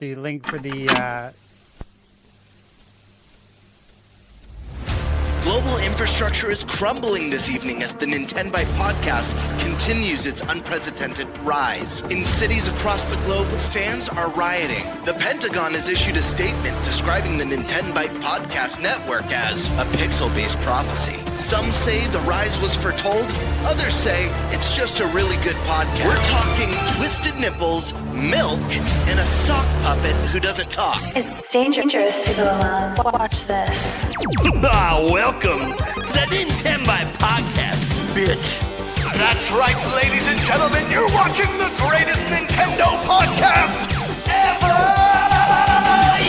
the link for the Global infrastructure is crumbling this evening as the Nintenbyte Podcast continues its unprecedented rise. In cities across the globe, fans are rioting. The Pentagon has issued a statement describing the Nintenbyte Podcast network as a pixel-based prophecy. Some say the rise was foretold, others say it's just a really good podcast. We're talking twisted nipples, milk, and a sock puppet who doesn't talk. It's dangerous to go alone. Watch this. Welcome to the Nintenbyte Podcast, bitch. That's right, ladies and gentlemen, you're watching the greatest Nintendo podcast ever!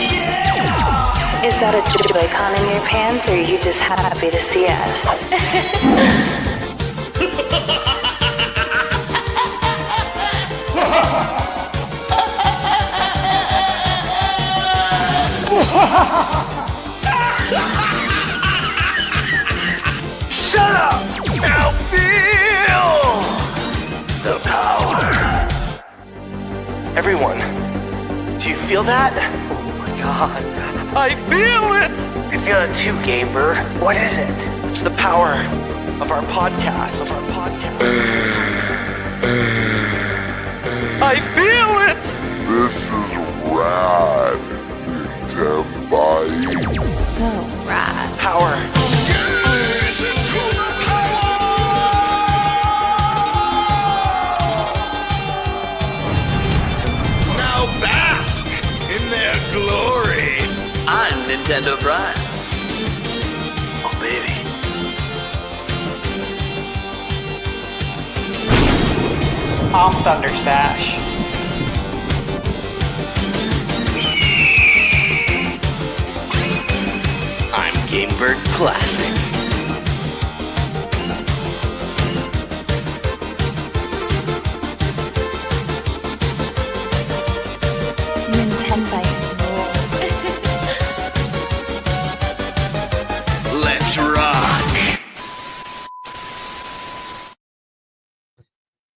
Yeah! Is that a Joy-Con in your pants, or are you just happy to see us? Shut up! Now feel the power. Everyone, do you feel that? Oh my god, I feel it! I feel it too, Gamer. What is it? It's the power of our podcast. I feel it! This is rad, Nintenbyte. So rad. Power. Now bask in their glory. I'm Nintendo Prime. Oh, baby. I'm Thunderstash. I'm Gamebird Classic. Nintenbyte rules. Let's rock.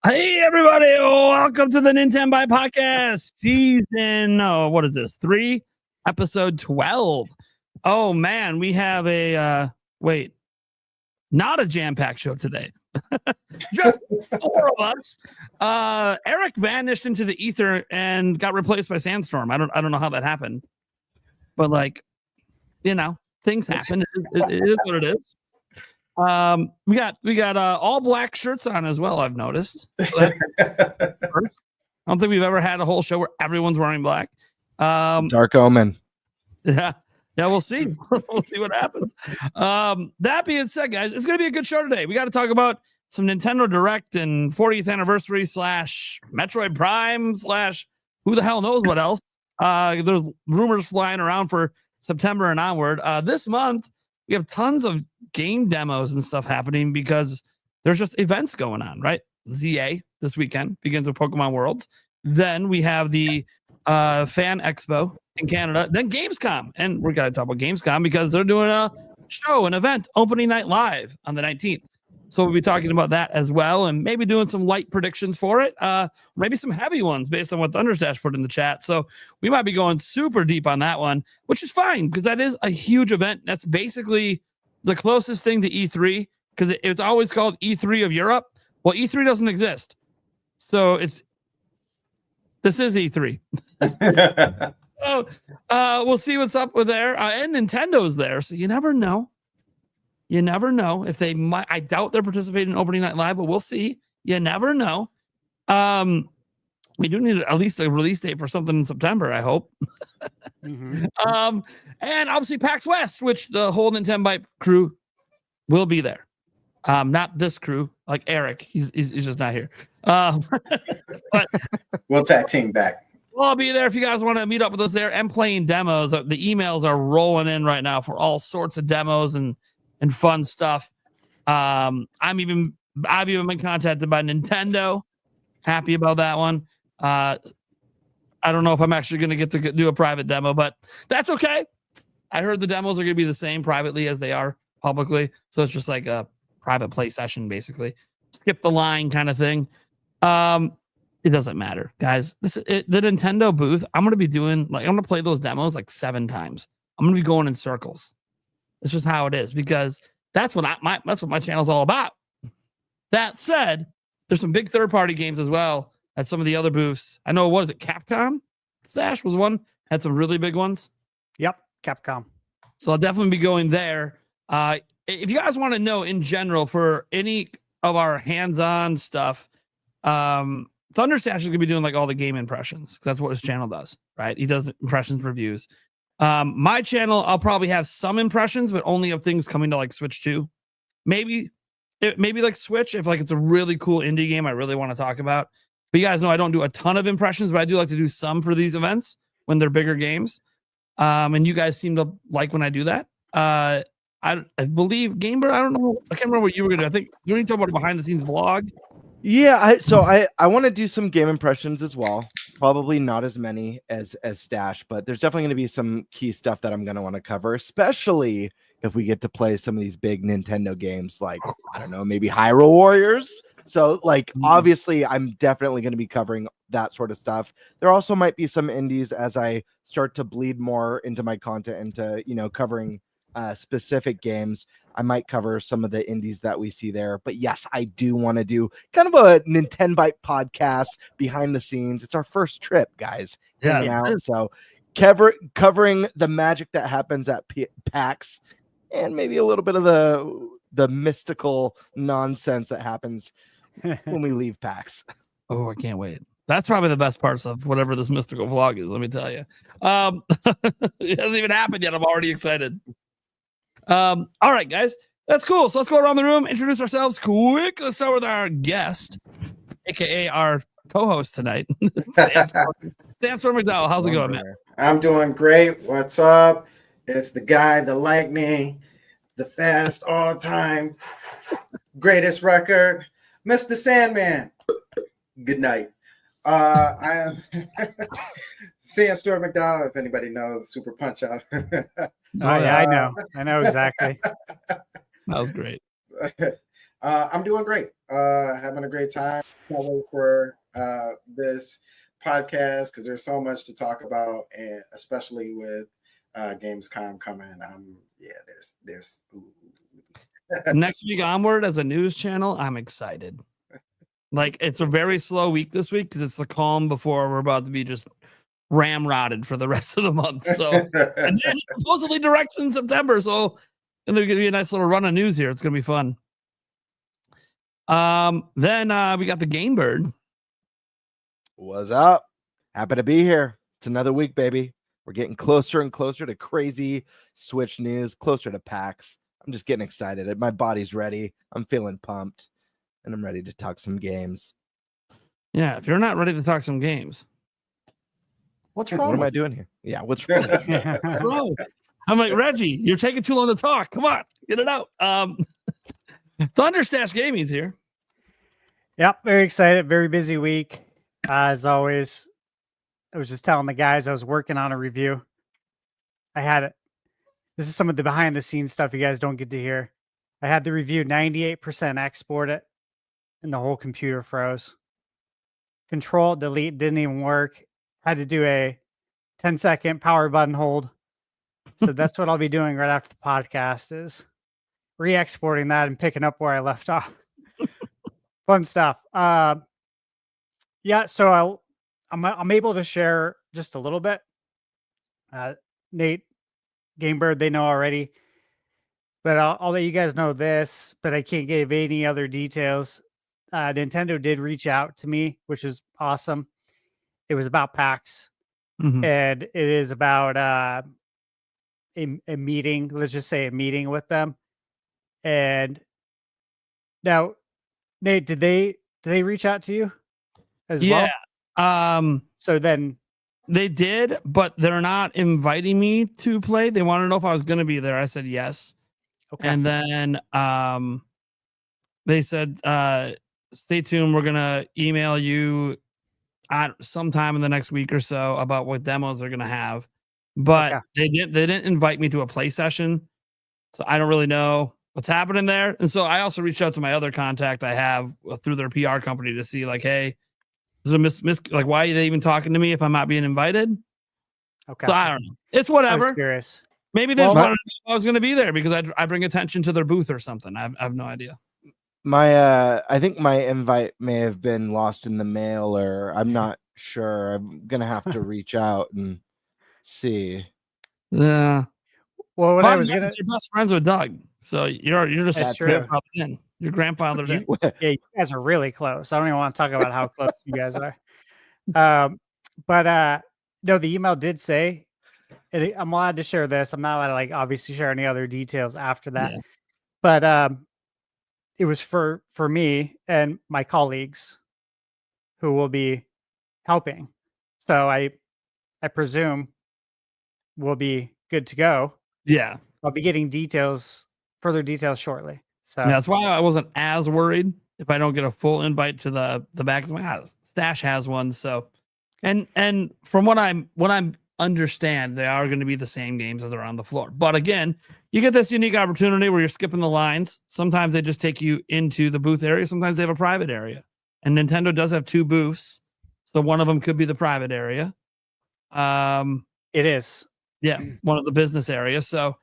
Hey everybody, welcome to the Nintenbyte Podcast season, what is this, 3, episode 12. Oh man, we have a not a jam-packed show today. Just 4 of us. Eric vanished into the ether and got replaced by Sandstorm. I don't know how that happened, but things happen. It is what it is. We got all black shirts on as well, I've noticed. So I don't think we've ever had a whole show where everyone's wearing black. Dark Omen. Yeah, we'll see. We'll see what happens. That being said, guys, it's going to be a good show today. We got to talk about some Nintendo Direct and 40th anniversary / Metroid Prime / who the hell knows what else. There's rumors flying around for September and onward. This month, we have tons of game demos and stuff happening because there's just events going on, right? ZA this weekend begins with Pokemon Worlds. Then we have the Fan Expo in Canada. Then Gamescom. And we're going to talk about Gamescom because they're doing a show, an event, opening night live on the 19th. So we'll be talking about that as well and maybe doing some light predictions for it. Maybe some heavy ones based on what Thunderstash put in the chat. So we might be going super deep on that one, which is fine because that is a huge event. That's basically the closest thing to E3 because it's always called E3 of Europe. Well, E3 doesn't exist. So this is E3. So we'll see what's up with there. And Nintendo's there. So you never know. You never know if they might. I doubt they're participating in opening night live, but we'll see. You never know. We do need at least a release date for something in September, I hope. And obviously PAX West, which the whole Nintenbyte crew will be there. Not this crew, like Eric. He's just not here. But we'll tag team back. We'll be there if you guys want to meet up with us there and playing demos. The emails are rolling in right now for all sorts of demos and fun stuff. I've even been contacted by Nintendo. Happy about that one. I don't know if I'm actually going to get to do a private demo, but that's okay. I heard the demos are going to be the same privately as they are publicly. So it's just like a private play session, basically. Skip the line kind of thing. It doesn't matter, guys. The Nintendo booth, I'm going to be doing, like, I'm going to play those demos like 7 times. I'm going to be going in circles. It's just how it is, because that's what that's what my channel's all about. That said, there's some big third-party games as well at some of the other booths. I know, what is it? Capcom Stash was one, had some really big ones. Yep, Capcom. So I'll definitely be going there. If you guys want to know in general for any of our hands-on stuff, Thunderstash is going to be doing like all the game impressions, because that's what his channel does, right? He does impressions reviews. My channel, I'll probably have some impressions, but only of things coming to like Switch 2. Maybe like Switch, if like it's a really cool indie game I really want to talk about. But you guys know I don't do a ton of impressions, but I do like to do some for these events when they're bigger games. And you guys seem to like when I do that. I believe Gamer, I don't know. I can't remember what you were going to do. I think you need to talk about a behind the scenes vlog. Yeah, I want to do some game impressions as well. Probably not as many as Stash, but there's definitely going to be some key stuff that I'm going to want to cover, especially if we get to play some of these big Nintendo games, like, I don't know, maybe Hyrule Warriors. So, like, obviously, I'm definitely going to be covering that sort of stuff. There also might be some indies as I start to bleed more into my content, into, you know, covering specific games. I might cover some of the indies that we see there. But yes, I do want to do kind of a Nintenbyte podcast behind the scenes. It's our first trip, guys. Hanging out. So covering the magic that happens at PAX, and maybe a little bit of the mystical nonsense that happens when we leave PAX. Oh, I can't wait. That's probably the best parts of whatever this mystical vlog is, let me tell you. It hasn't even happened yet. I'm already excited. All right, guys, that's cool. So let's go around the room, introduce ourselves quick. Let's start with our guest, aka our co-host tonight, Sam Storm McDowell. How's it going, man? I'm doing great. What's up? It's the guy, the lightning, the fast all-time greatest record, Mr. Sandman. Good night. I am Sam Storm McDowell, if anybody knows Super Punch Out. I know exactly. That was great. I'm doing great. Having a great time. Can't wait for this podcast, because there's so much to talk about, and especially with Gamescom coming. There's Next week onward, as a news channel, I'm excited. Like, it's a very slow week this week because it's the calm before we're about to be just ramrodded for the rest of the month. So, and then supposedly directs in September. So, and there's gonna be a nice little run of news here. It's gonna be fun. Then we got the Game Bird. What's up? Happy to be here. It's another week, baby. We're getting closer and closer to crazy Switch news, closer to PAX. I'm just getting excited. My body's ready. I'm feeling pumped, and I'm ready to talk some games. Yeah, if you're not ready to talk some games, what's wrong? What am I doing here? Yeah, what's wrong? What's wrong? I'm like, Reggie, you're taking too long to talk. Come on, get it out. Thunderstash Gaming's here. Yep, very excited. Very busy week. As always, I was just telling the guys I was working on a review. I had it. This is some of the behind the scenes stuff you guys don't get to hear. I had the review 98% export it, and the whole computer froze. Control, delete, didn't even work. Had to do a 10-second power button hold. So that's what I'll be doing right after the podcast, is re-exporting that and picking up where I left off. Fun stuff. Yeah, so I'm able to share just a little bit. Nate, Gamebird, they know already. But I'll let you guys know this, but I can't give any other details. Nintendo did reach out to me, which is awesome. It was about PAX, and it is about a meeting. Let's just say a meeting with them. And now, Nate, did they reach out to you as well? Yeah. So then they did, but they're not inviting me to play. They want to know if I was going to be there. I said yes. Okay. And then they said, stay tuned. We're going to email you sometime in the next week or so about what demos they're going to have. But they didn't invite me to a play session. So I don't really know what's happening there. And so I also reached out to my other contact I have through their PR company to see, like, hey, Is it like why are they even talking to me if I'm not being invited? Okay. So I don't know. It's I whatever. was curious. Maybe they just Well, wanted to know I was going to be there because I bring attention to their booth or something. I have no idea. I think my invite may have been lost in the mail, or I'm not sure. I'm gonna have to reach out and see. Yeah. Well, what I was gonna You're best friends with Doug, so you're just That's true. grandfathered in. You're grandfathered in. yeah, you guys are really close. I don't even want to talk about how close you guys are. But no, the email did say I'm allowed to share this. I'm not allowed to like obviously share any other details after that. Yeah. But it was for me and my colleagues who will be helping. So I presume we'll be good to go. Yeah. I'll be getting further details shortly. So Yeah, that's why I wasn't as worried if I don't get a full invite to the back. 'Cause my Stash has one, so and from what I'm understand, they are going to be the same games as are on the floor. But again, you get this unique opportunity where you're skipping the lines. Sometimes they just take you into the booth area. Sometimes they have a private area, and Nintendo does have 2 booths, so one of them could be the private area. it is. Yeah, one of the business areas. So,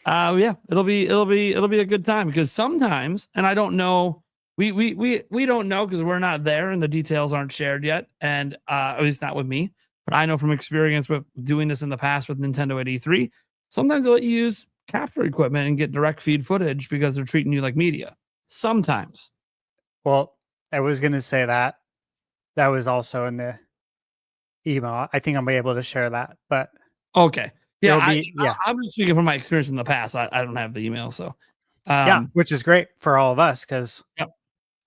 yeah, it'll be a good time because sometimes, and I don't know, we don't know because we're not there and the details aren't shared yet, and at least not with me. But I know from experience with doing this in the past with Nintendo at E3, sometimes they let you use capture equipment and get direct feed footage because they're treating you like media. Sometimes. Well, I was going to say that was also in the email. I think I'll be able to share that, but Okay. Yeah, yeah. I'm just speaking from my experience in the past. I don't have the email, so yeah, which is great for all of us because Yep.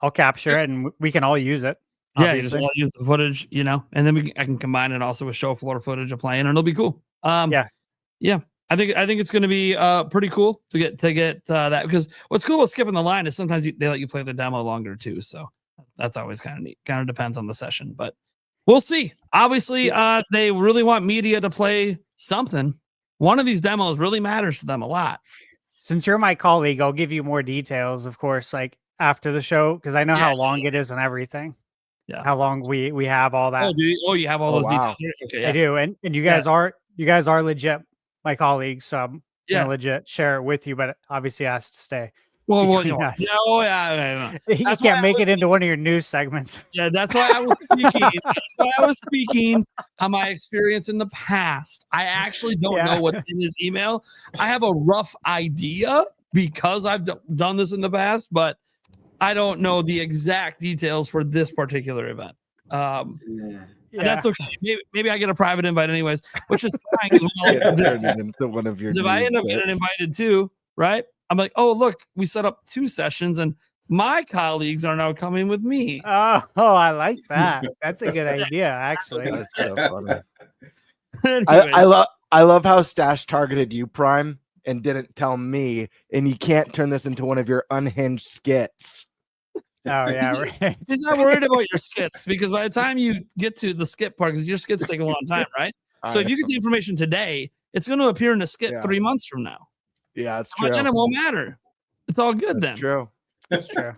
I'll capture it and we can all use it. yeah, you just Obviously. want to use the footage, and then I can combine it also with show floor footage of playing, and it'll be cool. Yeah. I think it's going to be pretty cool to get that, because what's cool about skipping the line is sometimes they let you play the demo longer too, so that's always kind of neat. Kind of depends on the session, but we'll see. Obviously, they really want media to play something. One of these demos really matters to them a lot. Since you're my colleague, I'll give you more details, of course, like after the show, because I know how long it is and everything. Yeah. How long we have all that. Oh, do you? Oh, you have all those wow. details here? Okay, yeah. I do. And you guys are legit my colleagues, so I'm gonna legit share it with you, but obviously it has to stay. Well, between us. yeah. You That's can't why make it into one of your news segments. Yeah, that's why I was speaking. That's why I was speaking on my experience in the past. I actually don't know what's in his email. I have a rough idea because I've done this in the past, but I don't know the exact details for this particular event. And that's okay. Maybe I get a private invite anyways, which is fine. Into one of your if I end up getting invited too, right? I'm like, oh, look, we set up 2 sessions and my colleagues are now coming with me. Oh, I like that. That's a good idea, actually. That's so funny. Anyways. I love how Stash targeted you, Prime, and didn't tell me, and you can't turn this into one of your unhinged skits. Oh, yeah, right. He's not worried about your skits because by the time you get to the skit part, because your skits take a long time, right? So if you get the information today, it's going to appear in a skit 3 months from now. Yeah, it's true. Then it won't matter. It's all good That's then. True. That's true.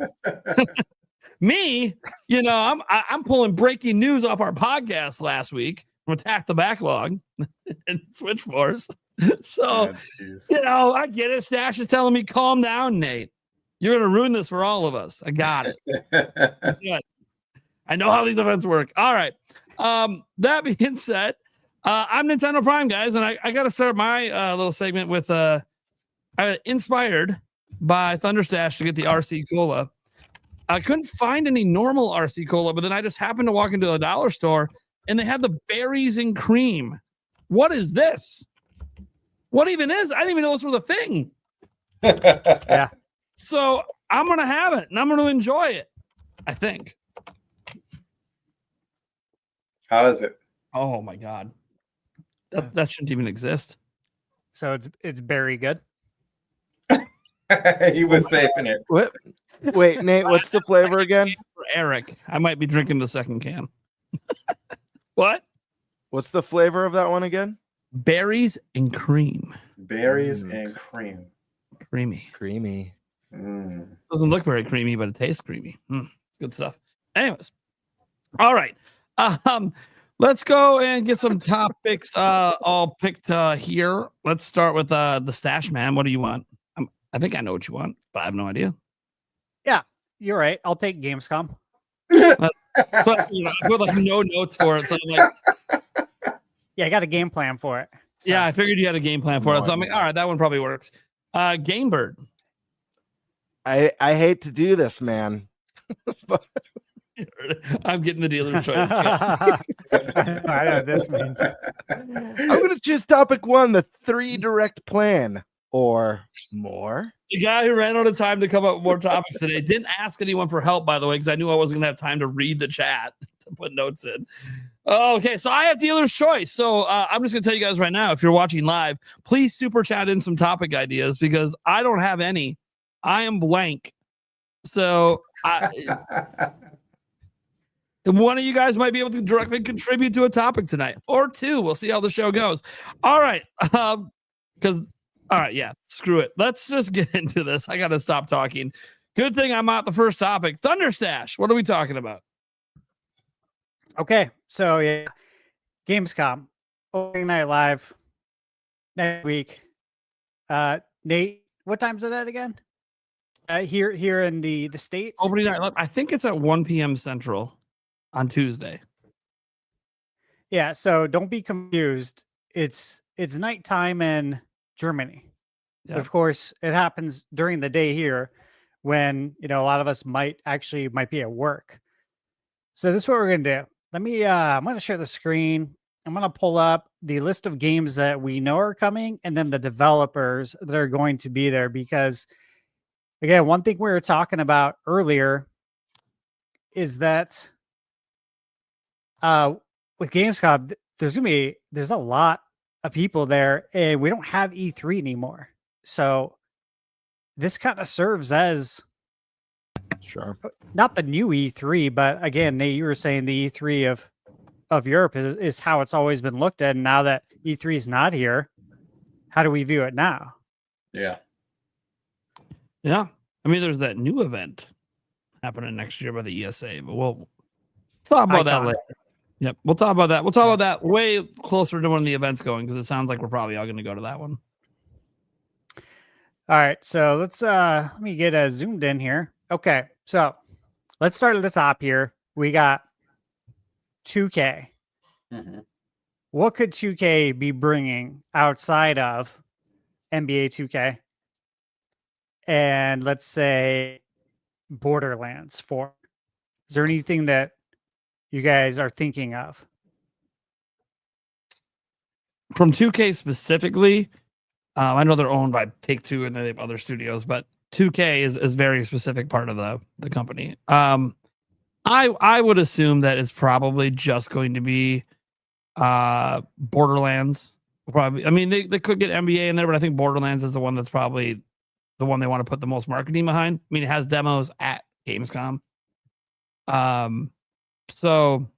Me, I'm pulling breaking news off our podcast last week from Attack the Backlog and Switch Force. So, I get it. Stash is telling me, calm down, Nate. You're going to ruin this for all of us. I got it. Good. I know how these events work. All right. That being said, I'm Nintendo Prime, guys, and I got to start my little segment with inspired by Thunderstash to get the RC Cola. I couldn't find any normal RC Cola, but then I just happened to walk into a dollar store and they had the berries and cream. What is this? What even is? I didn't even know this was a thing. Yeah. So I'm going to have it and I'm going to enjoy it, I think. How is it? Oh my God. That shouldn't even exist. So it's very good. He was vaping it. What? Wait, Nate, what's the flavor again? For Eric, I might be drinking the second can. What? What's the flavor of that one again? Berries and cream. Berries and cream. Creamy. Creamy. Doesn't look very creamy, but it tastes creamy. It's good stuff. Anyways, All right. Let's go and get some topics all picked here. Let's start with the stash man. What do you want? I think I know what you want, but I have no idea. Yeah, you're right. I'll take Gamescom. But, I put like no notes for it, so I'm like, Yeah, I got a game plan for it. So. yeah, I figured you had a game plan for it. So I'm like, all right, that one probably works. Gamebird. I hate to do this, man. I'm getting the dealer's choice. I know what this means. I'm going to choose topic 1, the 3 direct plan or more. The guy who ran out of time to come up with more topics today didn't ask anyone for help, by the way, because I knew I wasn't going to have time to read the chat to put notes in. Okay, so I have dealer's choice. So I'm just going to tell you guys right now, if you're watching live, please super chat in some topic ideas because I don't have any. I am blank. So one of you guys might be able to directly contribute to a topic tonight or 2. We'll see how the show goes. All right. All right, yeah, screw it. Let's just get into this. I got to stop talking. Good thing I'm out the first topic. Thunder Stash. What are we talking about? Okay, so yeah, Gamescom, opening night live next week. Nate, what time's it at again? Here in the States? Opening night live. I think it's at 1 p.m. Central on Tuesday. Yeah, so don't be confused. It's nighttime in Germany. Yeah. Of course, it happens during the day here when, a lot of us might be at work. So this is what we're going to do. I'm going to share the screen. I'm going to pull up the list of games that we know are coming and then the developers that are going to be there because, again, one thing we were talking about earlier is that with Gamescom, there's a lot of people there and we don't have E3 anymore. So this kind of serves as not the new E3, but again, Nate, you were saying the E3 of Europe is how it's always been looked at. And now that E3 is not here, how do we view it now? Yeah. Yeah. I mean, there's that new event happening next year by the ESA, but we'll talk about that later. Yep, we'll talk about that. We'll talk about that way closer to when the event's going because it sounds like we're probably all going to go to that one. All right, so let me get zoomed in here. Okay, so let's start at the top here. We got 2K. Mm-hmm. What could 2K be bringing outside of NBA 2K? And let's say Borderlands 4. Is there anything that you guys are thinking of? From 2K specifically, I know they're owned by Take-Two and they have other studios, but 2K is a very specific part of the company. I would assume that it's probably just going to be Borderlands. Probably, I mean, they could get NBA in there, but I think Borderlands is the one that's probably the one they want to put the most marketing behind. I mean, it has demos at Gamescom. So,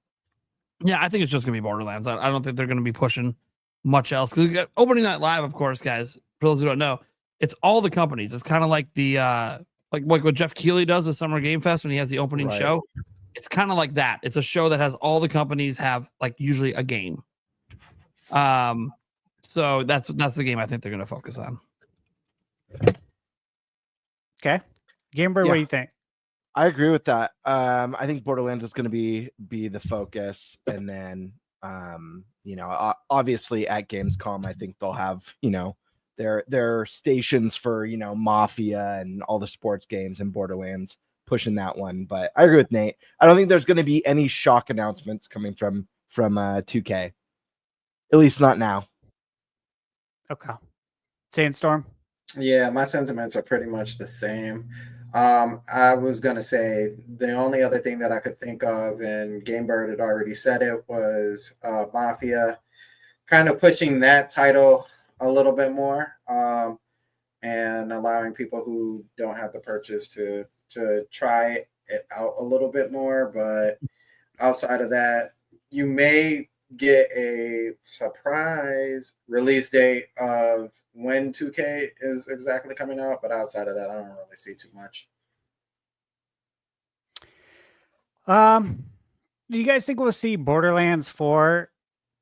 yeah, I think it's just going to be Borderlands. I don't think they're going to be pushing much else. Because we got opening night live, of course, guys. For those who don't know, it's all the companies. It's kind of like the like what Jeff Keighley does with Summer Game Fest when he has the opening show. It's kind of like that. It's a show that has all the companies have like usually a game. So that's the game I think they're going to focus on. Okay, Gamebird, what do you think? I agree with that. I think Borderlands is going to be the focus, and then obviously at Gamescom, I think they'll have their stations for Mafia and all the sports games and Borderlands pushing that one. But I agree with Nate. I don't think there's going to be any shock announcements coming from 2K, at least not now. Okay, Sandstorm. Yeah, my sentiments are pretty much the same. I was going to say the only other thing that I could think of, and Gamebird had already said it, was Mafia, kind of pushing that title a little bit more and allowing people who don't have the purchase to try it out a little bit more. But outside of that, you may get a surprise release date of when 2K is exactly coming out, but outside of that, I don't really see too much. do you guys think we'll see Borderlands 4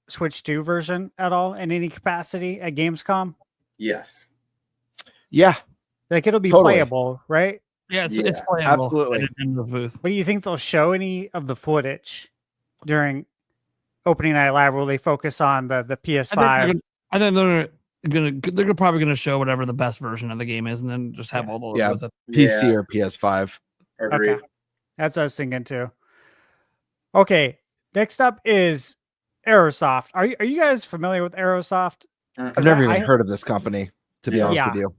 Switch 2 version at all in any capacity at Gamescom? Yes. Yeah, Like it'll be Totally. playable, right? Yeah, it's Yeah, playable. absolutely. At Nintendo's booth. But do you think they'll show any of the footage during opening night live? Will they focus on the PS5? I think they're probably gonna show whatever the best version of the game is, and then just have all the Yeah. logos. PC Yeah. or PS5. Agreed. Okay. That's what I was thinking too. Okay, next up is Aerosoft. Are you guys familiar with Aerosoft? I've never even I- heard of this company, to be Yeah. honest Yeah. with you.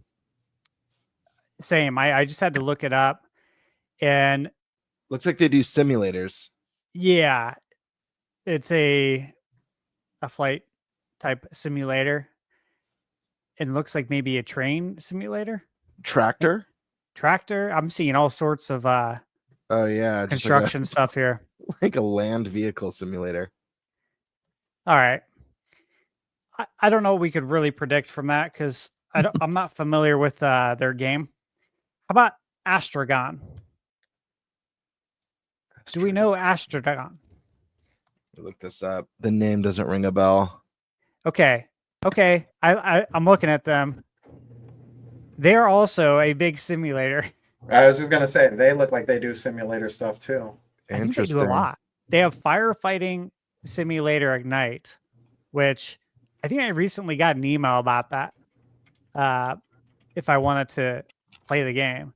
Same. I just had to look it up, and Looks like they do simulators. yeah, it's a flight type simulator. It looks like maybe a train simulator, Tractor? tractor. I'm seeing all sorts of Oh yeah, just construction stuff here. like a land vehicle simulator. All right. I don't know what we could really predict from that because I'm not familiar with their game. How about Astragon? Do we know Astragon? Look this up. The name doesn't ring a bell. Okay. I'm looking at them. They're also a big simulator. I was just gonna say they look like they do simulator stuff too. I think they Interesting. do a lot. They have firefighting simulator Ignite, which I think I recently got an email about that. If I wanted to play the game,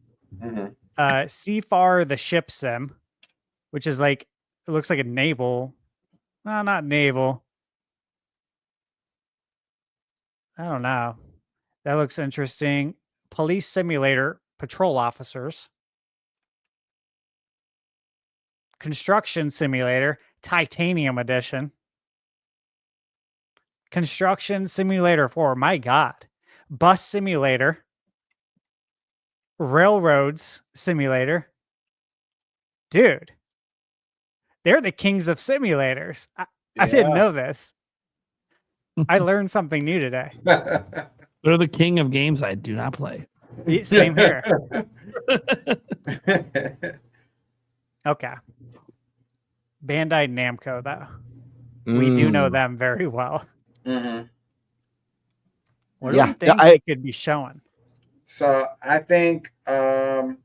Seafar the ship sim, which is like it looks like a naval, no, not naval. I don't know. That looks interesting. Police simulator, patrol officers. Construction simulator, titanium edition. Construction simulator 4, my God. Bus simulator. Railroads simulator. Dude, they're the kings of simulators. I didn't know this. I learned something new today. They're the king of games I do not play. Same here. Okay. Bandai Namco, though. We do know them very well. Mm-hmm. What do Yeah, you think I- they could be showing? So I think the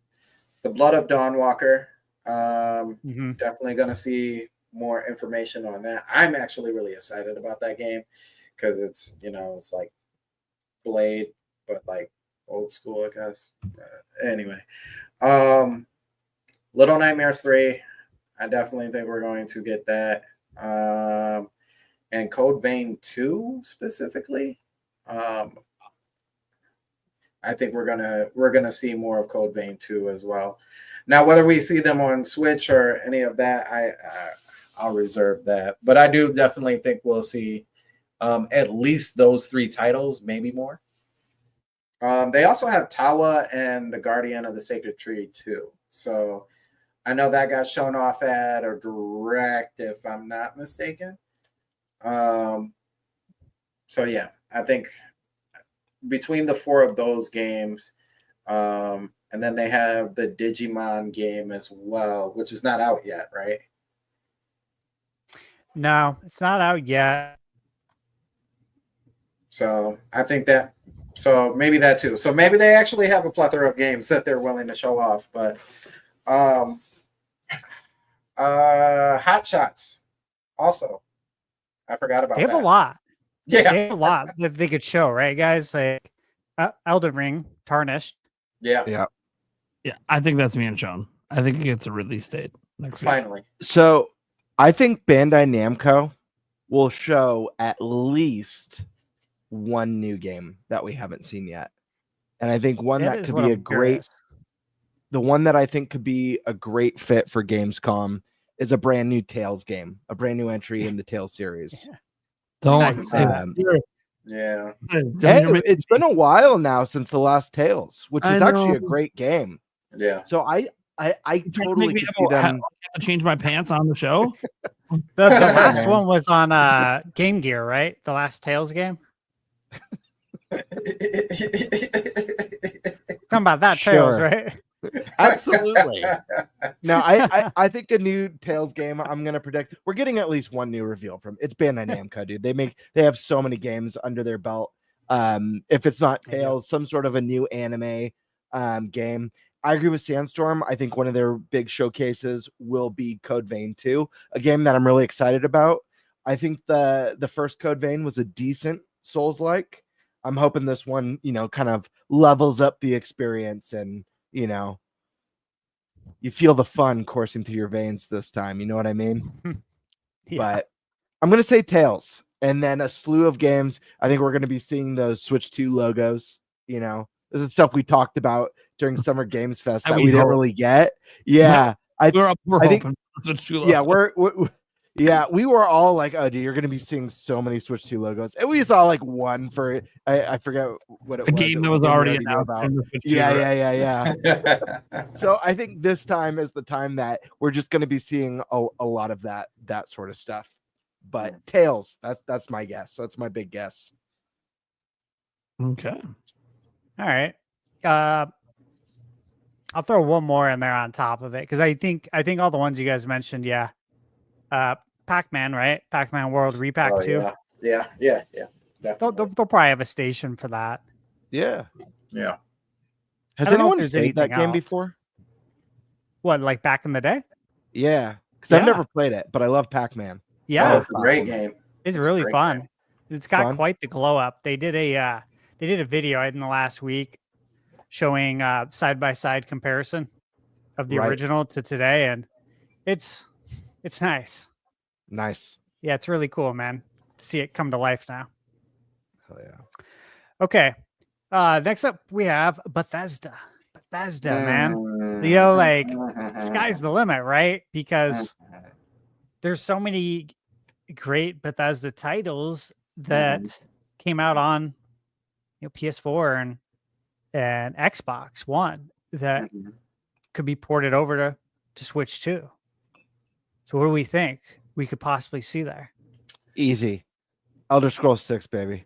Blood of Dawnwalker. Definitely going to see more information on that. I'm actually really excited about that game because it's, it's like Blade, but like old school, I guess. Anyway, Little Nightmares 3. I definitely think we're going to get that. And Code Vein 2 specifically. I think we're gonna see more of Code Vein 2 as well. Now, whether we see them on Switch or any of that, I'll reserve that. But I do definitely think we'll see at least those 3 titles, maybe more. They also have Tawa and the Guardian of the Sacred Tree too. So I know that got shown off at a direct, if I'm not mistaken. So yeah, I think between the 4 of those games, and then they have the Digimon game as well, which is not out yet, right? No, it's not out yet. So I think that, so maybe that too. So maybe they actually have a plethora of games that they're willing to show off. But Hot Shots also. I forgot about They have that. a lot. Yeah. They have a lot that they could show, right, guys? Like Elden Ring, Tarnished. Yeah. Yeah, I think that's being shown. I think it gets a release date next week. Finally. So I think Bandai Namco will show at least one new game that we haven't seen yet. And I think one that is could what be a I'm great, curious. the one that I think could be a great fit for Gamescom is a brand new Tales game, a brand new entry in the Tales series. Don't Nice. say that. Yeah. Hey, it's been a while now since the last Tales, which was I actually a know. great game. Yeah. So I totally Make me could see have them. to change my pants on the show. The last Man. one was on Game Gear, right? The last Tales game. Talking about that Tales, Sure. right? Absolutely. No, I think a new Tales game I'm gonna predict. We're getting at least one new reveal from it's Bandai Namco, dude. They have so many games under their belt. If it's not Tales, some sort of a new anime game. I agree with Sandstorm. I think one of their big showcases will be Code Vein 2, a game that I'm really excited about. I think the first Code Vein was a decent Souls-like. I'm hoping this one, kind of levels up the experience and, you feel the fun coursing through your veins this time. You know what I mean? Yeah. But I'm going to say Tales and then a slew of games. I think we're going to be seeing those Switch 2 logos. This is stuff we talked about during Summer Games Fest that we didn't really get. Yeah. I think, we were all like, oh, dude, you're going to be seeing so many Switch 2 logos. And we saw like one for, I forget what it was. A game that was already announced. Yeah. So I think this time is the time that we're just going to be seeing a lot of that sort of stuff. But Tales, that's my guess. So that's my big guess. Okay. All right. I'll throw one more in there on top of it because I think all the ones you guys mentioned, yeah. Pac-Man, right? Pac-Man World Repack 2. Yeah. They'll probably have a station for that. Yeah. Has I don't know if anyone there's played that anything game else. before? What, like back in the day? Yeah, because I've never played it, but I love Pac-Man. Yeah, it's a great game. it's really great fun. game. It's got Fun? quite the glow up. They did a video in the last week showing side by side comparison of the Right. original to today, and it's nice. Nice. Yeah, it's really cool, man, to see it come to life now. Oh yeah. Okay. Next up we have Bethesda, man. Like sky's the limit, right? Because there's so many great Bethesda titles that came out on PS4 and Xbox One that could be ported over to Switch 2. So what do we think we could possibly see there? Easy. Elder Scrolls 6, baby.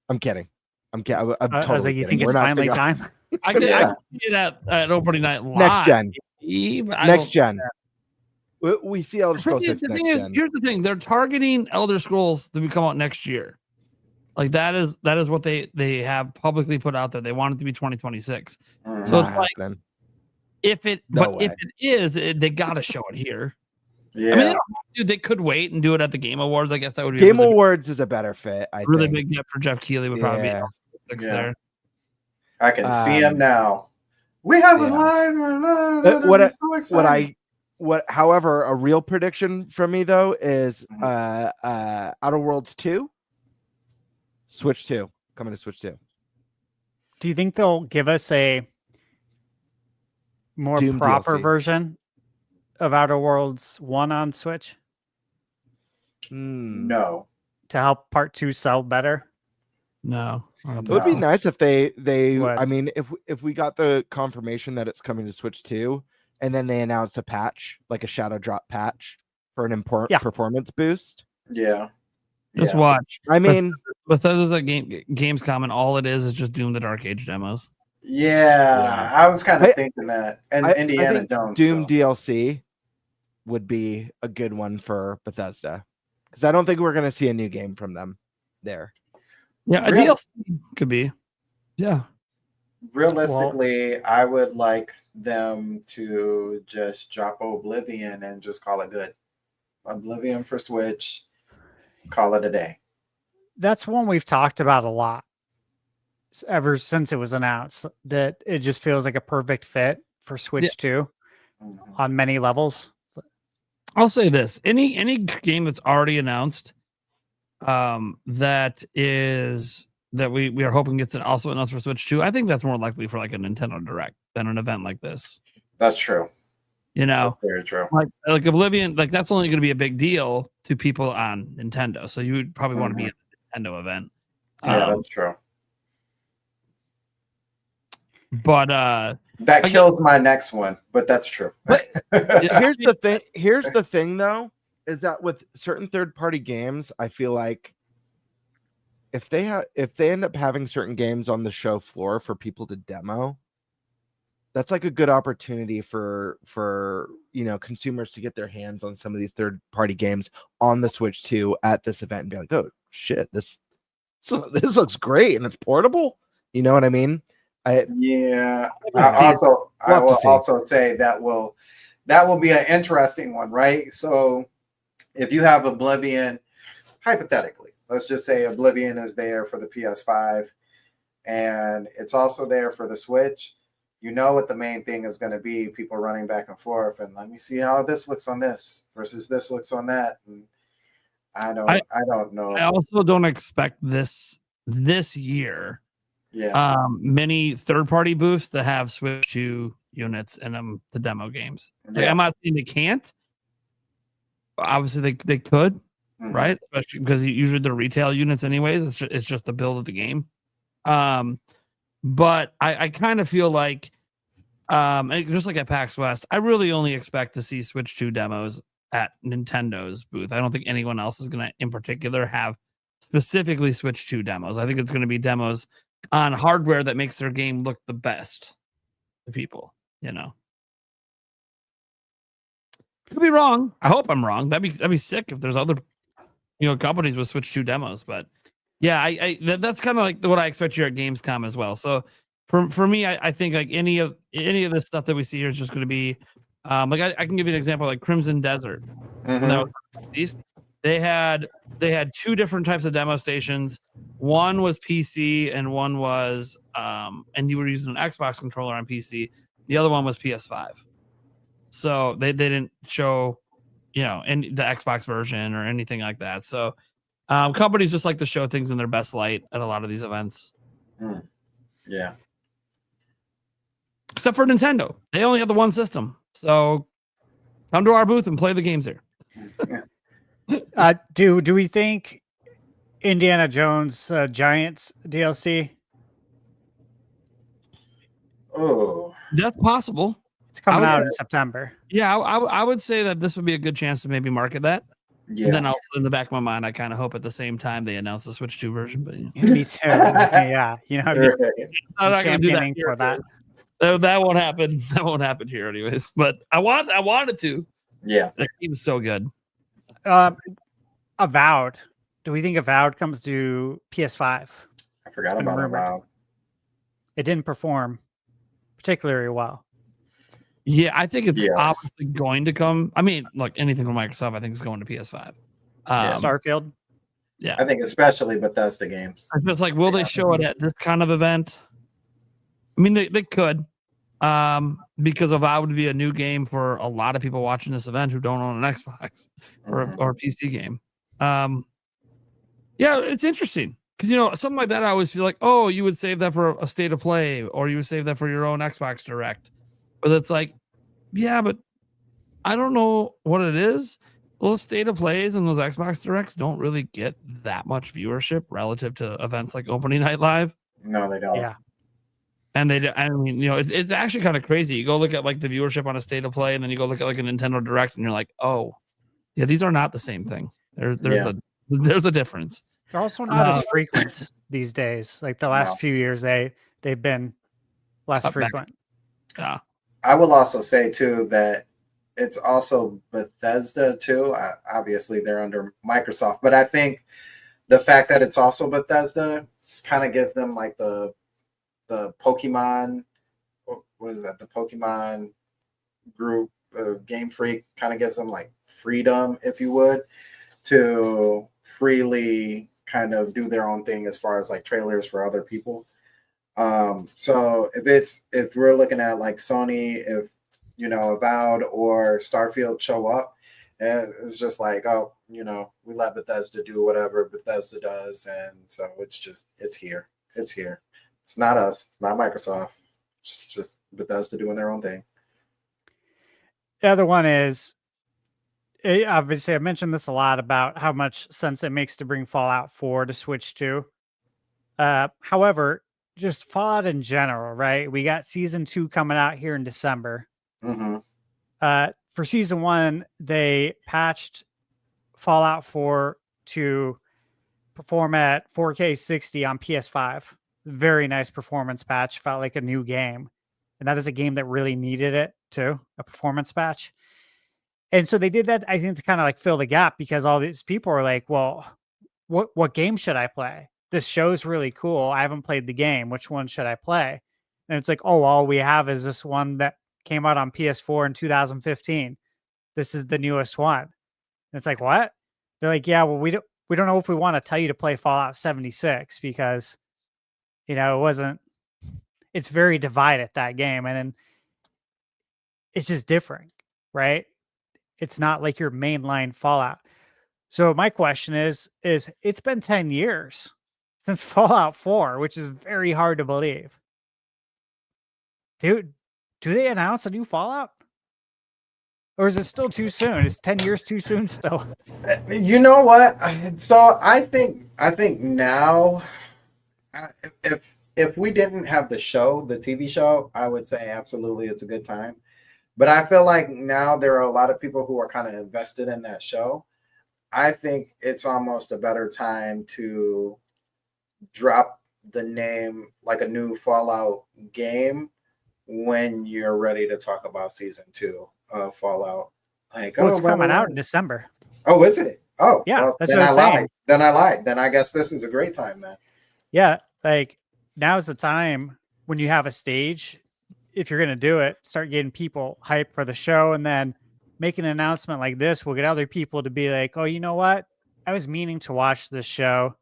I'm kidding. I'm totally I was like, you kidding. think it's We're not finally sticking- time? I could see that at opening night live. Next gen. but I Next don't- gen. We see Elder Scrolls 6 The next thing is, gen. here's the thing: they're targeting Elder Scrolls to come out next year. Like that is what they have publicly put out there. They want it to be 2026. So Not it's like happening. if it, No but if way. it is, they got to show it here. Yeah. I mean, they don't have to. They could wait and do it at the Game Awards. I guess that would be Game a really, Awards is a better fit. I really think. big get for Jeff Keighley. Would probably Yeah. be six Yeah. there. I can see him now. We have a live. However, a real prediction from me though is Outer Worlds 2, Switch 2, coming to Switch 2. Do you think they'll give us a more Doom proper DLC. version of Outer Worlds 1 on Switch No. to help Part 2 sell better? No, It would be nice if they What? I mean, if we got the confirmation that it's coming to Switch 2 and then they announced a patch, like a shadow drop patch for an important performance boost. Yeah. Just watch. I mean, Bethesda's at Gamescom, and all it is just Doom the Dark Age demos. Yeah. I was kind of thinking that. And I Indiana think Jones. Doom so. DLC would be a good one for Bethesda because I don't think we're going to see a new game from them there. Yeah, a Really? DLC could be. Yeah. Realistically, I would like them to just drop Oblivion and just call it good. Oblivion for Switch, call it a day. That's one we've talked about a lot ever since it was announced, that it just feels like a perfect fit for Switch 2 on many levels. I'll say this: any game that's already announced, that we are hoping gets also announced for Switch 2. I think that's more likely for like a Nintendo Direct than an event like this. That's true. You know, That's very true. like Oblivion, like that's only going to be a big deal to people on Nintendo. So you would probably want to be at a Nintendo event. Yeah, that's true. But that kills my next one, but that's true. Here's the thing. Here's the thing, though, is that with certain third-party games, I feel like if they end up having certain games on the show floor for people to demo, that's like a good opportunity for consumers to get their hands on some of these third-party games on the Switch 2 at this event and be like, oh shit, this looks great and it's portable. You know what I mean? I will also say that will be an interesting one, right? So if you have Oblivion, hypothetically, let's just say Oblivion is there for the PS5 and it's also there for the Switch. You know what the main thing is going to be, people running back and forth and let me see how this looks on this versus this looks on that. And I don't know. I also don't expect this year. Yeah. Many third-party booths to have Switch 2 units in them to demo games. Like, I'm not saying they can't. Obviously, they could, right? Especially because usually they're retail units anyways. It's just the build of the game. But I kind of feel like, just like at PAX West, I really only expect to see Switch 2 demos at Nintendo's booth. I don't think anyone else is going to, in particular, have specifically Switch 2 demos. I think it's going to be demos on hardware that makes their game look the best to people, you know. Could be wrong. I hope I'm wrong. That'd be sick if there's other, companies with Switch 2 demos. But yeah, that's kind of like what I expect here at Gamescom as well. So for me, I think like any of this stuff that we see here is just going to be, like I can give you an example, like Crimson Desert. When that was released, they had 2 different types of demo stations. One was PC and one was and you were using an Xbox controller on PC. The other one was PS5. So they didn't show, in the Xbox version or anything like that. So companies just like to show things in their best light at a lot of these events. Yeah. Except for Nintendo. They only have the one system. So come to our booth and play the games here. Do we think Indiana Jones Giants DLC? Oh, that's possible. It's coming out in September. Yeah, I would say that this would be a good chance to maybe market that. Yeah. And then also in the back of my mind, I kind of hope at the same time they announce the Switch 2 version. But me too. Yeah, I'm not going to do that for that. That won't happen. That won't happen here, anyways. But I wanted to. Yeah, that game's so good. Avowed. Do we think Avowed comes to PS5? I forgot about Avowed. It didn't perform particularly well. Yeah, I think it's obviously going to come. I mean, look, anything from Microsoft, I think is going to PS5. Starfield. Yeah, I think especially Bethesda games. It's just like, will they show it at this kind of event? I mean, they could, because Avowed would be a new game for a lot of people watching this event who don't own an Xbox or a PC game. Yeah, it's interesting because something like that. I always feel like, oh, you would save that for a state of play, or you would save that for your own Xbox Direct. But it's like, yeah, but I don't know what it is. Those state of plays and those Xbox Directs don't really get that much viewership relative to events like Opening Night Live. No, they don't. Yeah. And it's actually kind of crazy. You go look at like the viewership on a state of play, and then you go look at like a Nintendo Direct, and you're like, oh, yeah, these are not the same thing. There's a difference. They're also not as frequent these days. Like the last few years, they've been less frequent. Yeah. I will also say too that it's also Bethesda too. Obviously, they're under Microsoft, but I think the fact that it's also Bethesda kind of gives them like the Pokemon. What is that? The Pokemon group, Game Freak, kind of gives them like freedom, if you would, to freely kind of do their own thing as far as like trailers for other people. So if we're looking at like Sony, if Avowed or Starfield show up, it's just like, oh, we let Bethesda do whatever Bethesda does, and so it's here. It's not us. It's not Microsoft. It's just Bethesda doing their own thing. The other one is, obviously, I mentioned this a lot about how much sense it makes to bring Fallout 4 to Switch 2. However, just Fallout in general, right? We got Season 2 coming out here in December. For Season 1, they patched Fallout 4 to perform at 4K 60 on PS5. Very nice performance patch. Felt like a new game. and that is a game that really needed it too, a performance patch. And so they did that, I think, to kind of like fill the gap, because all these people are like, well, what game should I play? This show's really cool. I haven't played the game. Which one should I play? And it's like, oh, all we have is this one that came out on PS4 in 2015. This is the newest one. And it's like, what? They're like, yeah, well, we don't know if we want to tell you to play Fallout 76, because, you know, it's very divided, that game. And then it's just different, right? It's not like your mainline Fallout. So my question is it's been 10 years since Fallout 4, which is very hard to believe. Dude, do they announce a new Fallout? Or is it still too soon? Is 10 years too soon still? You know what? So I think now, if we didn't have the show, the TV show, I would say absolutely it's a good time. But I feel like now there are a lot of people who are kind of invested in that show. I think it's almost a better time to drop the name, like a new Fallout game, when you're ready to talk about season 2 of Fallout. Like, it's coming out in December. Oh, is it? Oh, yeah, well, that's what I'm saying. Then I lied. Then I guess this is a great time then. Yeah, like now's the time when you have a stage. If you're going to do it, start getting people hyped for the show, and then make an announcement like this will get other people to be like, oh, you know what? I was meaning to watch this show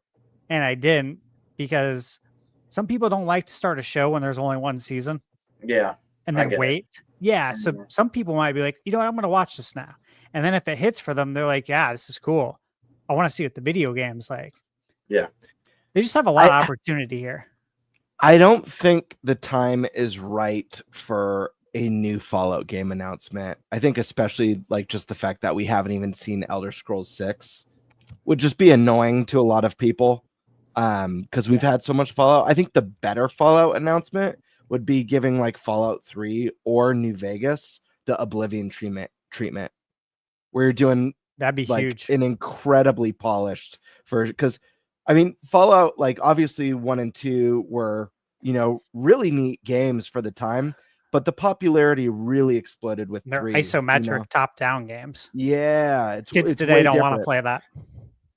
and I didn't, because some people don't like to start a show when there's only one season. Yeah. And then wait. Yeah. So some people might be like, you know what? I'm going to watch this now. And then if it hits for them, they're like, yeah, this is cool. I want to see what the video game's like. Yeah. They just have a lot of opportunity here. I don't think the time is right for a new Fallout game announcement. I think especially like just the fact that we haven't even seen Elder Scrolls 6 would just be annoying to a lot of people, because we've had so much Fallout. I think the better Fallout announcement would be giving like Fallout 3 or New Vegas the Oblivion treatment. Where you're doing that'd be like huge, an incredibly polished version, because I mean, Fallout, like obviously 1 and 2 were, you know, really neat games for the time, but the popularity really exploded with they're 3. isometric, you know? top-down games. Yeah, Kids it's today don't want to play that.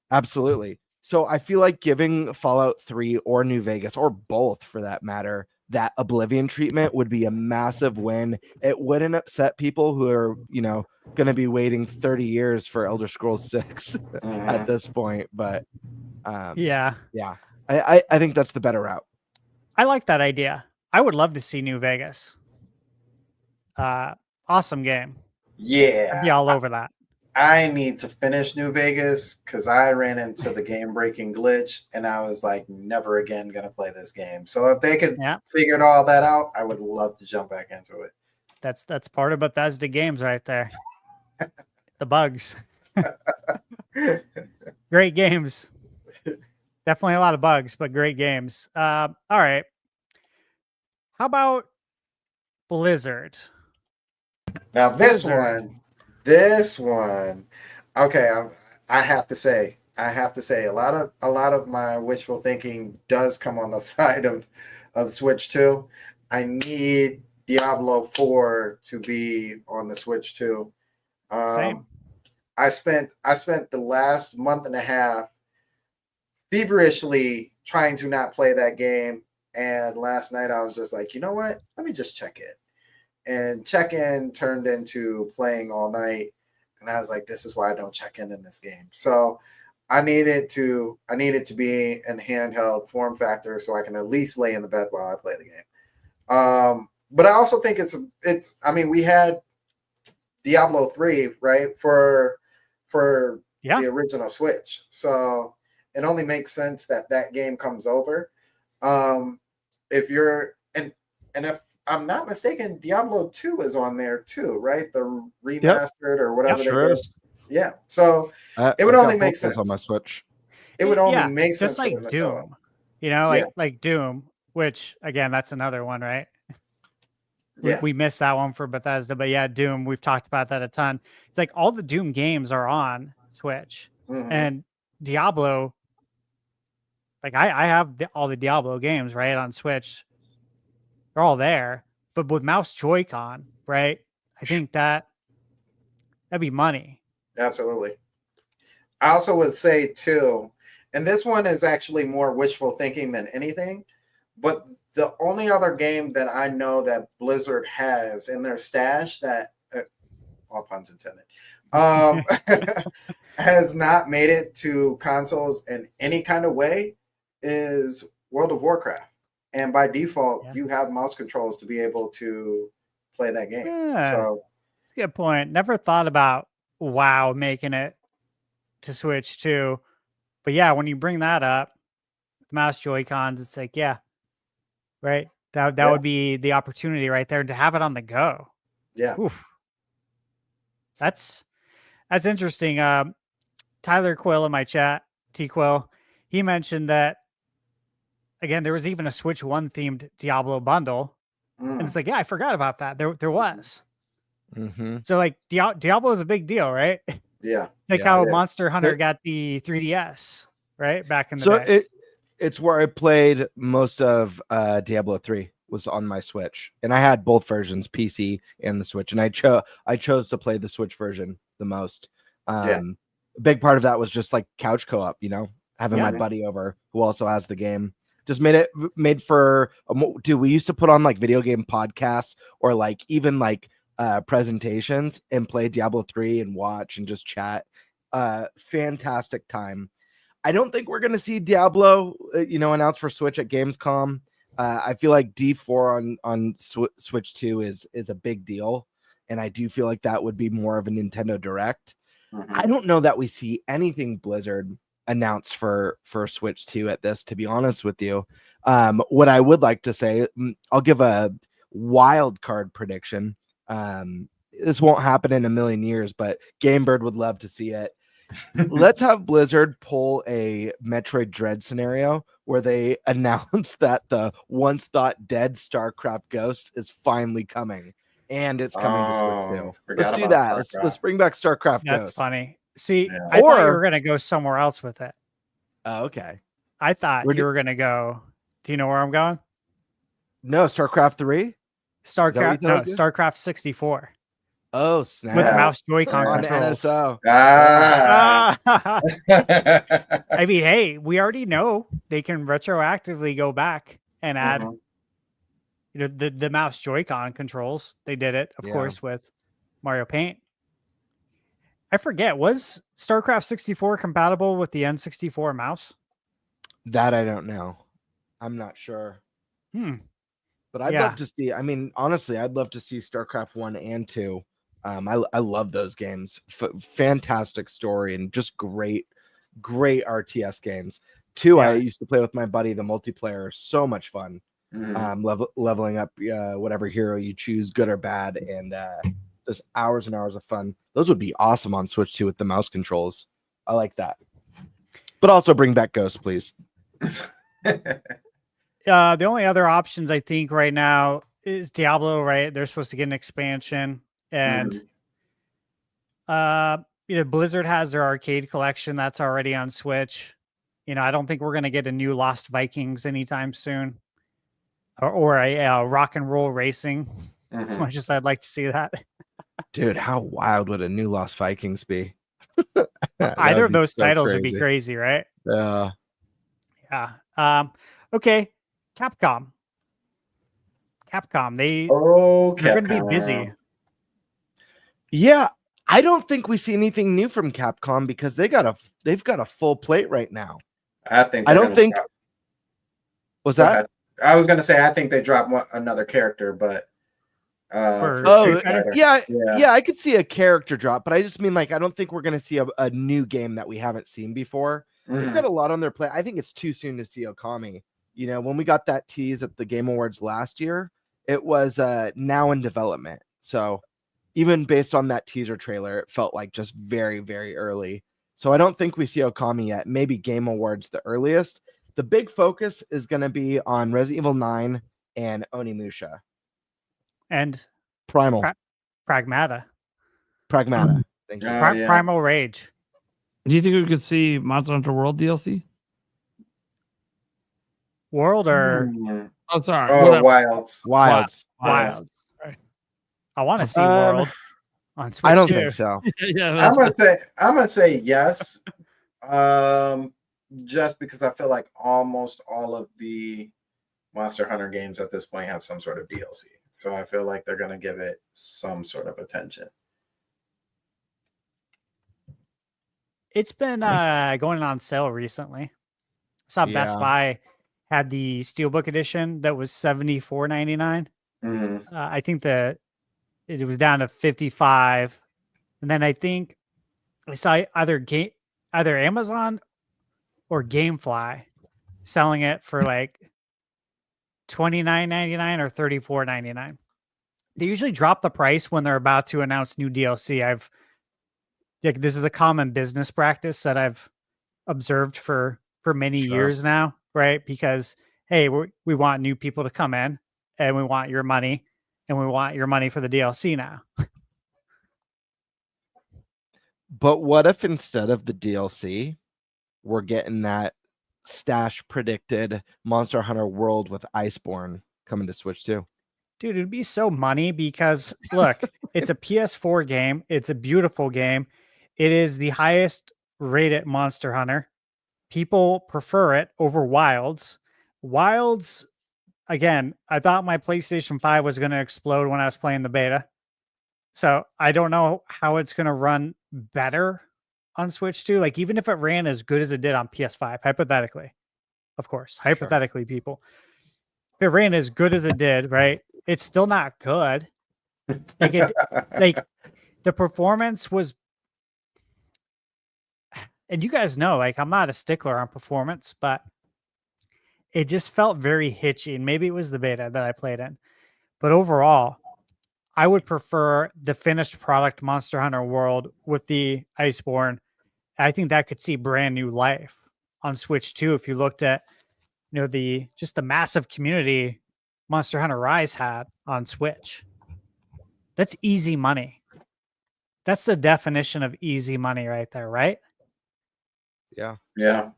Absolutely. So I feel like giving Fallout 3 or New Vegas, or both for that matter, that Oblivion treatment would be a massive win. It wouldn't upset people who are, you know, going to be waiting 30 years for Elder Scrolls 6 at this point, but yeah, I think that's the better route. I like that idea. I would love to see New Vegas. Awesome game. Yeah, I'd be all over that. I need to finish New Vegas because I ran into the game-breaking glitch, and I was like, never again going to play this game. So if they could figure all that out, I would love to jump back into it. That's part of Bethesda games right there. The bugs. Great games. Definitely a lot of bugs, but great games. All right. How about Blizzard? Now this one, okay. I have to say, a lot of my wishful thinking does come on the side of Switch 2. I need Diablo 4 to be on the Switch 2. Same. I spent the last month and a half feverishly trying to not play that game, and last night I was just like, you know what? Let me just check it. And check-in turned into playing all night, and I was like, this is why I don't check in this game. So I need it to be in handheld form factor so I can at least lay in the bed while I play the game. But I also think it's I mean, we had Diablo 3, right, for the original Switch. So it only makes sense that game comes over. If you're and if I'm not mistaken, Diablo 2 is on there too, right? The remastered or whatever they did. Yeah. So it would only make sense on my Switch. It would only make sense just like Doom. You know, like Doom, which again, that's another one, right? Yeah. We missed that one for Bethesda, but yeah, Doom, we've talked about that a ton. It's like all the Doom games are on Switch. And Diablo, like I have all the Diablo games, right, on Switch. They're all there. but with mouse Joy-Con, right? I think that'd be money. Absolutely. I also would say too, and this one is actually more wishful thinking than anything, but the only other game that I know that Blizzard has in their stash that, all puns intended, has not made it to consoles in any kind of way is World of Warcraft. And by default, you have mouse controls to be able to play that game. Yeah. So that's a good point. Never thought about WoW making it to Switch too. But yeah, when you bring that up, the mouse Joy-Cons, it's like, yeah, right. That would be the opportunity right there to have it on the go. Yeah. Oof. That's interesting. Tyler Quill in my chat, T Quill, he mentioned that again, there was even a Switch 1 themed Diablo bundle. And it's like, yeah, I forgot about that. There was. Mm-hmm. So like Diablo is a big deal, right? Yeah. Like how Monster Hunter got the 3DS, right? Back in the day. It's where I played most of Diablo 3 was on my Switch. And I had both versions, PC and the Switch. And I chose to play the Switch version the most. A big part of that was just like couch co-op, having my buddy over who also has the game. Just made for dude. We used to put on like video game podcasts or like even like presentations and play Diablo 3 and watch and just chat. Fantastic time. I don't think we're gonna see Diablo, announced for Switch at Gamescom. I feel like D4 on Switch 2 is a big deal, and I do feel like that would be more of a Nintendo Direct. I don't know that we see anything Blizzard announced for Switch 2 at this, to be honest with you. What I would like to say, I'll give a wild card prediction. This won't happen in a million years, but Gamebird would love to see it. Let's have Blizzard pull a Metroid Dread scenario where they announce that the once thought dead StarCraft Ghost is finally coming, and it's coming to Switch 2. Let's do that. Let's bring back StarCraft Ghost. That's funny. See, I thought you were going to go somewhere else with it. Oh, okay. I thought you were going to go. Do you know where I'm going? No, StarCraft 3? StarCraft 64. Oh, snap. With the mouse Joy-Con on controls. NSO. I mean, hey, we already know they can retroactively go back and add the mouse Joy-Con controls. They did it, of course, with Mario Paint. I forget, was StarCraft 64 compatible with the N64 mouse? That I don't know. I'm not sure. But I'd love to see, honestly, I'd love to see StarCraft 1 and 2. I love those games. Fantastic story and just great RTS games. 2, I used to play with my buddy, the multiplayer. So much fun. Leveling up whatever hero you choose, good or bad, and just hours and hours of fun. Those would be awesome on Switch 2 with the mouse controls. I like that. But also bring back Ghost, please. The only other options I think right now is Diablo, right? They're supposed to get an expansion. And Blizzard has their arcade collection that's already on Switch. I don't think we're going to get a new Lost Vikings anytime soon. Or a rock and roll racing. As much as I'd like to see that. Dude, how wild would a new Lost Vikings be? Either of those titles would be crazy, right? Yeah. Okay. Capcom. They're going to be busy. Yeah, I don't think we see anything new from Capcom because they've got a full plate right now. I think. Was that? I was going to say I think they dropped another character, but. Yeah, I could see a character drop, but I just mean I don't think we're going to see a new game that we haven't seen before. They've got a lot on their plate. I think it's too soon to see Okami. When we got that tease at the Game Awards last year, it was now in development. So even based on that teaser trailer, it felt like just very, very early. So I don't think we see Okami yet. Maybe Game Awards the earliest. The big focus is going to be on Resident Evil 9 and Onimusha. And Primal. Pragmata. Thank you. Primal Rage. Do you think we could see Monster Hunter World DLC? World or Oh, sorry. Oh, Whatever. Wilds. Wilds. Wild. Right. I want to see Um, World on Switch. I don't too. think so. Yeah, I'm gonna say yes. Just because I feel like almost all of the Monster Hunter games at this point have some sort of DLC. So I feel like they're gonna give it some sort of attention. It's been going on sale recently. I saw Best Yeah. Buy had the Steelbook edition that was $74.99. I think it was down to 55, and then I think I saw either Amazon or GameFly selling it for like $29.99 or $34.99. They usually drop the price when they're about to announce new DLC. This is a common business practice that I've observed for many years now, right? Because hey, we want new people to come in, and we want your money, and we want your money for the DLC now. But what if instead of the DLC, we're getting that stash predicted Monster Hunter World with Iceborne coming to Switch too? Dude, it'd be so money because look, it's a PS4 game. It's a beautiful game. It is the highest rated Monster Hunter. People prefer it over Wilds. Wilds, again, I thought my PlayStation 5 was going to explode when I was playing the beta. So I don't know how it's going to run better on Switch 2. Like, even if it ran as good as it did on PS5, hypothetically, of course, hypothetically, people, if it ran as good as it did, right, it's still not good. Like the performance was, and you guys know, like, I'm not a stickler on performance, but it just felt very hitchy. And maybe it was the beta that I played in, but overall, I would prefer the finished product Monster Hunter World with the Iceborne. I think that could see brand new life on Switch 2 if you looked at, the massive community Monster Hunter Rise had on Switch. That's easy money. That's the definition of easy money right there, right? Yeah.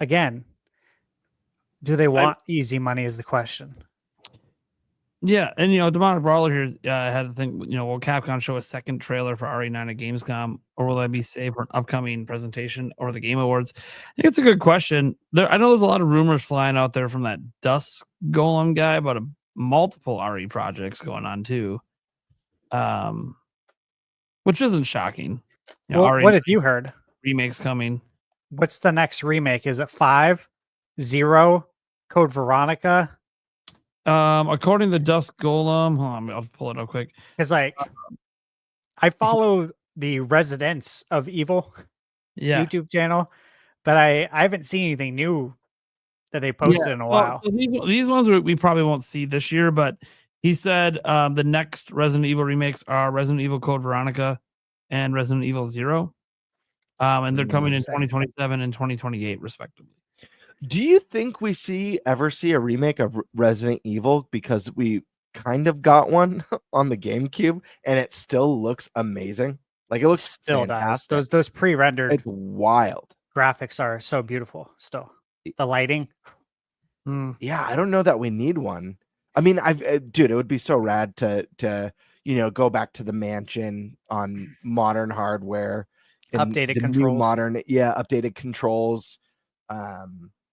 Again, do they want easy money is the question. Yeah, and Demonic Brawler here had to think, will Capcom show a second trailer for RE9 at Gamescom, or will that be saved for an upcoming presentation or the Game Awards? I think it's a good question. I know there's a lot of rumors flying out there from that Dusk Golem guy about multiple RE projects going on too, which isn't shocking. What have you heard? Remakes coming. What's the next remake? Is it 5, 0, Code Veronica? According to Dusk Golem, hold on, I'll pull it up quick. Because I follow the Residents of Evil YouTube channel, but I haven't seen anything new that they posted in a while. So these ones we probably won't see this year, but he said the next Resident Evil remakes are Resident Evil Code Veronica and Resident Evil 0. And they're coming in 2027 and 2028, respectively. Do you think we ever see a remake of Resident Evil? Because we kind of got one on the GameCube, and it still looks amazing. Like, it looks still fantastic. does. Those pre-rendered it's wild. Graphics are so beautiful. Still, the lighting. Yeah, I don't know that we need one. I mean, dude, it would be so rad to go back to the mansion on modern hardware, Updated controls. New modern, updated controls.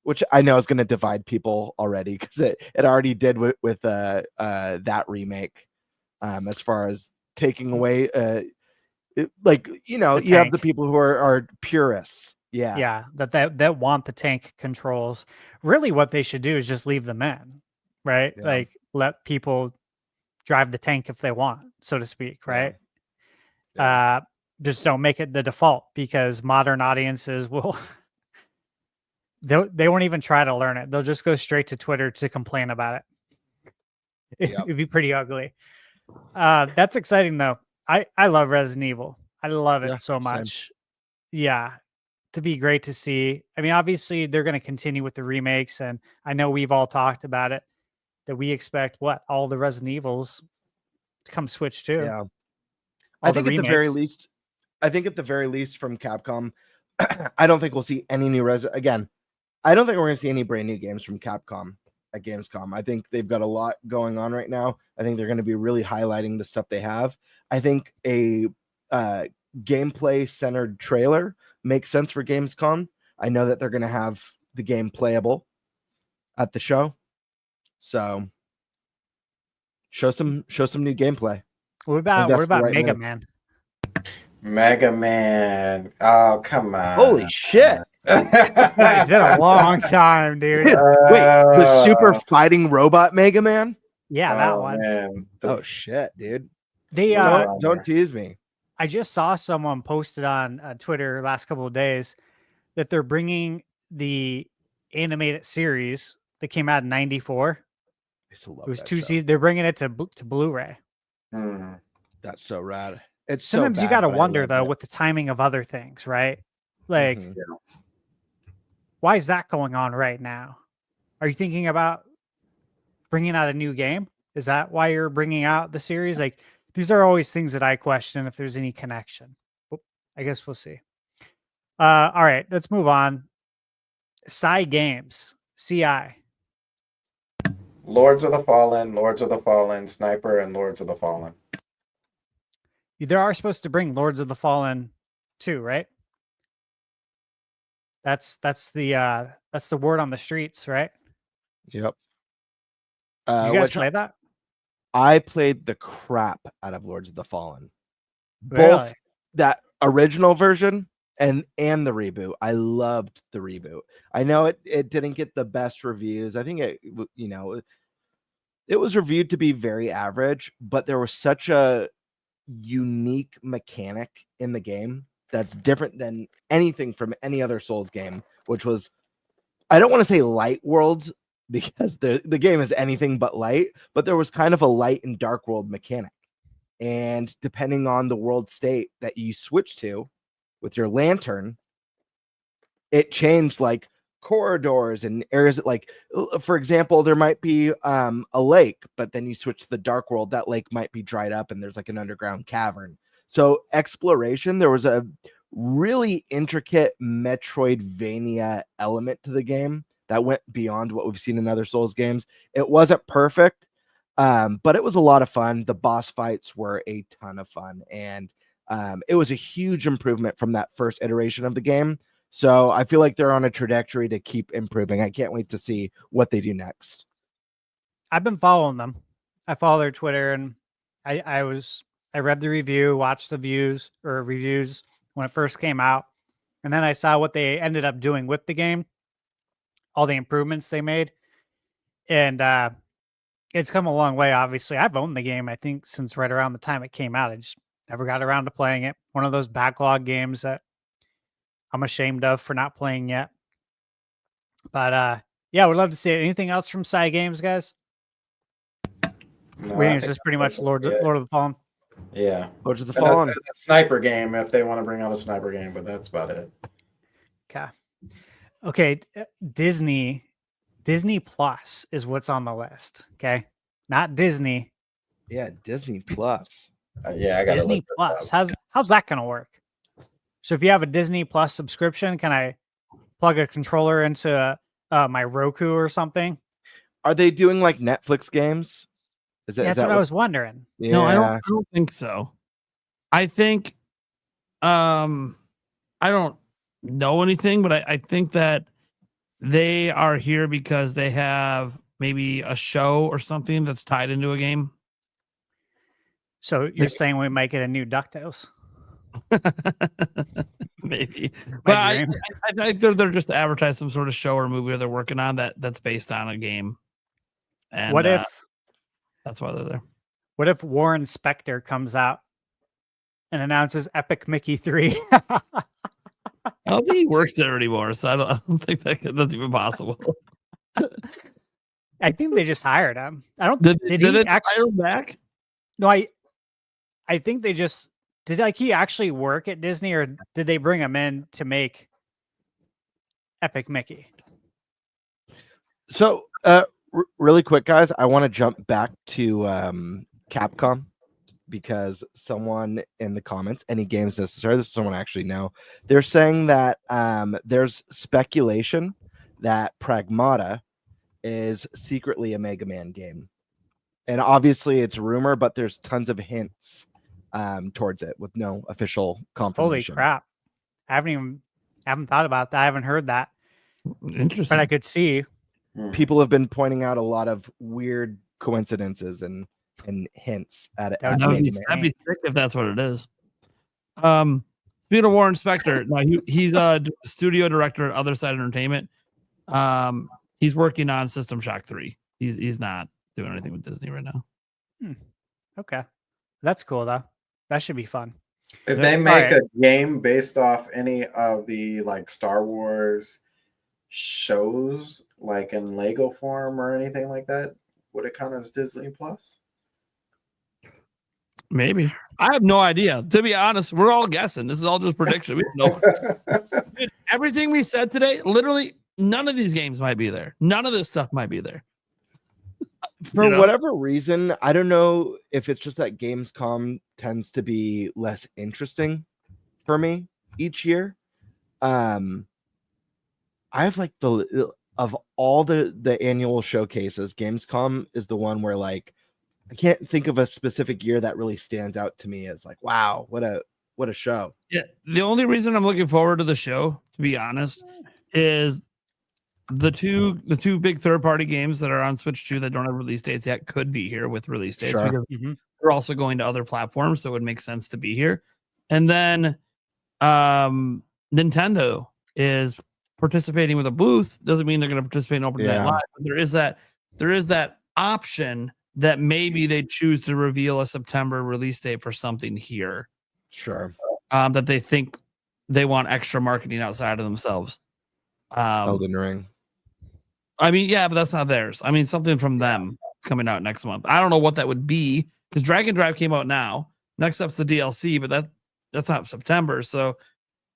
Which I know is going to divide people already because it already did with that remake. As far as taking away, you have the people who are purists. Yeah, that want the tank controls. Really, what they should do is just leave them in, right? Yeah. Like, let people drive the tank if they want, so to speak, right? Yeah. Just don't make it the default, because modern audiences will. They won't even try to learn it. They'll just go straight to Twitter to complain about it. It'd be pretty ugly. That's exciting though. I love Resident Evil. I love it so much. Same. Yeah. To be great to see. I mean, obviously they're going to continue with the remakes, and I know we've all talked about it, that we expect all the Resident Evils to come Switch too. Yeah. I think at the very least from Capcom, I don't think we'll see any new again. I don't think we're going to see any brand new games from Capcom at Gamescom. I think they've got a lot going on right now. I think they're going to be really highlighting the stuff they have. I think a gameplay centered trailer makes sense for Gamescom. I know that they're going to have the game playable at the show, so show some new gameplay. What about right Mega move. Man? Mega Man. Oh, come on. Holy shit! It's been a long time, dude. Dude, wait, the super fighting robot Mega Man? Yeah, that one. Man. Oh shit, dude! They Don't tease me. I just saw someone posted on Twitter last couple of days that they're bringing the animated series that came out in '94. I still love It was that 2 show. seasons. They're bringing it to Blu-ray. That's so rad. It's Sometimes so you bad, got to but I wonder love though it. with the timing of other things, right? Like, Mhm. why is that going on right now? Are you thinking about bringing out a new game? Is that why you're bringing out the series? Like, these are always things that I question if there's any connection. Oop, I guess we'll see. All right, let's move on. Games, CI. Lords of the Fallen, Sniper, and Lords of the Fallen. They are supposed to bring Lords of the Fallen too, right? That's the word on the streets, right? Yep. Did you guys which play that? I played the crap out of Lords of the Fallen. Both Really? that original version and the reboot. I loved the reboot. I know it didn't get the best reviews. I think it was reviewed to be very average, but there was such a unique mechanic in the game that's different than anything from any other Souls game, which was, I don't want to say light worlds because the game is anything but light, but there was kind of a light and dark world mechanic. And depending on the world state that you switch to with your lantern, it changed like corridors and areas that, like, for example, there might be a lake, but then you switch to the dark world, that lake might be dried up and there's like an underground cavern. So exploration, there was a really intricate Metroidvania element to the game that went beyond what we've seen in other Souls games. It wasn't perfect, but it was a lot of fun. The boss fights were a ton of fun, and it was a huge improvement from that first iteration of the game. So I feel like they're on a trajectory to keep improving. I can't wait to see what they do next. I've been following them. I follow their Twitter, and I read the review, watched the reviews when it first came out, and then I saw what they ended up doing with the game, all the improvements they made, and it's come a long way. Obviously, I've owned the game, I think, since right around the time it came out. I just never got around to playing it. One of those backlog games that I'm ashamed of for not playing yet. But yeah, would love to see it. Anything else from Games, guys? No, We I think it's think just pretty much Lord of the Fallen. Yeah. Lords of the And a Fallen. sniper game if they want to bring out a sniper game, but that's about it. Okay. Disney Plus is what's on the list. Okay. Not Disney. Yeah, Disney Plus. Yeah, I got Disney Plus. How's that going to work? So if you have a Disney Plus subscription, can I plug a controller into my Roku or something? Are they doing like Netflix games? That's what I was wondering. Yeah. No, I don't think so. I think I don't know anything, but I think that they are here because they have maybe a show or something that's tied into a game. So you're saying we might get a new DuckTales? Maybe, but I think they're just to advertise some sort of show or movie they're working on that's based on a game. And what if that's why they're there? What if Warren Spector comes out and announces Epic Mickey 3? I don't think he works there anymore, so I don't think that's even possible. I think they just hired him. I don't. Did he they actually hire him back? No, I think they just did. Like, he actually work at Disney, or did they bring him in to make Epic Mickey? So, really quick, guys, I want to jump back to Capcom because someone in the comments, Any Games Necessary, this is someone I actually know, they're saying that there's speculation that Pragmata is secretly a Mega Man game. And obviously it's rumor, but there's tons of hints towards it with no official Holy confirmation. crap! I haven't thought about that. I haven't heard that, Interesting. but I could see. People have been pointing out a lot of weird coincidences and hints at it. That would That'd be be sick if that's what it is. Speaking of Warren Spector, now he's a studio director at Other Side Entertainment. He's working on System Shock 3. He's not doing anything with Disney right now. Okay, that's cool though. That should be fun. If they make a game based off any of the like Star Wars shows, like in Lego form or anything like that, would it count as Disney Plus? Maybe. I have no idea. To be honest, we're all guessing. This is all just prediction. We don't know. Dude, everything we said today, literally, none of these games might be there. None of this stuff might be there. For whatever reason, I don't know if it's just that Gamescom tends to be less interesting for me each year. I have like of all the annual showcases, Gamescom is the one where like I can't think of a specific year that really stands out to me as like, wow, what a show. Yeah, the only reason I'm looking forward to the show, to be honest, is the two big third-party games that are on Switch 2 that don't have release dates yet could be here with release dates because they're also going to other platforms, so it would make sense to be here. And then Nintendo is participating with a booth. Doesn't mean they're going to participate in Open Night Live, but there is that option that maybe they choose to reveal a September release date for something here. Sure. That they think they want extra marketing outside of themselves. Elden Ring. I mean, yeah, but that's not theirs. I mean, something from them coming out next month. I don't know what that would be because Dragon Drive came out now. Next up's the DLC, but that's not September. So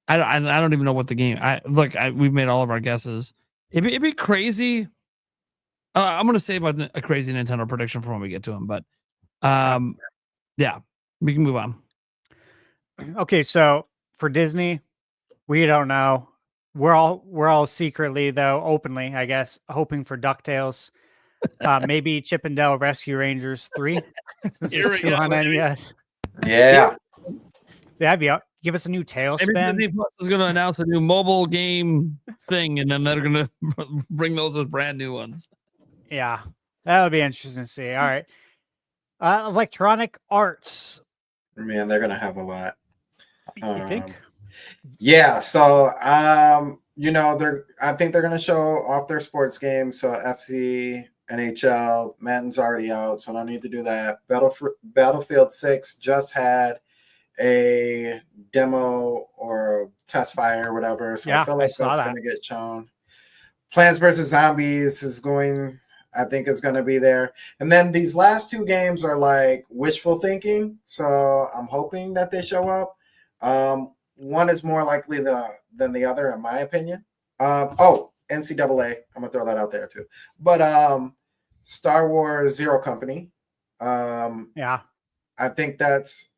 I don't even know what the game. We've made all of our guesses. It'd be crazy. I'm gonna save a crazy Nintendo prediction for when we get to them, but yeah, we can move on. Okay, so for Disney, we don't know. We're all secretly, though, openly, I guess, hoping for DuckTales. Maybe Chip and Dale Rescue Rangers 3. Here we go, on NES. Yeah. That'd be give us a new Tailspin. Maybe Disney Plus is going to announce a new mobile game thing, and then they're going to bring those as brand new ones. Yeah, that would be interesting to see. All right. Electronic Arts. Man, they're gonna have a lot. You think? Yeah, so I think they're gonna show off their sports games. So FC, NHL, Madden's already out, so no need to do that. Battlefield 6 just had a demo or test fire or whatever. So I feel like that's gonna get shown. Plants vs. Zombies is going, I think it's going to be there. And then these last two games are like wishful thinking. So I'm hoping that they show up. One is more likely than the other, in my opinion. NCAA. I'm going to throw that out there too. But Star Wars Zero Company. Yeah. I think that's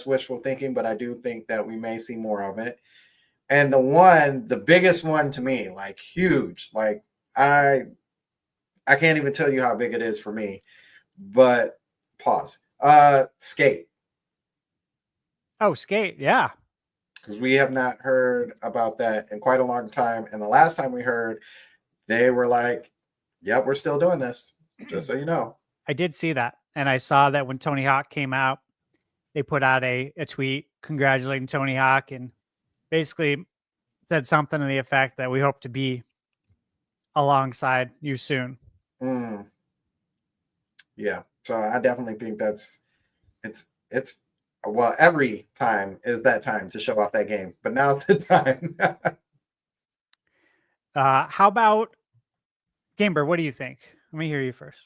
wishful thinking, but I do think that we may see more of it. And the biggest one to me, like huge, like I can't even tell you how big it is for me, but pause. Skate. Oh, Skate. Yeah. Because we have not heard about that in quite a long time. And the last time we heard, they were like, yep, we're still doing this. Just so you know. I did see that. And I saw that when Tony Hawk came out, they put out a tweet congratulating Tony Hawk and basically said something to the effect that we hope to be alongside you soon. Yeah. So I definitely think it's well, every time is that time to show off that game, but now's the time. How about Gamer? What do you think? Let me hear you first.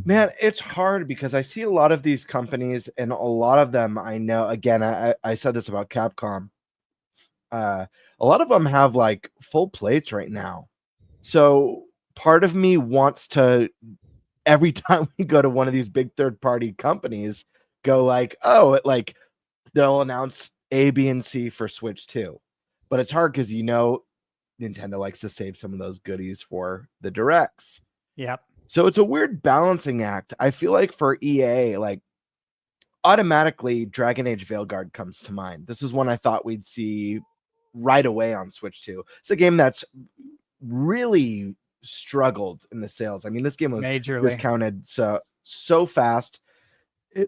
Man, it's hard because I see a lot of these companies and a lot of them I know, again, I said this about Capcom. A lot of them have like full plates right now. So part of me wants to, every time we go to one of these big third-party companies, go like, oh, like they'll announce A, B, and C for Switch 2. But it's hard because Nintendo likes to save some of those goodies for the directs. Yep. So it's a weird balancing act. I feel like for EA, like automatically Dragon Age Veilguard comes to mind. This is one I thought we'd see right away on Switch 2. It's a game that's really struggled in the sales. I mean, this game was Majorly discounted so fast.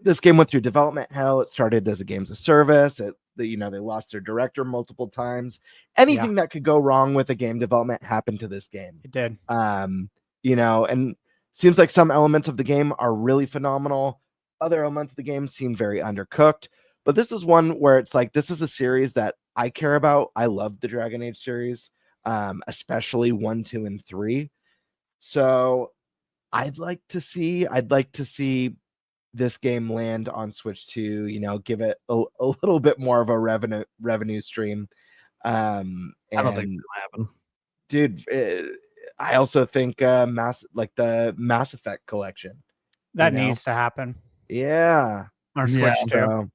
This game went through development hell. It started as a games of service. They lost their director multiple times. Anything that could go wrong with a game development happened to this game. It did. And seems like some elements of the game are really phenomenal. Other elements of the game seem very undercooked. But this is one where it's like, this is a series that I care about. I love the Dragon Age series, especially 1, 2, and 3. So I'd like to see this game land on Switch 2, give it a little bit more of a revenue stream. I don't think it'll happen. Dude, I also think the Mass Effect collection. That needs to happen. Yeah. On Switch 2. So,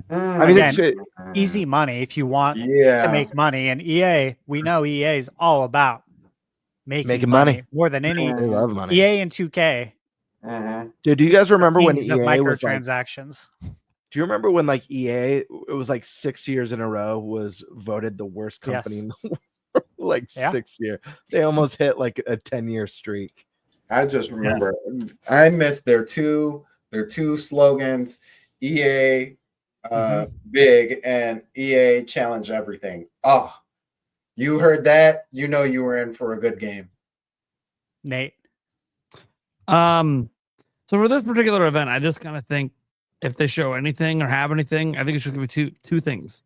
I mean, it's easy money if you want to make money. And EA, we know EA is all about making money more than any. They love money. EA and 2K. Dude, do you guys remember when Kings EA of was microtransactions? Do you remember when like EA, it was like 6 years in a row, was voted the worst company in the world? Like 6 years. They almost hit like a 10-year streak. I just remember I missed their two slogans, EA big and EA challenge everything. Oh, you heard that? You know you were in for a good game. Nate. So for this particular event, I just kind of think if they show anything or have anything, I think it should be two things.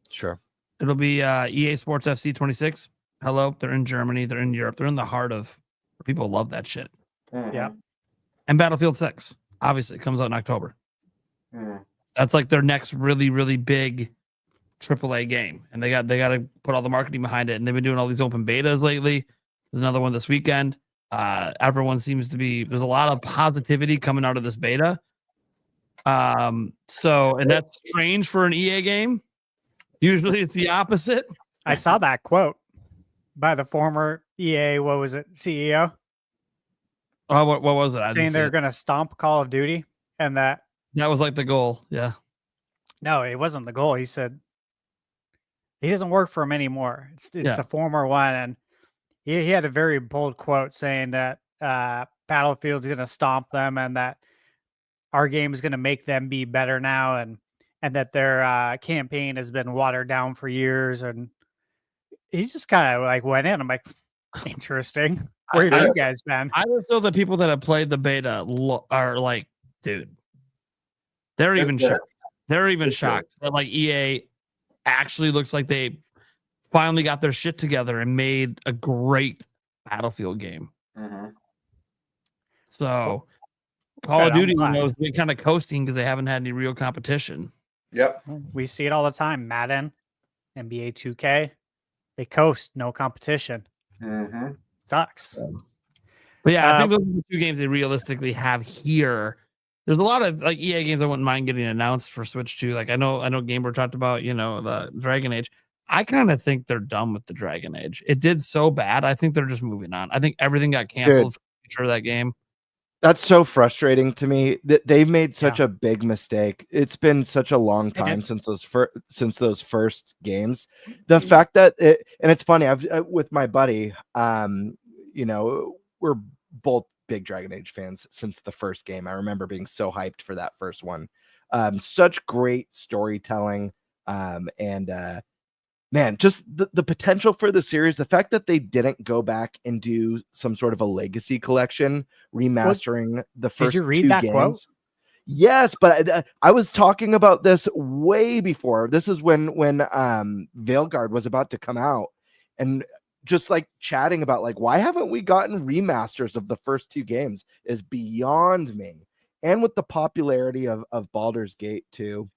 Sure. It'll be EA Sports FC 26. Hello, they're in Germany, they're in Europe, they're in the heart of people love that shit. Yeah. And Battlefield 6, obviously, comes out in October. That's like their next really, really big AAA game. And they got to put all the marketing behind it. And they've been doing all these open betas lately. There's another one this weekend. Everyone seems to be, there's a lot of positivity coming out of this beta. And that's strange for an EA game. Usually it's the opposite. I saw that quote by the former EA, what was it, CEO? Oh, what was it? Saying they're going to stomp Call of Duty, and that was like the goal. Yeah. No, it wasn't the goal. He said he doesn't work for him anymore. It's the former one, and he had a very bold quote saying that Battlefield's going to stomp them, and that our game is going to make them be better now, and that their campaign has been watered down for years. And he just kind of like went in. I'm like, interesting. Where have you guys been? I just know the people that have played the beta are like, dude, they're even shocked. They're even shocked that like EA actually looks like they finally got their shit together and made a great Battlefield game. So Call of Duty has been kind of coasting because they haven't had any real competition. Yep. We see it all the time. Madden, NBA 2K, they coast, no competition. Sucks. But yeah, I think those are the two games they realistically have here. There's a lot of like EA games I wouldn't mind getting announced for Switch 2. Like I know Gamer talked about, the Dragon Age. I kind of think they're done with the Dragon Age. It did so bad. I think they're just moving on. I think everything got canceled for the future of that game. That's so frustrating to me that they've made such a big mistake. It's been such a long time since those first games. The fact that and it's funny, I've with my buddy, we're both big Dragon Age fans since the first game. I remember being so hyped for that first one. Such great storytelling, and man, just the potential for the series, the fact that they didn't go back and do some sort of a legacy collection, remastering the first Did you read two that games. quote? Yes, but I was talking about this way before. This is when Veilguard was about to come out, and just like chatting about like, why haven't we gotten remasters of the first two games is beyond me. And with the popularity of Baldur's Gate 2,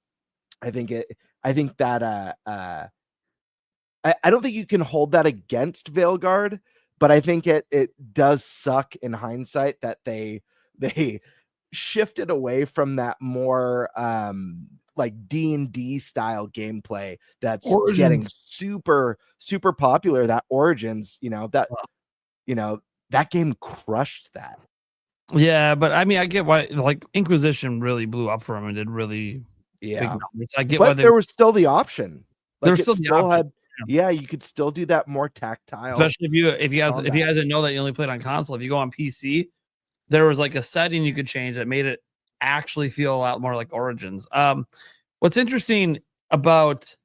I think that I don't think you can hold that against Veilguard, but I think it does suck in hindsight that they shifted away from that more like D&D style gameplay that's getting super popular. That Origins, that game crushed that. Yeah, but I mean, I get why. Like Inquisition really blew up for them and did really big Yeah, numbers. I get why but there was still the option. There Like was it still the still option, had, yeah, you could still do that more tactile. especially if you guys combat. didn't know that you only played on console. If you go on PC, there was like a setting you could change that made it actually feel a lot more like Origins. What's interesting about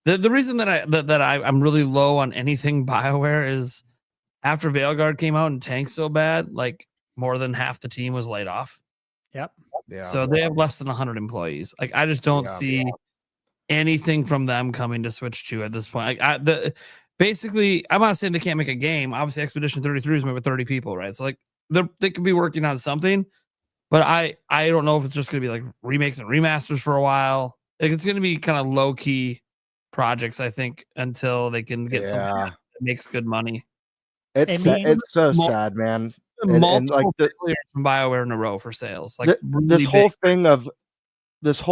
the reason that I'm really low on anything BioWare is after Veilguard came out and tanked so bad, like more than half the team was laid off. Yep. Yeah. So they have less than 100 employees. Like I just don't see anything from them coming to Switch 2 at this point. Like basically, I'm not saying they can't make a game. Obviously, Expedition 33 is made with 30 people, right? So like they could be working on something, but I don't know if it's just gonna be like remakes and remasters for a while. Like it's gonna be kind of low key projects, I think, until they can get something that makes good money. It's so sad, man. And like failures from BioWare in a row for sales. Like this whole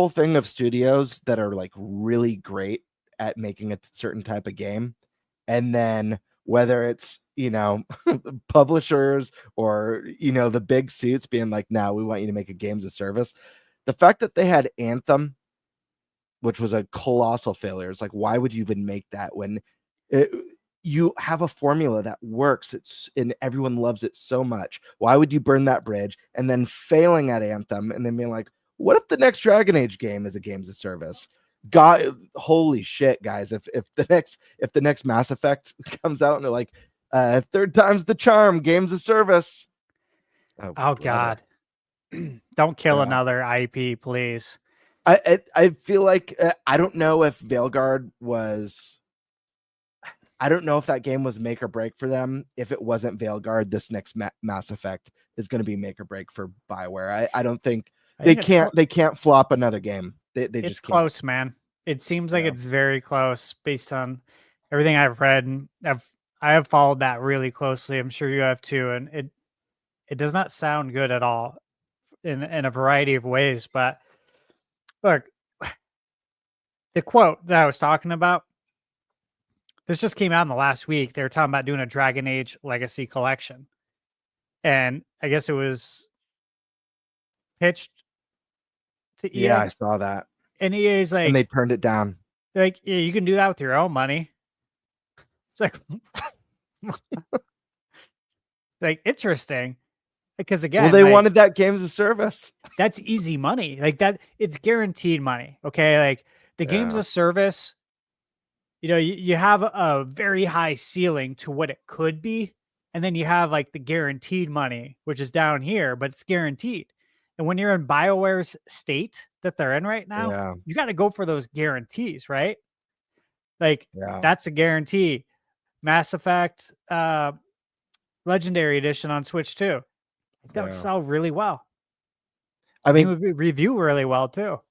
thing of studios that are like really great at making a certain type of game, and then whether it's publishers or the big suits being like, "No, we want you to make a games of service." The fact that they had Anthem, which was a colossal failure, it's like, why would you even make that when you have a formula that works, and everyone loves it so much? Why would you burn that bridge and then failing at Anthem and then being like, what if the next Dragon Age game is a games of service? God, holy shit, guys! If the next Mass Effect comes out and they're like, third time's the charm, games of service. Oh God! Don't kill another IP, please. I feel like I don't know if Veilguard was. I don't know if that game was make or break for them. If it wasn't Veilguard, this next Mass Effect is going to be make or break for BioWare. I don't think they can't flop another game. They just can't. Close, man. It seems like it's very close based on everything I've read, and I have followed that really closely. I'm sure you have too, and it does not sound good at all in a variety of ways. But look, the quote that I was talking about, this just came out in the last week. They were talking about doing a Dragon Age Legacy collection, and I guess it was pitched to EA. Yeah, I saw that. And EA's like, and they turned it down. Like, yeah, you can do that with your own money. It's like, like interesting, because again, well, they wanted that games of service. That's easy money. Like that, it's guaranteed money. Okay, like the games of service. You have a very high ceiling to what it could be, and then you have like the guaranteed money, which is down here, but it's guaranteed. And when you're in BioWare's state that they're in right now, you got to go for those guarantees, right? Like that's a guarantee. Mass Effect Legendary Edition on Switch 2. That would sell really well. I mean, it would review really well too.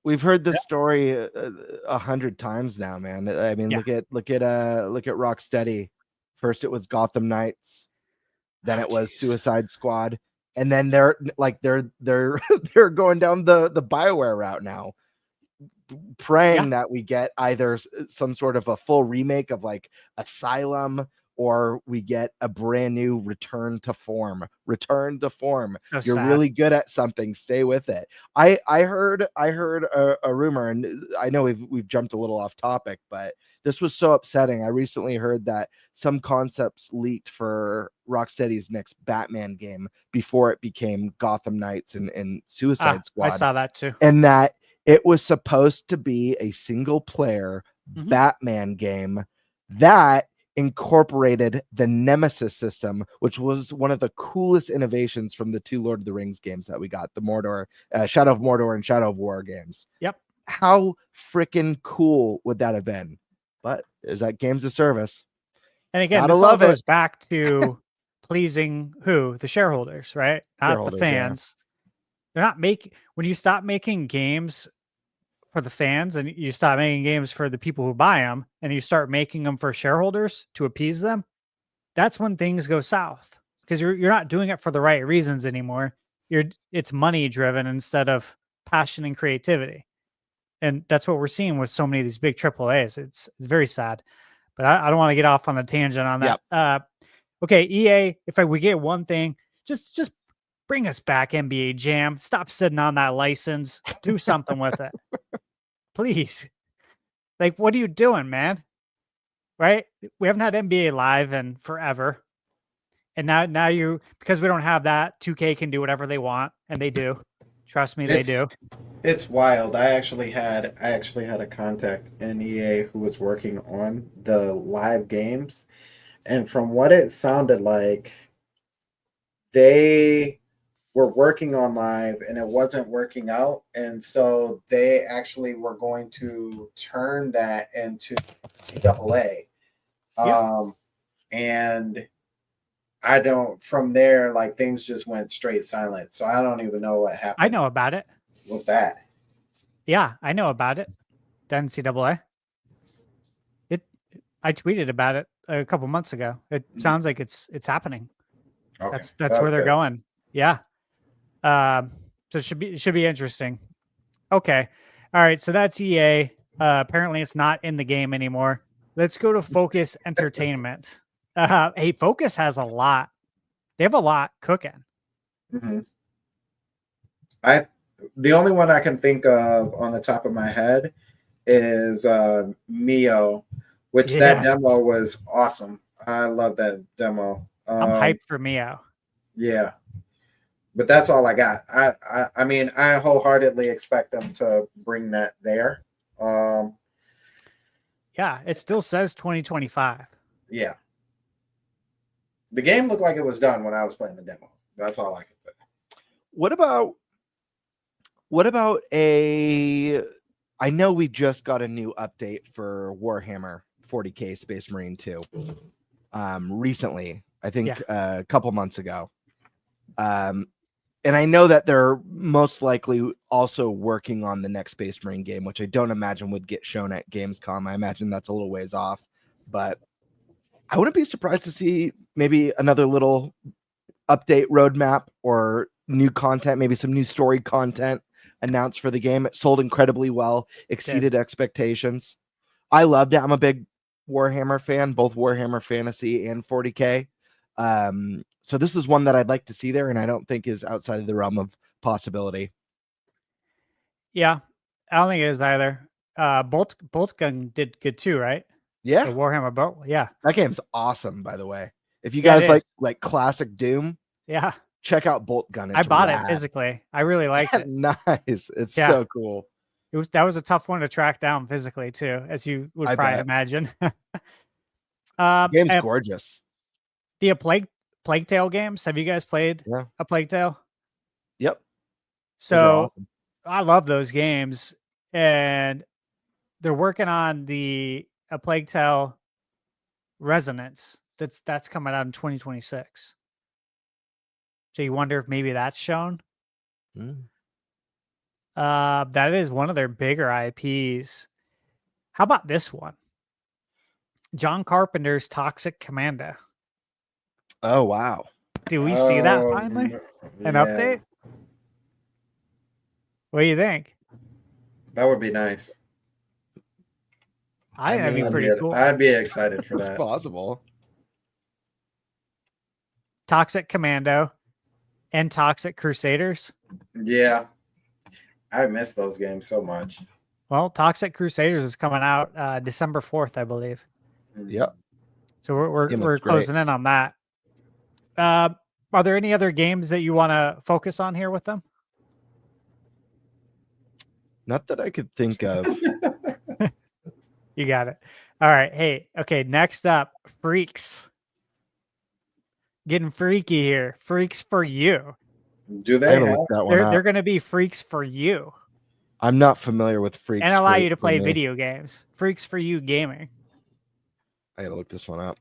We've heard this story 100 times now, man. I mean, look at Rocksteady. First it was Gotham Knights, then it was Suicide Squad, and then they're going down the BioWare route now, praying that we get either some sort of a full remake of like Asylum, or we get a brand new return to form. So you're sad. Really good at something, stay with it. I heard a rumor, and I know we've jumped a little off topic, but this was so upsetting. I recently heard that some concepts leaked for Rocksteady's next Batman game before it became Gotham Knights and Suicide Squad. I saw that too. And that it was supposed to be a single player Batman game that incorporated the Nemesis system, which was one of the coolest innovations from the two Lord of the Rings games that we got, the Mordor, Shadow of Mordor and Shadow of War games. Yep. How freaking cool would that have been? But there's that games of service. And again, this all goes back to pleasing who? The shareholders, right? Not the fans. They're not when you stop making games for the fans and you stop making games for the people who buy them and you start making them for shareholders to appease them, that's when things go south, because you're not doing it for the right reasons anymore. It's money driven instead of passion and creativity. And that's what we're seeing with so many of these big AAAs. It's very sad. But I don't want to get off on a tangent on that. Okay, EA, if we get one thing, just bring us back NBA Jam. Stop sitting on that license. Do something with it. Please. Like, what are you doing, man? Right? We haven't had NBA Live in forever. And now you, because we don't have that, 2K can do whatever they want, and they do. Trust me, they do. It's wild. I actually had a contact in EA who was working on the live games, and from what it sounded like, they were working on live and it wasn't working out, and so they actually were going to turn that into CAA. And I don't, from there, like, things just went straight silent. So I don't even know what happened. I know about it. With that. Yeah, I know about it. The NCAA. I tweeted about it a couple months ago. It sounds like it's happening. Okay. That's where they're going. Yeah. So it should be interesting. Okay. All right. So that's EA. Apparently it's not in the game anymore. Let's go to Focus Entertainment. Hey, Focus has a lot. They have a lot cooking. Mm-hmm. The only one I can think of on the top of my head is Mio, which that demo was awesome. I love that demo. I'm hyped for Mio. Yeah. But that's all I got. I mean, I wholeheartedly expect them to bring that there. Yeah, it still says 2025. Yeah. The game looked like it was done when I was playing the demo. That's all I can say. What about I know we just got a new update for Warhammer 40K Space Marine 2 recently, I think a couple months ago. And I know that they're most likely also working on the next Space Marine game, which I don't imagine would get shown at Gamescom. I imagine that's a little ways off, but I wouldn't be surprised to see maybe another little update roadmap or new content, maybe some new story content announced for the game. It sold incredibly well, exceeded expectations. I loved it. I'm a big Warhammer fan, both Warhammer Fantasy and 40K. So this is one that I'd like to see there, and I don't think is outside of the realm of possibility. Yeah, I don't think it is either. Bolt Gun did good too, right? Yeah. The Warhammer Bolt. Yeah. That game's awesome, by the way. If you guys like classic Doom, check out Bolt Gun. I bought it physically. I really liked it. Nice. It's so cool. That was a tough one to track down physically too, as you would probably imagine. Game's gorgeous. The Plague Tale games. Have you guys played a Plague Tale? Yep. So awesome. I love those games, and they're working on a Plague Tale Resonance. That's coming out in 2026. So you wonder if maybe that's shown. That is one of their bigger IPs. How about this one? John Carpenter's Toxic Commando. Oh, wow. Do we see that finally? An update? What do you think? That would be nice. I think that'd be pretty cool. I'd be excited for that. It's possible. Toxic Commando and Toxic Crusaders. Yeah. I miss those games so much. Well, Toxic Crusaders is coming out December 4th, I believe. Yep. So we're closing in on that. Are there any other games that you want to focus on here with them? Not that I could think of. You got it. All right. Hey, okay. Next up, Freaks. Getting freaky here. Freaks for You. Do they? They're going to be Freaks for You. I'm not familiar with Freaks. And allow you to play video games. Freaks for You gaming. I got to look this one up.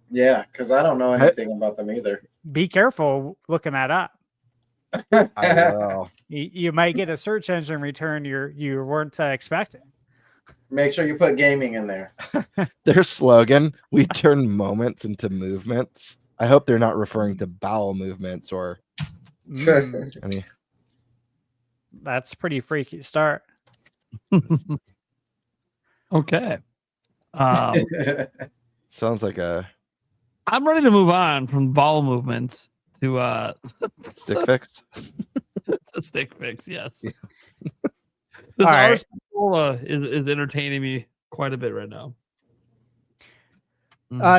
Yeah, because I don't know anything about them either. Be careful looking that up. I will. You might get a search engine return you weren't expecting. Make sure you put gaming in there. Their slogan, we turn moments into movements. I hope they're not referring to bowel movements or any. That's pretty freaky start. Okay. Sounds like a I'm ready to move on from ball movements to stick fix. the stick fix. Yes. Yeah. This All right. Arsenal is entertaining me quite a bit right now.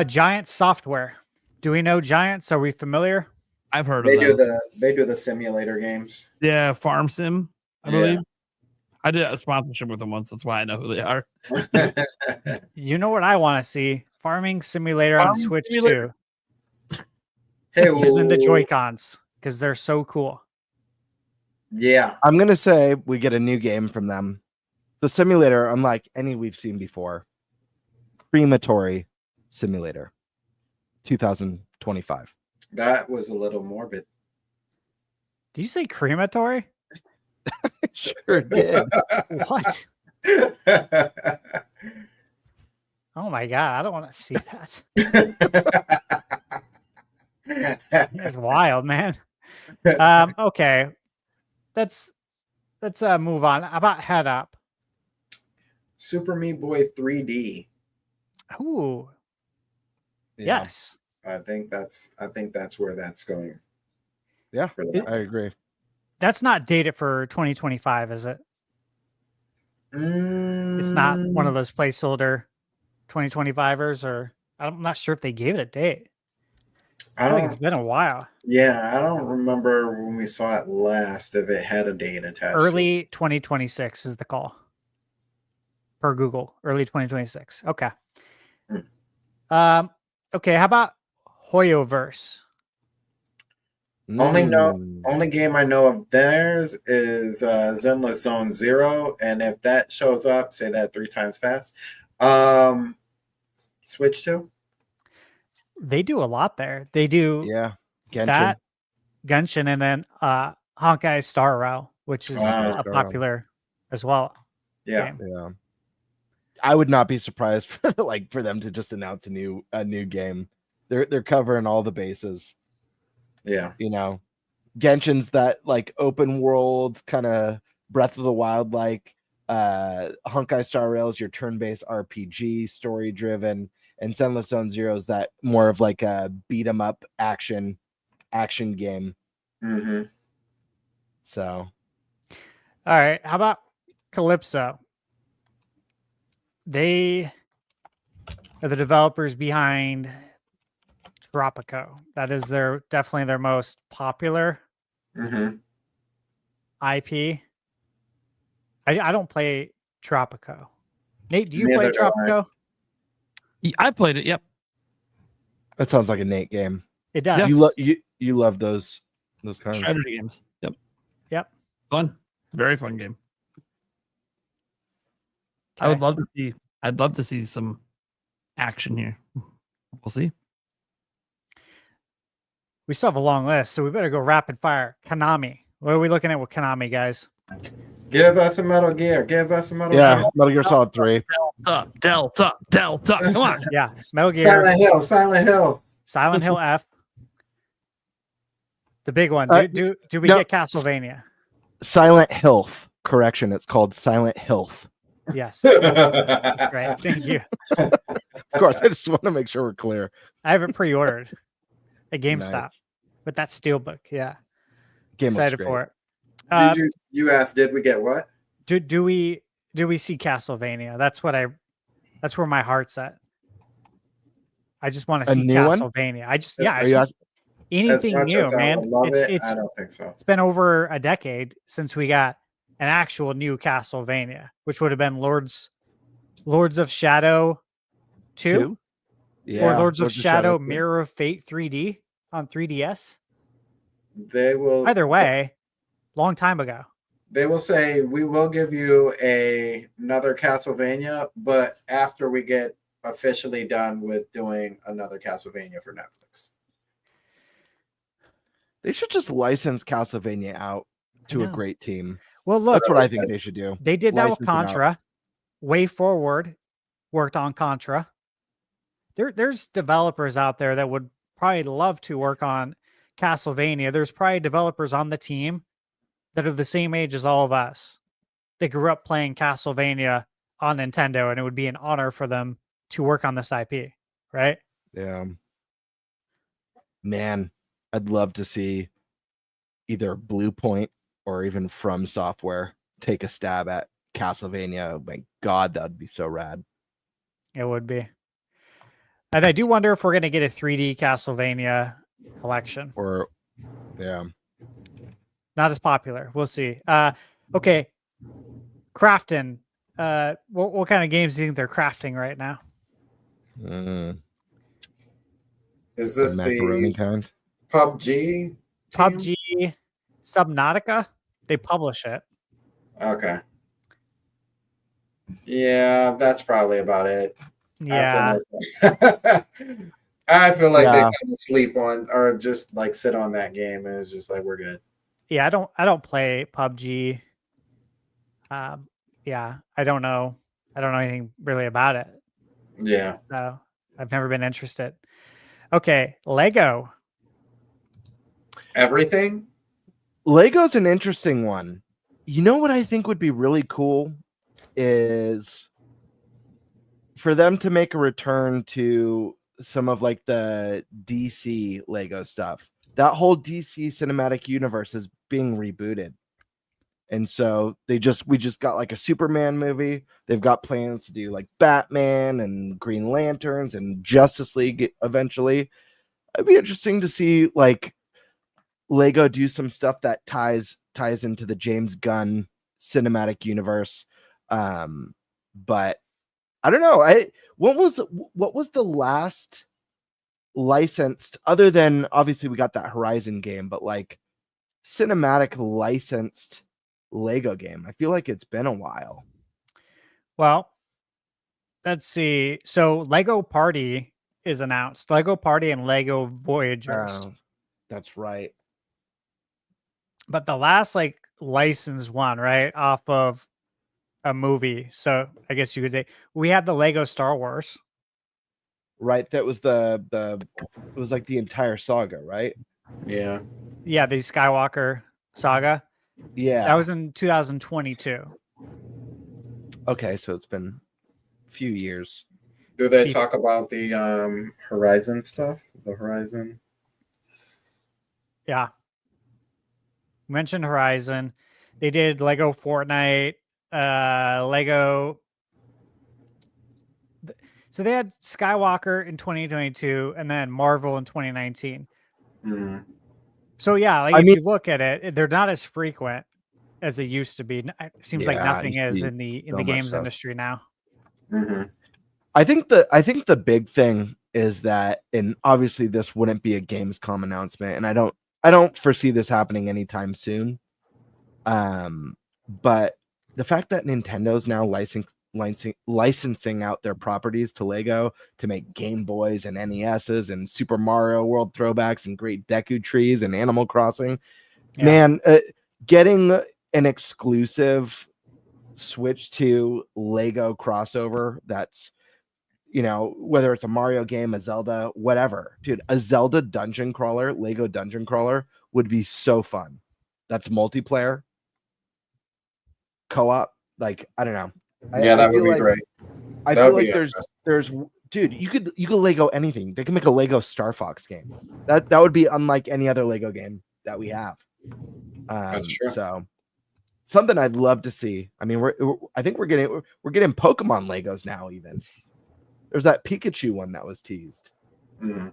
Giant Software. Do we know Giants? Are we familiar? I've heard They of do them. they do the simulator games. Yeah, Farm Sim, I Yeah. believe. I did a sponsorship with them once. That's why I know who they are. You know what I want to see? Farming Simulator on Farming Switch Simulator? too. Hey, Using the Joy-Cons because they're so cool. Yeah. I'm gonna say we get a new game from them. The simulator, unlike any we've seen before. Crematory Simulator, 2025. That was a little morbid. Do you say crematory? Sure did. What? Oh my god, I don't want to see that. It's wild, man. Okay. Let's move on. How about Head Up? Super Meat Boy 3D. Ooh, Yeah. yes. I think that's where that's going. Yeah, For that. I agree. That's not dated for 2025, is it? It's not one of those placeholder 2025ers, or I'm not sure if they gave it a date. I think it's been a while. Yeah, I don't remember when we saw it last if it had a date attached. Early 2026 is the call. Per Google, early 2026. Okay. Okay, how about Hoyoverse? Only game I know of theirs is Zenless Zone Zero, and if that shows up, say that 3 times fast. Switch to? They do a lot there. They do Yeah, Genshin. that, Genshin, and then Honkai Star Rail, which is a Rail. popular as well. Yeah. game. Yeah, I would not be surprised for them to just announce a new game. They're covering all the bases. Yeah. You know, Genshin's that like open world kind of Breath of the Wild like. Honkai Star Rail is your turn-based RPG, story-driven, and Zenless Zone Zero is that more of like a beat 'em up action game. Mm-hmm. So, All right. How about Calypso? They are the developers behind Tropico. That is definitely their most popular Mm-hmm. IP. I don't play Tropico. Nate, do you Neither play do I. Tropico? I played it. Yep. that sounds like a Nate game. It does. You love those kinds. Strategy games. Yep. Yep. Fun. It's a very fun game. I would love to see. I'd love to see some action here. We'll see. We still have a long list, so we better go rapid fire. Konami. What are we looking at with Konami, guys? Give us a Metal Gear. Give us a Metal Yeah, Gear. Metal Gear Solid 3. Delta. Come on. Yeah, Metal Gear, Silent Hill. Silent Hill F. The big one. Do we no. get Castlevania? Silent Health. Correction, it's called Silent Health. Yes. Right. Thank you. Of course, I just want to make sure we're clear. I have it pre-ordered at GameStop Nice. with that steelbook. Yeah, Game looks excited great. for it. You asked, did we get what? Do we see Castlevania? That's where my heart's at. I just want to A see new one? Castlevania. Are you asking? Anything As much new, as I man. would love it, It's I don't think so. it's been over a decade since we got an actual new Castlevania, which would have been Lords of Shadow 2 Yeah, or Lords of Shadow 2. Mirror of Fate 3D on 3DS. They will Either way, long time ago. They will say we will give you another Castlevania, but after we get officially done with doing another Castlevania for Netflix. They should just license Castlevania out to a know. great team. Well, look, That's what I think they should do. they did that with License it out. Contra. Way Forward worked on Contra. There's developers out there that would probably love to work on Castlevania. There's probably developers on the team that are the same age as all of us. They grew up playing Castlevania on Nintendo, and it would be an honor for them to work on this IP. right? Yeah. Man, I'd love to see either Blue Point or even From Software take a stab at Castlevania. Oh my God, that would be so rad. It would be. And I do wonder if we're going to get a 3D Castlevania collection. Or, yeah. Not as popular. We'll see. Okay. Crafting. What kind of games do you think they're crafting right now? Is this macaroni the kind? PUBG? team? PUBG, Subnautica. They publish it. Okay. Yeah, that's probably about it. Yeah. I feel like they Yeah. kind of sleep on or just like sit on that game and it's just like we're good. Yeah, I don't play PUBG. Yeah, I don't know anything really about it. Yeah. So I've never been interested. Okay, Lego. Everything? Lego's an interesting one. You know what I think would be really cool is for them to make a return to some of like the DC Lego stuff. That whole DC cinematic universe is being rebooted. And so we just got like a Superman movie. They've got plans to do like Batman and Green Lanterns and Justice League eventually. It'd be interesting to see like Lego do some stuff that ties into the James Gunn cinematic universe. But I don't know. What was the last licensed, other than obviously we got that Horizon game, but like cinematic licensed Lego game? I feel like it's been a while. Well, let's see. So Lego Party is announced. Lego Party and Lego Voyagers. Oh, that's right. But the last like licensed one, right, off of a movie. So I guess you could say we had the Lego Star Wars. Right. That was it was like the entire saga, right? Yeah. Yeah, the Skywalker saga. Yeah. That was in 2022. Okay, so it's been a few years. Do they talk about the Horizon stuff? The Horizon? Yeah. Mentioned Horizon. They did Lego Fortnite, Lego. So they had Skywalker in 2022 and then Marvel in 2019. Mm-hmm. So yeah, like you look at it, they're not as frequent as they used to be. It seems like nothing is in the games industry now. Mm-hmm. I think the big thing is that, and obviously this wouldn't be a Gamescom announcement, and I don't foresee this happening anytime soon. But the fact that Nintendo's now licensing out their properties to Lego to make Game Boys and NESs and Super Mario World throwbacks and Great Deku Trees and Animal Crossing, man, getting an exclusive Switch to Lego crossover that's, you know, whether it's a Mario game, a Zelda, whatever, dude, a Zelda dungeon crawler, Lego dungeon crawler would be so fun. That's multiplayer, co-op. Like, I don't know. That would be great. I feel like there's dude, you could Lego anything. They can make a Lego Star Fox game. That would be unlike any other Lego game that we have. That's true. So something I'd love to see. I mean, I think we're getting Pokemon Legos now. Even there's that Pikachu one that was teased. Mm-hmm.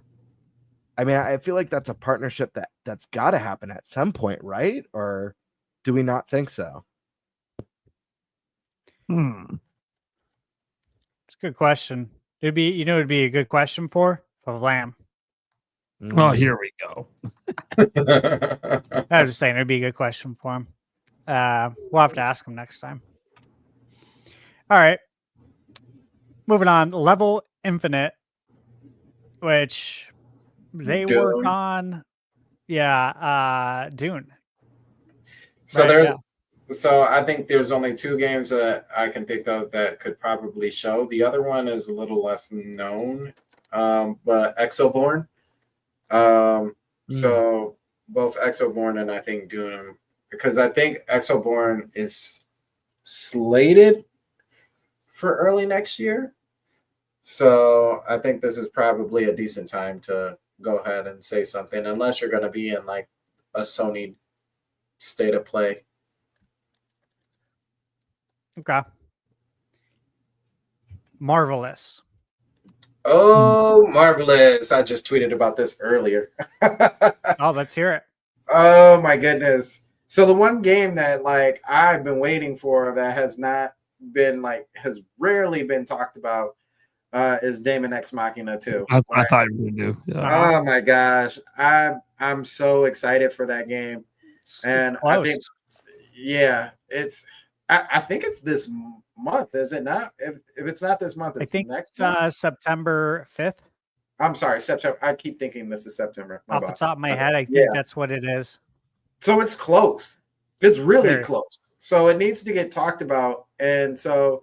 I mean, I feel like that's a partnership that's got to happen at some point, right? Or do we not think so? It's a good question. It'd be a good question for Lamb. Oh, here we go. I was just saying it'd be a good question for him. We'll have to ask him next time. All right. Moving on. Level Infinite, which they work on. Yeah. Dune. So So I think there's only two games that I can think of that could probably show. The other one is a little less known, but Exoborn. So both Exoborn and I think Dune, because I think Exoborn is slated for early next year. So I think this is probably a decent time to go ahead and say something, unless you're going to be in like a Sony state of play. Okay. Marvelous. Oh, marvelous. I just tweeted about this earlier. Oh, let's hear it. Oh my goodness. So the one game that like I've been waiting for that has not been like has rarely been talked about is Daemon X Machina 2. I thought you were gonna do. Yeah. Oh my gosh. I'm so excited for that game. And I think I think it's this month, is it not? If it's not this month, it's next month. September 5th. I'm sorry, September. I keep thinking this is September. Off the top of my head, I think that's what it is. So it's close. It's really close. So it needs to get talked about. And so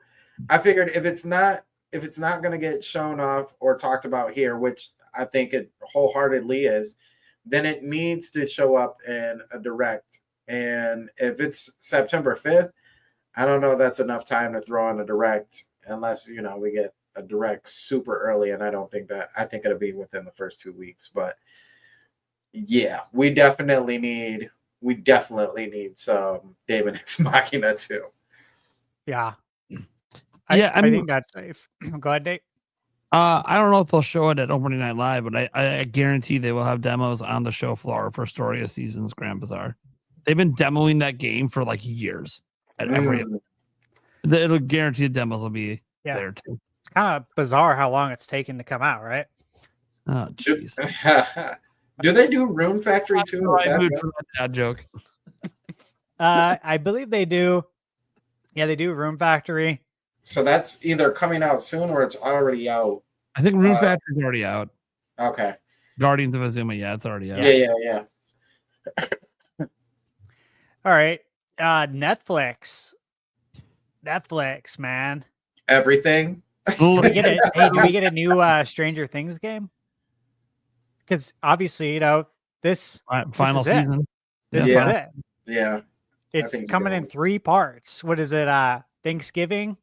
I figured if it's not going to get shown off or talked about here, which I think it wholeheartedly is, then it needs to show up in a direct. And if it's September 5th, I don't know that's enough time to throw in a direct unless, we get a direct super early. And I think it'll be within the first 2 weeks. But yeah, we definitely need some Daemon X Machina too. Yeah. I mean, think that's safe. Go ahead, Dave. I don't know if they'll show it at Opening Night Live, but I guarantee they will have demos on the show floor for Story of Seasons Grand Bazaar. They've been demoing that game for like years. At every, it'll guarantee the demos will be there too. It's kind of bizarre how long it's taken to come out, right? Oh, jeez. Do they do Rune Factory too? That joke. I believe they do. Yeah, they do Rune Factory. So that's either coming out soon or it's already out. I think Rune Factory is already out. Okay. Guardians of Azuma, it's already out. Yeah. All right. Netflix, man. Everything. Do we get a new Stranger Things game? Because obviously, this final season. This is it. Yeah. It's coming in 3 parts. What is it? Thanksgiving,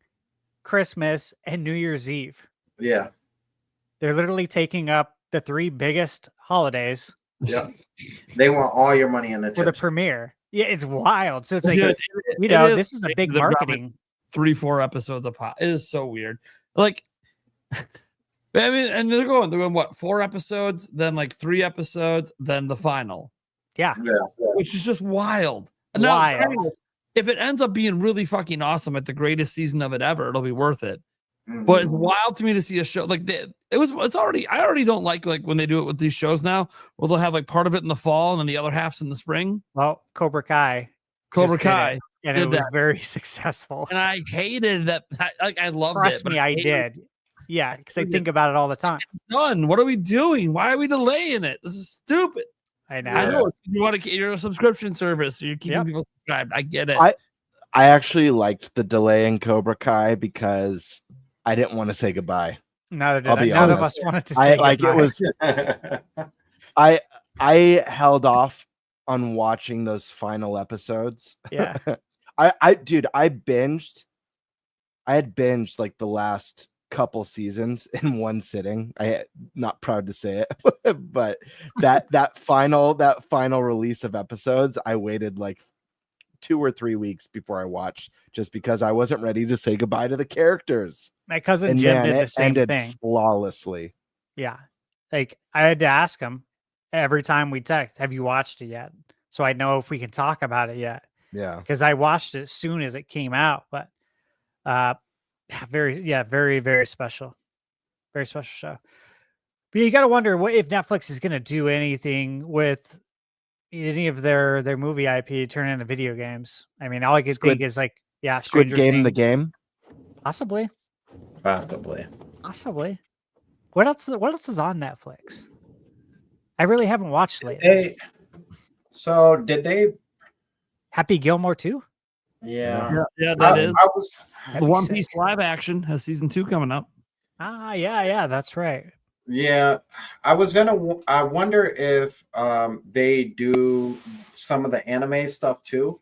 Christmas, and New Year's Eve. Yeah. They're literally taking up the 3 biggest holidays. Yeah. They want all your money in the for the premiere. Yeah, it's wild. So it's like, this is a big marketing. 3-4 episodes of it is so weird. Like, I mean, and they're going what, 4 episodes, then like 3 episodes, then the final. Yeah. Which is just wild. Now, if it ends up being really fucking awesome at the greatest season of it ever, it'll be worth it. Mm-hmm. But it's wild to me to see a show like I already don't like when they do it with these shows now, where they'll have like part of it in the fall and then the other half's in the spring. Well, Cobra Kai, and it was very successful. And I hated that. I loved it. Trust me, I did. Yeah, because I think about it all the time. It's done. What are we doing? Why are we delaying it? This is stupid. I know. I know. You're a subscription service, so you're keeping people subscribed. I get it. I actually liked the delay in Cobra Kai because I didn't want to say goodbye. None of us wanted to say goodbye. I held off on watching those final episodes. Yeah. I had binged like the last couple seasons in one sitting. Not proud to say it, but that final release of episodes, I waited like 2 or 3 weeks before I watched, just because I wasn't ready to say goodbye to the characters. My cousin Jim did the same thing flawlessly. Yeah, like I had to ask him every time we text, "Have you watched it yet?" So I know if we can talk about it yet. Yeah, because I watched it as soon as it came out, but very, very special, very special show. But you got to wonder if Netflix is going to do anything with any of their movie IP turn into video games. I mean, all I could think is like, Squid Game, the game, possibly. What else is on Netflix? I really haven't watched lately. So did they? Happy Gilmore 2? Yeah, that is. The One Piece live action has season 2 coming up. Yeah, that's right. Yeah, I wonder if they do some of the anime stuff too,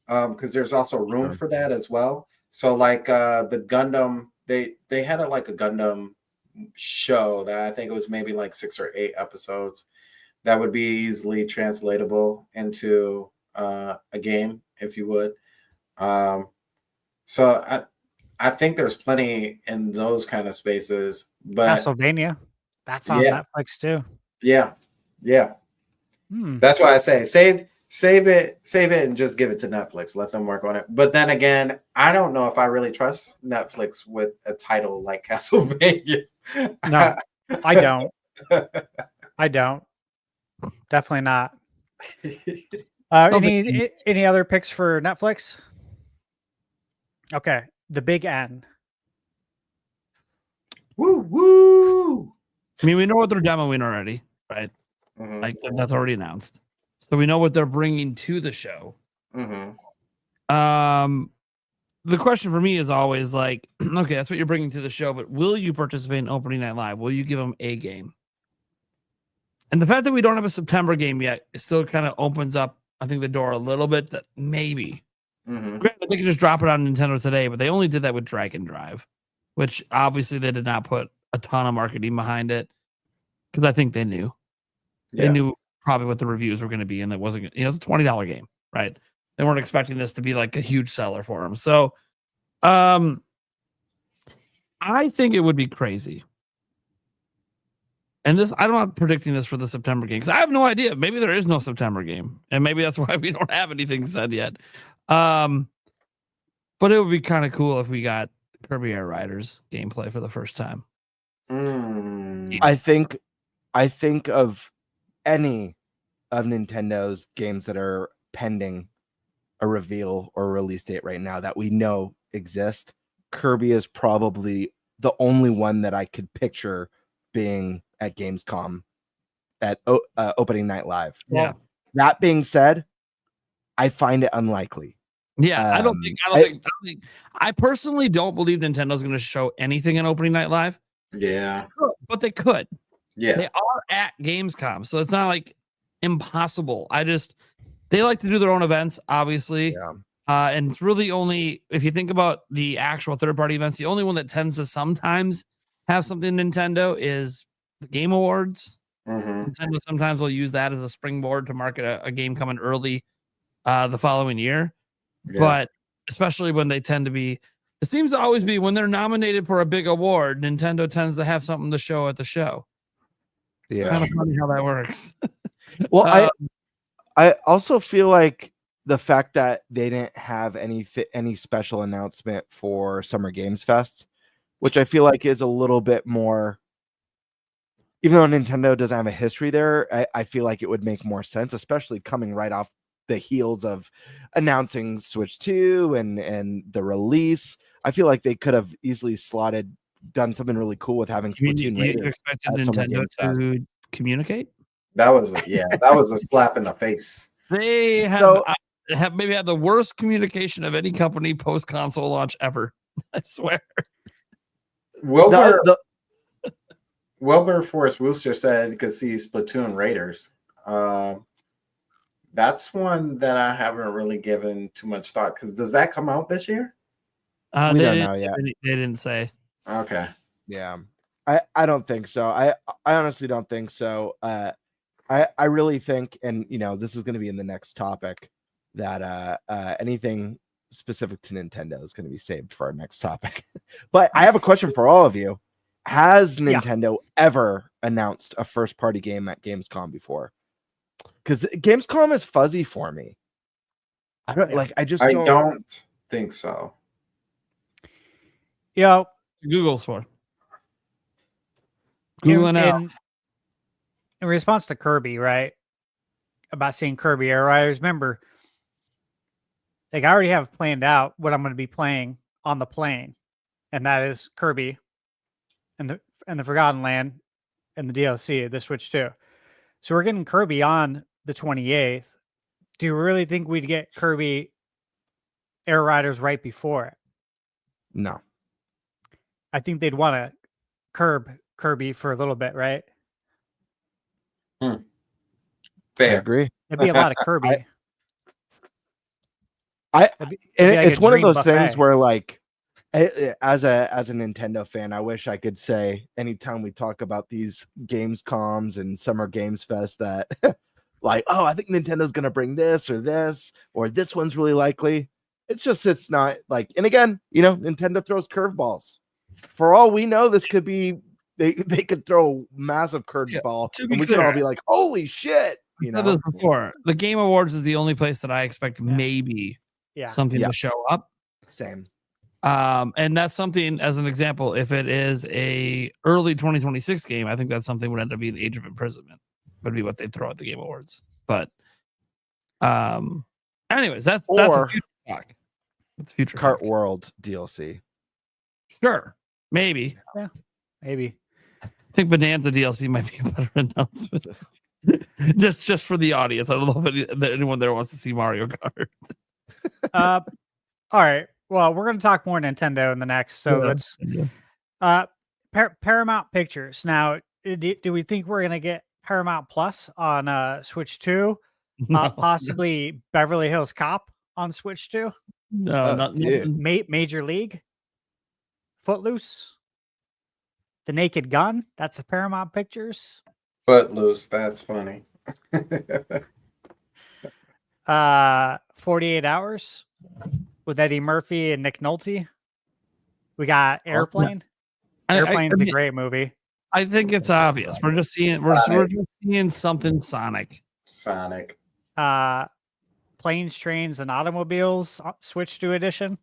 because there's also room for that as well. So like the Gundam, they had it like a Gundam show that I think it was maybe like 6 or 8 episodes that would be easily translatable into a game, if you would. So I think there's plenty in those kind of spaces. But Castlevania, that's on Netflix too. Yeah. That's why I say save it, and just give it to Netflix. Let them work on it. But then again, I don't know if I really trust Netflix with a title like Castlevania. No, I don't. I don't. Definitely not. Any other picks for Netflix? Okay, The Big N. Woo! I mean, we know what they're demoing already, right? Mm-hmm. Like that's already announced. So we know what they're bringing to the show. Mm-hmm. The question for me is always like, okay, that's what you're bringing to the show, but will you participate in Opening Night Live? Will you give them a game? And the fact that we don't have a September game yet, it still kind of opens up, I think, the door a little bit that maybe. Granted, they could just drop it on Nintendo today, but they only did that with Dragon Drive, which obviously they did not put a ton of marketing behind it because I think they knew. They knew probably what the reviews were going to be, and it wasn't, it's a $20 game, right? They weren't expecting this to be like a huge seller for them. So I think it would be crazy. And this, I'm not predicting this for the September game because I have no idea. Maybe there is no September game, and maybe that's why we don't have anything said yet. But it would be kind of cool if we got Kirby Air Riders gameplay for the first time. I think of any of Nintendo's games that are pending a reveal or a release date right now that we know exist. Kirby is probably the only one that I could picture being at Gamescom at Opening Night Live. Yeah. That being said, I find it unlikely. Yeah, I personally don't believe Nintendo's going to show anything in Opening Night Live. Yeah, but they could. Yeah, they are at Gamescom, so it's not like impossible. They like to do their own events, obviously. Yeah. And it's really only, if you think about the actual third-party events, the only one that tends to sometimes have something Nintendo is the Game Awards. Nintendo sometimes will use that as a springboard to market a game coming early the following year. Yeah. But especially when they tend to be, it seems to always be when they're nominated for a big award, Nintendo tends to have something to show at the show. Yeah. Kind of funny how that works. Well, I also feel like the fact that they didn't have any special announcement for Summer Games Fest, which I feel like is a little bit more, even though Nintendo doesn't have a history there, I feel like it would make more sense, especially coming right off the heels of announcing Switch 2 and the release. I feel like they could have easily done something really cool with having Splatoon. You expected Nintendo to communicate? That was a slap in the face. They have maybe had the worst communication of any company post console launch ever. I swear. Wilbur Forrest Wooster said you could see Splatoon Raiders. That's one that I haven't really given too much thought, because does that come out this year? We don't know yet. They didn't say. Okay. Yeah. I don't think so. I honestly don't think so. I really think, and this is going to be in the next topic, that anything specific to Nintendo is going to be saved for our next topic. But I have a question for all of you. Has Nintendo ever announced a first party game at Gamescom before? Because Gamescom is fuzzy for me. I don't think so. Google's for. Google in response to Kirby, right? About seeing Kirby Air Riders. Remember, like, I already have planned out what I'm going to be playing on the plane, and that is Kirby and the Forgotten Land and the DLC, the Switch 2. So we're getting Kirby on the 28th. Do you really think we'd get Kirby Air Riders right before it? No. I think they'd want to curb Kirby for a little bit, right? Fair. I agree. It'd be a lot of Kirby. It's one of those things where, like, As a Nintendo fan, I wish I could say anytime we talk about these Gamescoms and Summer Games Fest that like, oh, I think Nintendo's gonna bring this, or this one's really likely. It's not like, and again, Nintendo throws curveballs. For all we know, this could be they could throw a massive curveball, and we could all be like, holy shit. I've said this before. The Game Awards is the only place that I expect maybe something to show up. Same. And that's something, as an example, if it is a early 2026 game, I think that's something would end up being the Age of Imprisonment, would be what they throw at the Game Awards. But anyways, that's a future talk. It's future Cart talk. World DLC. Sure. Maybe. Yeah. Maybe. I think Bonanza DLC might be a better announcement. just for the audience. I don't know if anyone there wants to see Mario Kart. All right. Well, we're going to talk more Nintendo in the next. So let's. Paramount Pictures. Now, do we think we're going to get Paramount Plus on Switch 2? Possibly Beverly Hills Cop on Switch 2? No, not Major League, Footloose, The Naked Gun. That's a Paramount Pictures. Footloose. That's funny. 48 Hours with Eddie Murphy and Nick Nolte. We got Airplane. Airplane's a great movie. I think it's obvious. We're just seeing something Sonic. Planes, Trains, and Automobiles Switch 2 edition.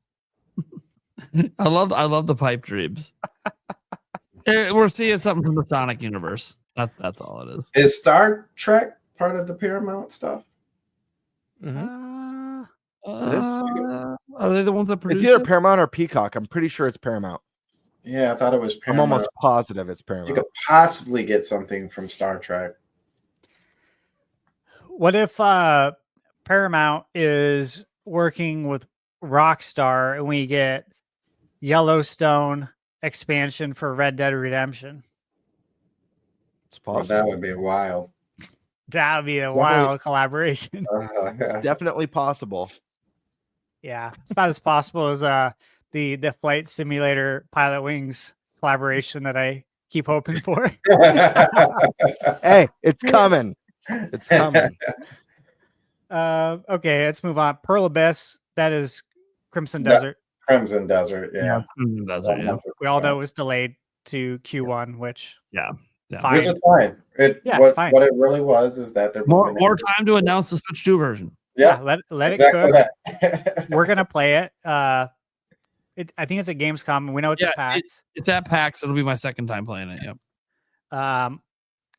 I love the pipe dreams. We're seeing something from the Sonic universe. That's all it is. Is Star Trek part of the Paramount stuff? Are they the ones that produce It's either it? Paramount or Peacock. I'm pretty sure it's Paramount. Yeah, I thought it was Paramount. I'm almost positive it's Paramount. You could possibly get something from Star Trek. What if Paramount is working with Rockstar and we get Yellowstone expansion for Red Dead Redemption? It's possible. That would be wild. That would be a wild collaboration. Definitely possible. Yeah, it's about as possible as the flight simulator Pilot Wings collaboration that I keep hoping for. Hey, it's coming. It's coming. Okay, let's move on. Pearl Abyss, that is Crimson Desert. Crimson Desert, yeah. Crimson Desert, yeah. We all know it was delayed to Q1, which fine. Which is fine. Fine. What it really was is that they're more time to announce the Switch 2 version. Yeah, let it cook. We're gonna play it. I think it's at Gamescom. We know it's at PAX. It's at PAX. It'll be my second time playing it. Yep.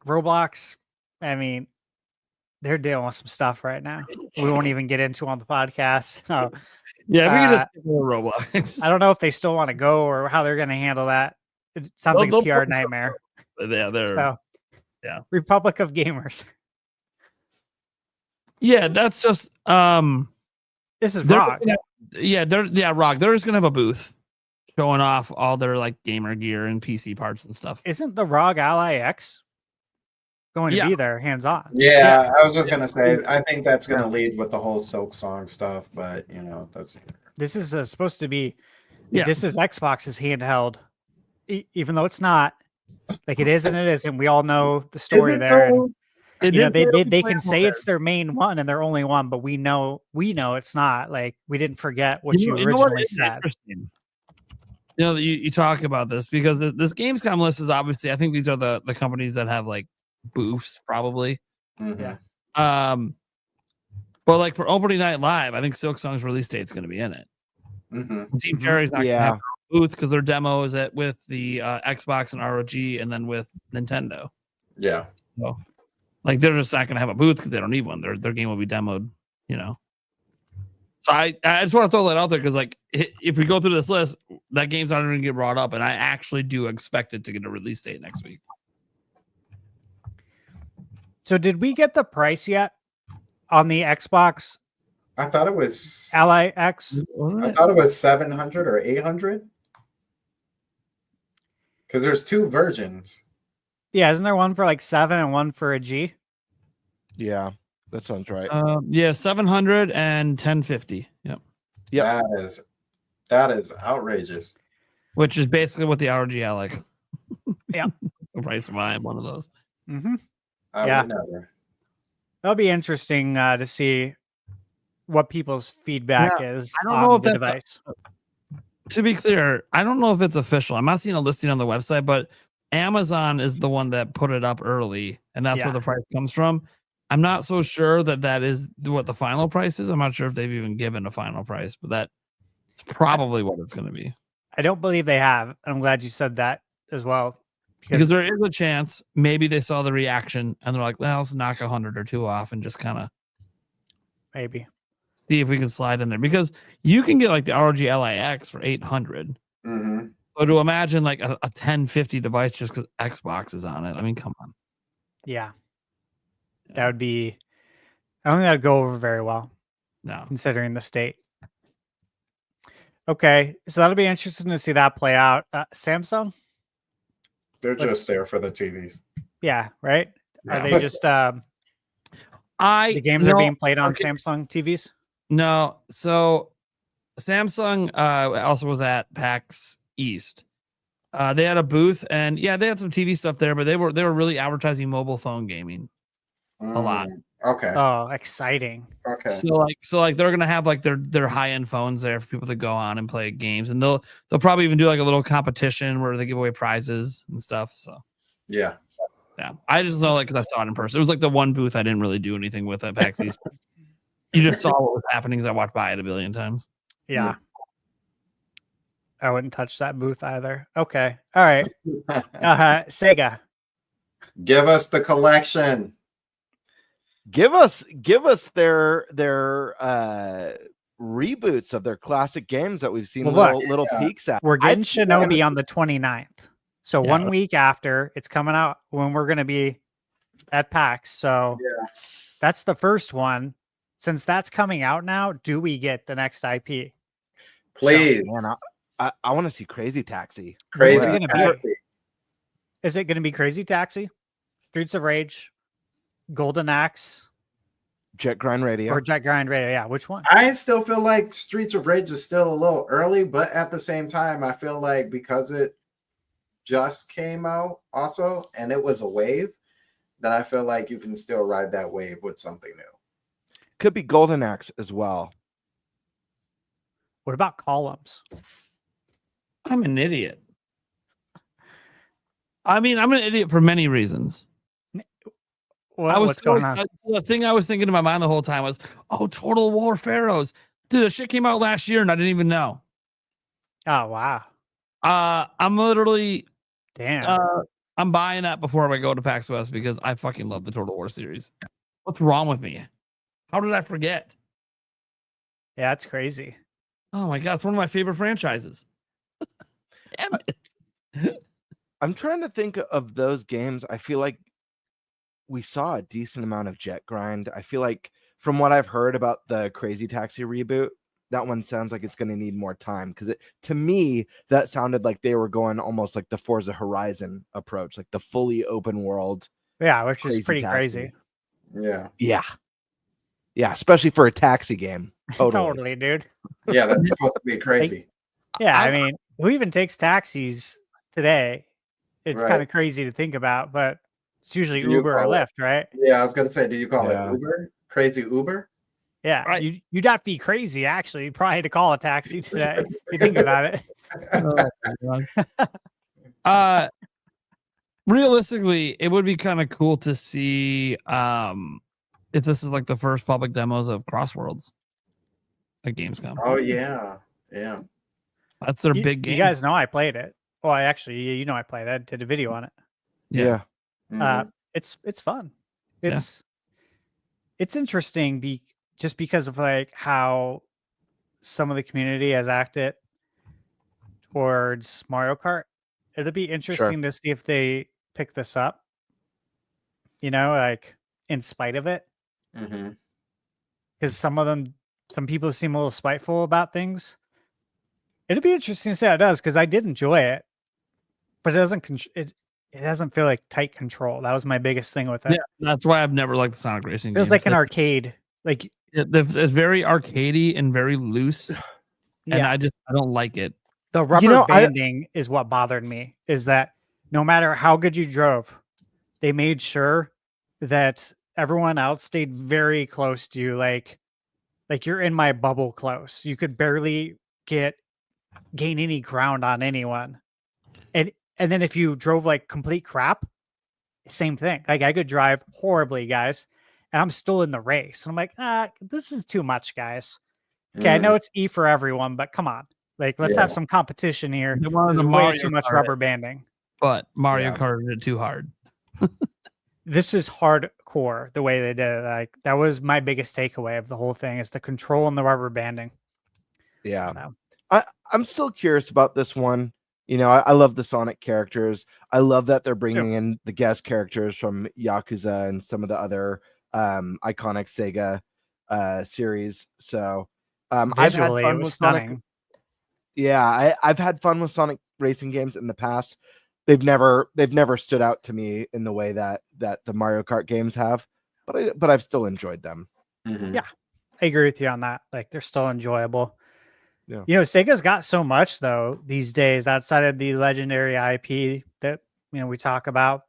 Roblox. I mean, they're dealing with some stuff right now. We won't even get into on the podcast. So, yeah, we can just get more Roblox. I don't know if they still want to go or how they're going to handle that. It sounds like a PR nightmare. Yeah, Republic of Gamers. Yeah, that's just this is Rock. Rock. They're just gonna have a booth showing off all their like gamer gear and PC parts and stuff. Isn't the ROG Ally X going to be there hands on? Yeah, I was just gonna say I think that's gonna lead with the whole Silk Song stuff, but this is supposed to be this is Xbox's handheld, even though it's not. Like it is and it isn't. We all know the story there. And, they can say it's their main one and their only one, but we know it's not. Like we didn't forget what you originally said. You talk about this because this Gamescom list is obviously, I think these are the companies that have like booths probably. Mm-hmm. Yeah. But like for opening night live, I think Silk Song's release date's going to be in it. Mm-hmm. Team Cherry's not going to have a booth because their demo is with the Xbox and ROG and then with Nintendo. Yeah. So like they're just not going to have a booth because they don't need one. Their game will be demoed, So I just want to throw that out there because like if we go through this list, that game's not going to get brought up, and I actually do expect it to get a release date next week. So did we get the price yet on the Xbox? I thought it was Ally X. I thought it was 700 or 800. Because there's two versions. Yeah, isn't there one for like 7 and one for a G? Yeah, that sounds right. 700 and 1050. Yep. Yeah, that is outrageous. which is basically what the RGL like. Yeah. The price of buying one of those. Mm-hmm. I Yeah. would never. That'll be interesting to see what people's feedback is I don't on know if the that's device. To be clear, I don't know if it's official. I'm not seeing a listing on the website, but Amazon is the one that put it up early, and that's where the price comes from. I'm not so sure that is what the final price is. I'm not sure if they've even given a final price, but that's probably what it's going to be. I don't believe they have. I'm glad you said that as well. Because there is a chance maybe they saw the reaction and they're like, well, let's knock 100 or 2 off and just kind of maybe see if we can slide in there. Because you can get like the ROG LIX for 800. Mm-hmm. So to imagine like a 1050 device just because Xbox is on it, I mean, come on. Yeah. That would be, I don't think that would go over very well. No. Considering the state. Okay. So that'll be interesting to see that play out. Samsung? They're just there for the TVs. Yeah, right? Yeah. Are they just the games are being played on Samsung TVs? No. So Samsung also was at PAX East. They had a booth and they had some TV stuff there, but they were really advertising mobile phone gaming a lot. Okay. Oh, exciting. Okay. So like they're gonna have like their high-end phones there for people to go on and play games, and they'll probably even do like a little competition where they give away prizes and stuff. So yeah. I just know because I saw it in person. It was like the one booth I didn't really do anything with at PAX East. You just saw what was happening because I walked by it a billion times. Yeah. I wouldn't touch that booth either. Okay. All right. Sega. Give us the collection. Give us their reboots of their classic games that we've seen little peeks at. We're getting Shinobi on the 29th. So 1 week after, it's coming out when we're going to be at PAX. So that's the first one. Since that's coming out now, do we get the next IP? Please. So, man, I want to see Crazy Taxi. Crazy Taxi. Is it going to be Crazy Taxi? Streets of Rage? Golden Axe? Jet Grind Radio? Or Jet Grind Radio, yeah. Which one? I still feel like Streets of Rage is still a little early, but at the same time, I feel like because it just came out also, and it was a wave, that I feel like you can still ride that wave with something new. Could be Golden Axe as well. What about Columns? I'm an idiot. I mean, I'm an idiot for many reasons. What's going on? The thing I was thinking in my mind the whole time was, Total War Pharaohs. Dude, the shit came out last year and I didn't even know. Oh, wow. I'm literally... Damn. I'm buying that before I go to PAX West because I fucking love the Total War series. What's wrong with me? How did I forget? Yeah, that's crazy. Oh my god, it's one of my favorite franchises. Damn it. I'm trying to think of those games. I feel like we saw a decent amount of Jet Grind. I feel like from what I've heard about the Crazy Taxi reboot, that one sounds like it's going to need more time because to me, that sounded like they were going almost like the Forza Horizon approach, like the fully open world. Yeah, which is pretty crazy. Yeah. Yeah. Yeah, especially for a taxi game. Totally, dude. Yeah, that's supposed to be crazy. I mean, who even takes taxis today? It's kind of crazy to think about, but it's usually Uber or Lyft, right? Yeah, I was going to say, do you call it Uber? Crazy Uber? Yeah, right. You'd have to be crazy, actually, probably to call a taxi today, if you think about it. Realistically, it would be kind of cool to see if this is like the first public demos of Crossworlds at Gamescom. Oh, yeah. Yeah. That's their big game. You guys know I played it. Well, I played it. I did a video on it. Yeah. Mm-hmm. It's fun. It's interesting just because of like how some of the community has acted towards Mario Kart. It'll be interesting to see if they pick this up, like in spite of it. Because some people seem a little spiteful about things. It'll be interesting to see how it does, because I did enjoy it, but it doesn't feel like tight control. That was my biggest thing with it. Yeah, that's why I've never liked the Sonic Racing. It was like an arcade. Like it's very arcadey and very loose, and I don't like it. The rubber know, banding is what bothered me, is that no matter how good you drove, they made sure that everyone else stayed very close to you. Like you're in my bubble close. You could barely gain any ground on anyone. And then if you drove like complete crap, same thing. Like I could drive horribly, guys, and I'm still in the race. And I'm like, this is too much, guys. Okay, I know it's E for everyone, but come on. Like, let's have some competition here. They wanted There's the way Mario too much Kart. rubber banding. But Mario Yeah. Kart did it too hard. This is hardcore the way they did it. Like that was my biggest takeaway of the whole thing is the control and the rubber banding. Yeah. So, I'm still curious about this one. You know, I love the Sonic characters. I love that they're bringing in the guest characters from Yakuza and some of the other iconic Sega series. So I've had visually, fun it was with Sonic. stunning. Yeah, I've had fun with Sonic racing games in the past. They've never stood out to me in the way that the Mario Kart games have, but I've still enjoyed them. Yeah, I agree with you on that. Like they're still enjoyable. Yeah. You know, Sega's got so much though these days outside of the legendary IP that we talk about.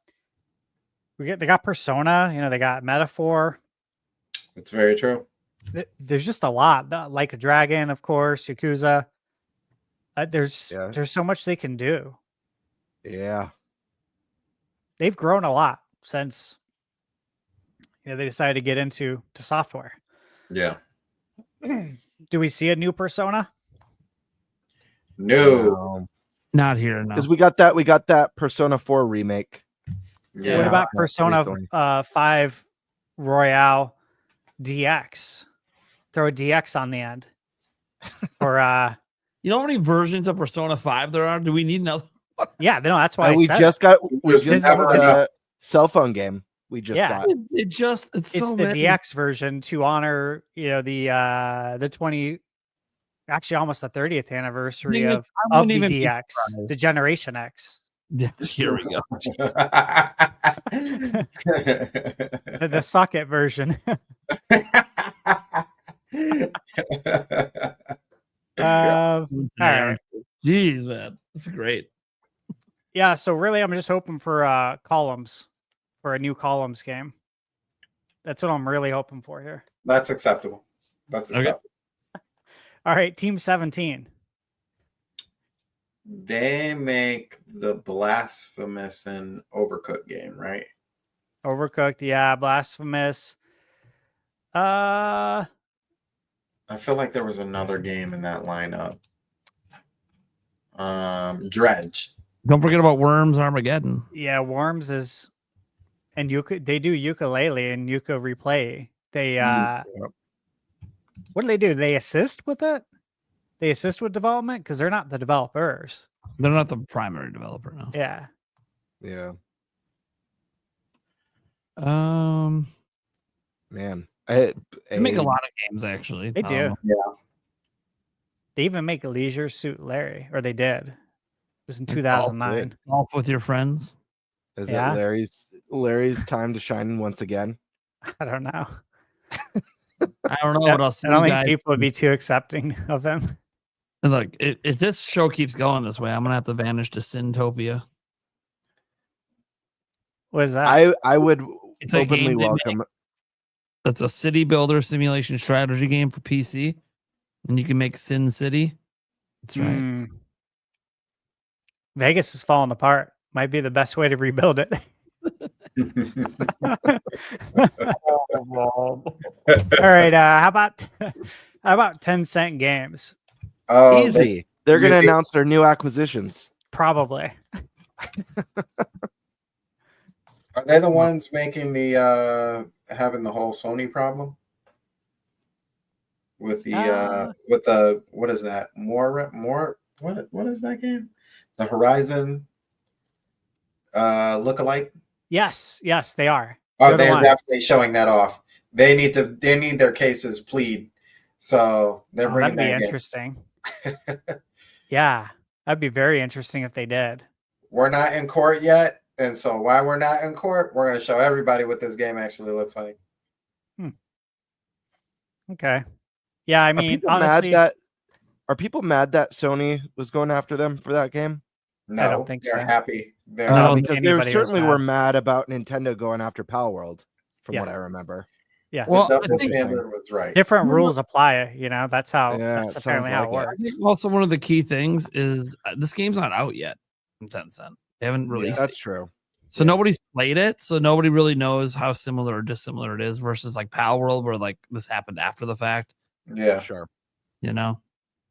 They got Persona. You know, they got Metaphor. It's very true. There's just a lot. Like a Dragon, of course, Yakuza. There's so much they can do. Yeah. They've grown a lot since they decided to get into software. Yeah. Do we see a new Persona? No. Not here, no. Because we got that Persona 4 remake. Yeah. What about recently. Persona 5 Royale DX? Throw a DX on the end. Or you know how many versions of Persona 5 there are? Do we need another? yeah, no, that's why we just got a cell phone game. We just got. It's so the many. DX version to honor the 20, actually almost the 30th anniversary of the DX, the Generation X. Here we go. the socket version. All right. Jeez, man, that's great. Yeah, so really, I'm just hoping for columns, for a new columns game. That's what I'm really hoping for here. That's acceptable. That's acceptable. All right, Team 17. They make the Blasphemous and Overcooked game, right? Overcooked, yeah. Blasphemous. I feel like there was another game in that lineup. Dredge. Don't forget about Worms Armageddon. Yeah, Worms is, and they do ukulele and Yuka replay. They what do? They assist with it? They assist with development because they're not the developers. They're not the primary developer now. Yeah. Yeah. Man, They make a lot of games actually. They do. Yeah. They even make Leisure Suit Larry, or they did. It was in 2009. Golf with your friends. Is it Larry's time to shine once again? I don't know. I don't know what else. I don't think people would be too accepting of him. And look, if this show keeps going this way, I'm gonna have to vanish to Syntopia. What is that? I would It's a openly game welcome. That's a city builder simulation strategy game for PC, and you can make Sin City. That's right. Vegas is falling apart. Might be the best way to rebuild it. All right. How about 10-cent games? Oh, Easy. They're going to announce their new acquisitions. Probably. Are they the ones making the having the whole Sony problem with the what is that? More what is that game? The Horizon look-alike? Yes, they are. Oh, they're definitely showing that off. They need their cases plead. So they're bringing that'd that be game. interesting. Yeah, that'd be very interesting if they did. We're not in court yet, and so while we're not in court, we're going to show everybody what this game actually looks like. Okay. Yeah, I mean, honestly, Are people mad that Sony was going after them for that game? No, I don't think they're so. happy. They're I don't happy. think Because they anybody was certainly mad. were mad about Nintendo going after Palworld, from Yeah. what I remember. Yes. Well, The I double think- standard was right. Different rules apply. That's how. Yeah, That's it apparently sounds how it like it. I works. think also one of the key things is this game's not out yet from Tencent. They haven't released That's it. true. So nobody's played it. So nobody really knows how similar or dissimilar it is versus like Palworld, where like this happened after the fact. Yeah. Sure. You know,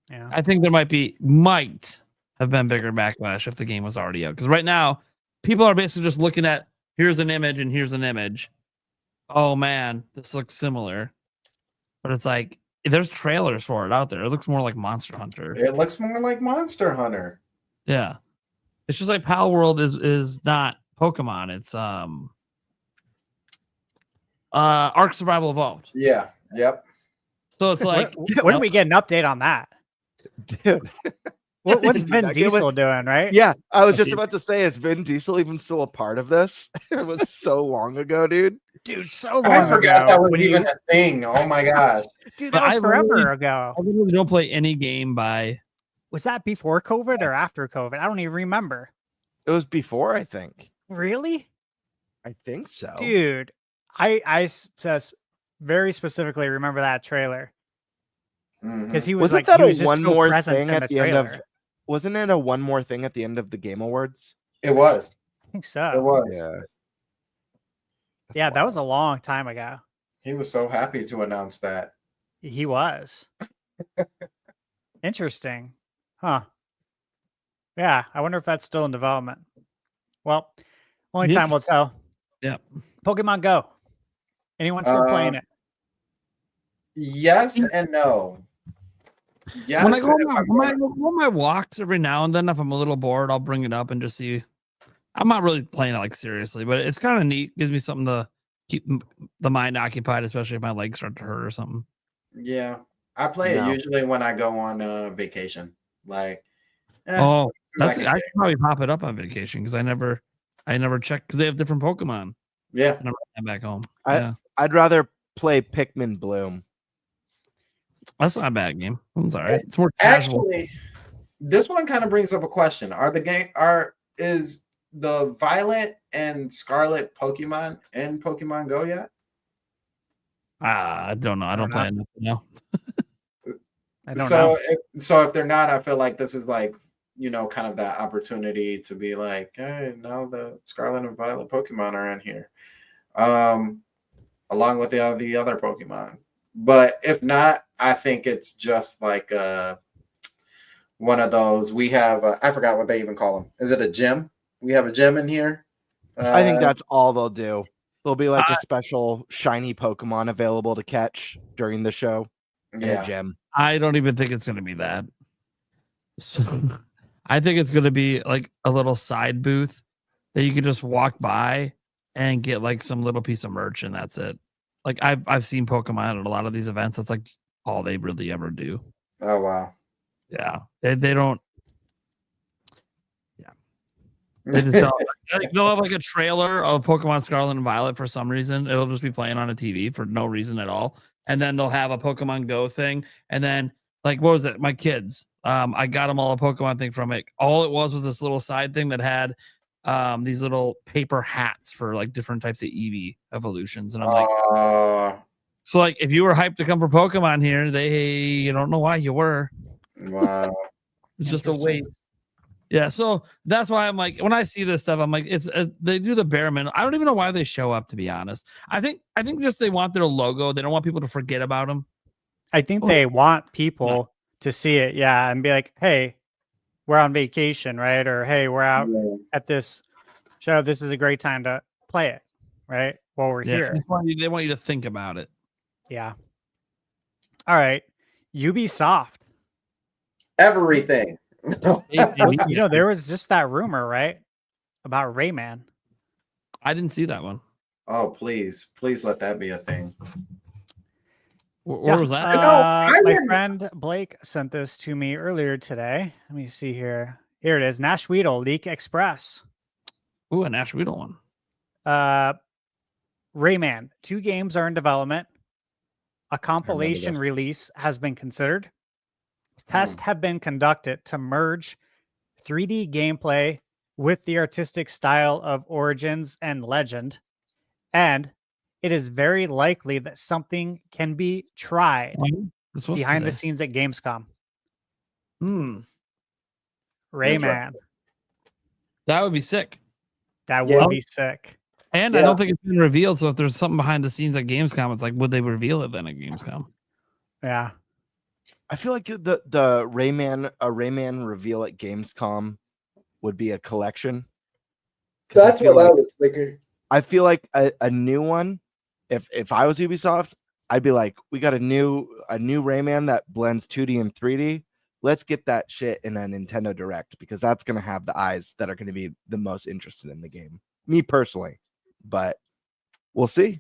Yeah. I think there might have been bigger backlash if the game was already out. Because right now, people are basically just looking at here's an image and here's an image. Oh man, this looks similar. But it's like there's trailers for it out there. It looks more like Monster Hunter. It looks more like Monster Hunter. Yeah. It's just like Palworld is not Pokemon. It's Ark Survival Evolved. Yeah. Yep. So it's like When do we get an update on that? Dude. What's Dude, Vin that game Diesel doing, right? Yeah, I was just about to say, is Vin Diesel even still a part of this? It was so long ago, dude. Dude, so long I forgot ago. that was when even you- a thing. Oh my gosh. Dude, But that was I forever literally- ago. I literally don't play any game by Was that before COVID or after COVID? I don't even remember. It was before, I think. Really? I think so. Dude, I very specifically remember that trailer Mhm. because he was Wasn't like, that he a was just one so more present thing in at the end trailer. of? Wasn't it a one more thing at the end of the Game Awards? It was. I think so. It was. Yeah. Yeah, that was a long time ago. He was so happy to announce that. He was. Interesting. Huh. Yeah, I wonder if that's still in development. Well, only time will tell. Yeah. Pokemon Go. Anyone still playing it? Yes and no. Yes. when I go if on I'm my walks every now and then, if I'm a little bored, I'll bring it up and just see. I'm not really playing it like seriously, but it's kind of neat. Gives me something to keep the mind occupied, especially if my legs start to hurt or something. Yeah, I play No. it usually when I go on vacation. Like, Oh, that's back in I the can probably pop it up on vacation because I never check because they have different Pokemon. yeah. Whenever I'm back home. I- I'd rather play Pikmin Bloom. That's not a bad game. It's all right. It's more casual. Actually, this one kind of brings up a question: is the Violet and Scarlet Pokemon in Pokemon Go yet? I don't know. I don't play enough now. I don't know. If they're not, I feel like this is like, kind of that opportunity to be like, hey, now the Scarlet and Violet Pokemon are in here, along with the other Pokemon. But if not, I think it's just like one of those. We have I forgot what they even call them. Is it a gym? We have a gym in here. I think that's all they'll do. There'll be like a special shiny Pokemon available to catch during the show in a gym. I don't even think it's going to be that. So, I think it's going to be like a little side booth that you can just walk by and get like some little piece of merch, and that's it. Like I've seen Pokemon at a lot of these events. That's like all they really ever do. Oh wow. Yeah, they don't. Yeah, they just don't. Like, they'll have like a trailer of Pokemon Scarlet and Violet for some reason. It'll just be playing on a TV for no reason at all. And then they'll have a Pokemon Go thing. And then like what was it? My kids. I got them all a Pokemon thing from it. All it was this little side thing that had these little paper hats for like different types of Eevee evolutions. And I'm like, so like if you were hyped to come for Pokemon here, you don't know why you were. Wow. It's just a waste. Yeah, so that's why I'm like, when I see this stuff, I'm like, it's they do the bare minimum. I don't even know why they show up, to be honest. I think just they want their logo. They don't want people to forget about them. I think they want people to see it, and be like, hey, we're on vacation, right? Or hey, we're out at this show. This is a great time to play it, right? While we're here. They want you to think about it. Yeah. All right. Ubisoft. Everything. There was just that rumor, right? About Rayman. I didn't see that one. Oh, please let that be a thing. Where was that? My friend Blake sent this to me earlier today. Let me see here. Here it is. Nash Weedle Leak Express. Ooh, a Nash Weedle one. Rayman. 2 games are in development. A compilation release has been considered. Tests have been conducted to merge 3D gameplay with the artistic style of Origins and Legend, and it is very likely that something can be tried behind the scenes at Gamescom. Rayman. That would be sick. That would be sick. And I don't think it's been revealed. So if there's something behind the scenes at Gamescom, it's like, would they reveal it then at Gamescom? Yeah. I feel like the Rayman reveal at Gamescom would be a collection. That's what I was thinking. I feel like a new one. If I was Ubisoft, I'd be like, we got a new Rayman that blends 2D and 3D. Let's get that shit in a Nintendo Direct because that's gonna have the eyes that are gonna be the most interested in the game. Me personally, but we'll see.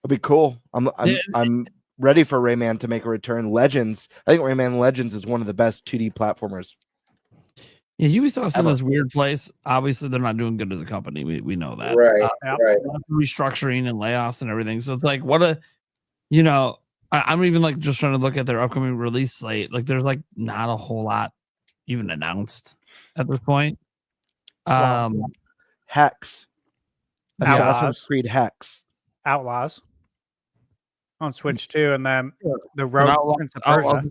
It'll be cool. I'm ready for Rayman to make a return. Legends. I think Rayman Legends is one of the best 2D platformers. Yeah, Ubisoft's in this weird place. Obviously, they're not doing good as a company. We know that. Right. Restructuring and layoffs and everything. So it's like, I'm even like just trying to look at their upcoming release slate. Like, there's like not a whole lot even announced at this point. Hex. Assassin's Creed Hex. Outlaws on Switch too, and then the Road Prince of Persia.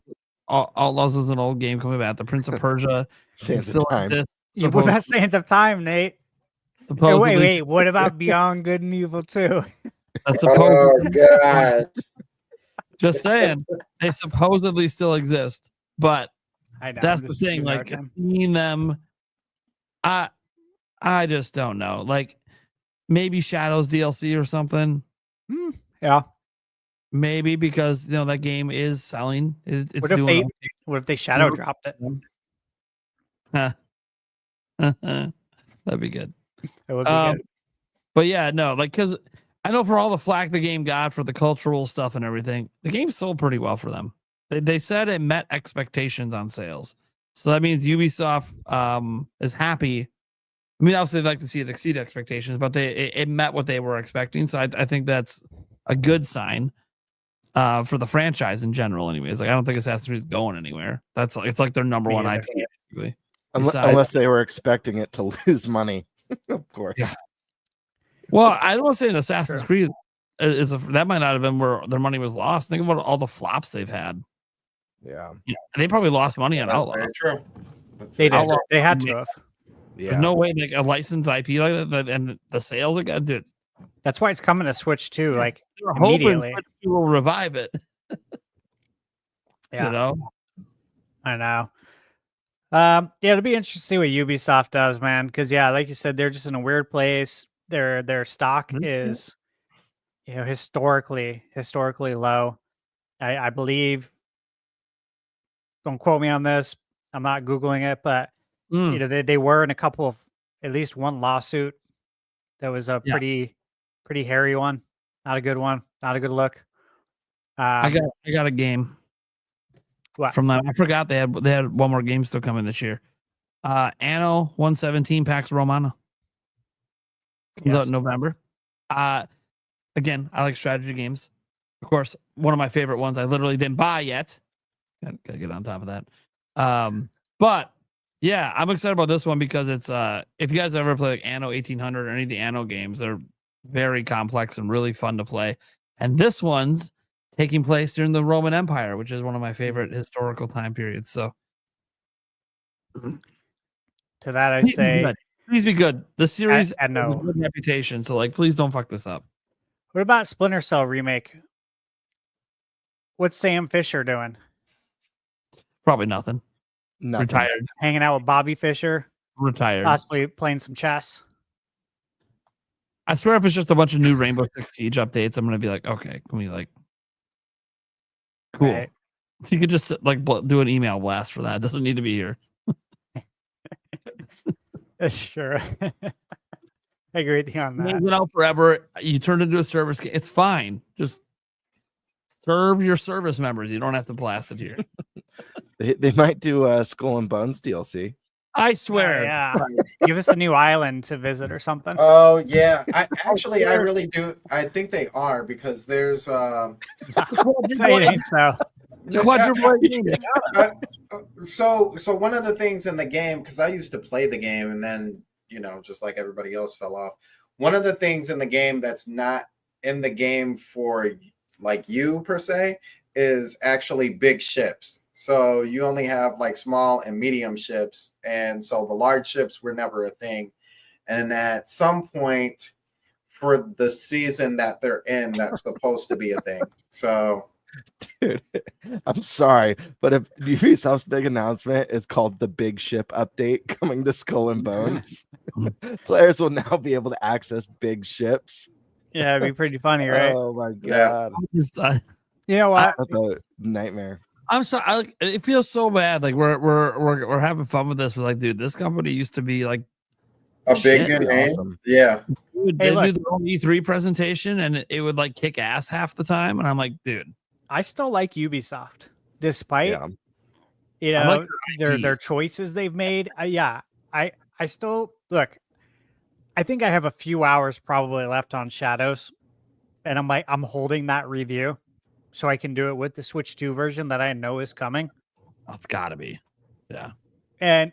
Outlaws is an old game coming back. The Prince of Persia. Sands of Time. What about Sands of Time, Nate? Wait. What about Beyond Good and Evil 2? That's Oh God! Just saying, they supposedly still exist, but I know, that's the thing. Like seeing them, I just don't know. Like maybe Shadows DLC or something. Yeah. Maybe because that game is selling. It's what if they shadow dropped it? That'd be good. It would be good. But yeah, no, like because I know for all the flack the game got for the cultural stuff and everything, the game sold pretty well for them. They said it met expectations on sales, so that means Ubisoft is happy. I mean, obviously, they'd like to see it exceed expectations, but it met what they were expecting. So I think that's a good sign. For the franchise in general, anyways. Like I don't think Assassin's Creed is going anywhere. It's like their number one IP, basically. Unless they were expecting it to lose money, of course. Yeah. Well, I don't want to say an Assassin's Creed that might not have been where their money was lost. Think about all the flops they've had. Yeah, they probably lost money on Outlaw. True. They did. They had to have. Yeah. There's no way like a licensed IP like that and the sales again, dude. That's why it's coming to Switch too. Like They're immediately, hoping you will revive it. Yeah, I know. It'll be interesting to see what Ubisoft does, man. Because like you said, they're just in a weird place. Their stock is, historically low. I believe. Don't quote me on this. I'm not Googling it, but they were in a couple of at least one lawsuit. That was a pretty hairy one. Not a good one. Not a good look. I got a game. What? From that? I forgot they had one more game still coming this year. Anno 117 Pax Romana. Comes out in November. Again, I like strategy games. Of course, one of my favorite ones I literally didn't buy yet. Gotta get on top of that. But yeah, I'm excited about this one because it's if you guys ever play like Anno 1800 or any of the Anno games, they're very complex and really fun to play. And this one's taking place during the Roman Empire, which is one of my favorite historical time periods. So to that I say, please be good. The series has a good reputation, so like please don't fuck this up. What about Splinter Cell remake? What's Sam Fisher doing? Probably nothing. Retired. Hanging out with Bobby Fischer. Retired. Possibly playing some chess. I swear if it's just a bunch of new Rainbow Six Siege updates, I'm going to be like, okay, can we like... Cool. Right. You could just like do an email blast for that. It doesn't need to be here. Sure. I agree with you on that. It out forever. You turn into a service. It's fine. Just serve your service members. You don't have to blast it here. They might do Skull and Bones DLC. I swear. Yeah. Give us a new island to visit or something. Oh yeah. I really do. I think they are because there's Say it ain't so. It's a quadruple A game. So one of the things in the game, because I used to play the game and then, just like everybody else fell off. One of the things in the game that's not in the game for like you per se is actually big ships. So you only have like small and medium ships. And so the large ships were never a thing. And at some point for the season that they're in, that's supposed to be a thing. So, dude, I'm sorry, but if Ubisoft's big announcement is called the Big Ship Update coming to Skull and Bones, players will now be able to access big ships. Yeah, it'd be pretty funny, right? Oh my god, You know what? that's a nightmare. I'm sorry. It feels so bad. Like we're having fun with this, but like, dude, this company used to be like a big name. Awesome. Yeah. Dude, they do their own E3 presentation and it would like kick ass half the time. And I'm like, dude, I still like Ubisoft, despite like their choices they've made. I still look. I think I have a few hours probably left on Shadows, and I'm holding that review so I can do it with the Switch 2 version that I know is coming. It's got to be, yeah. And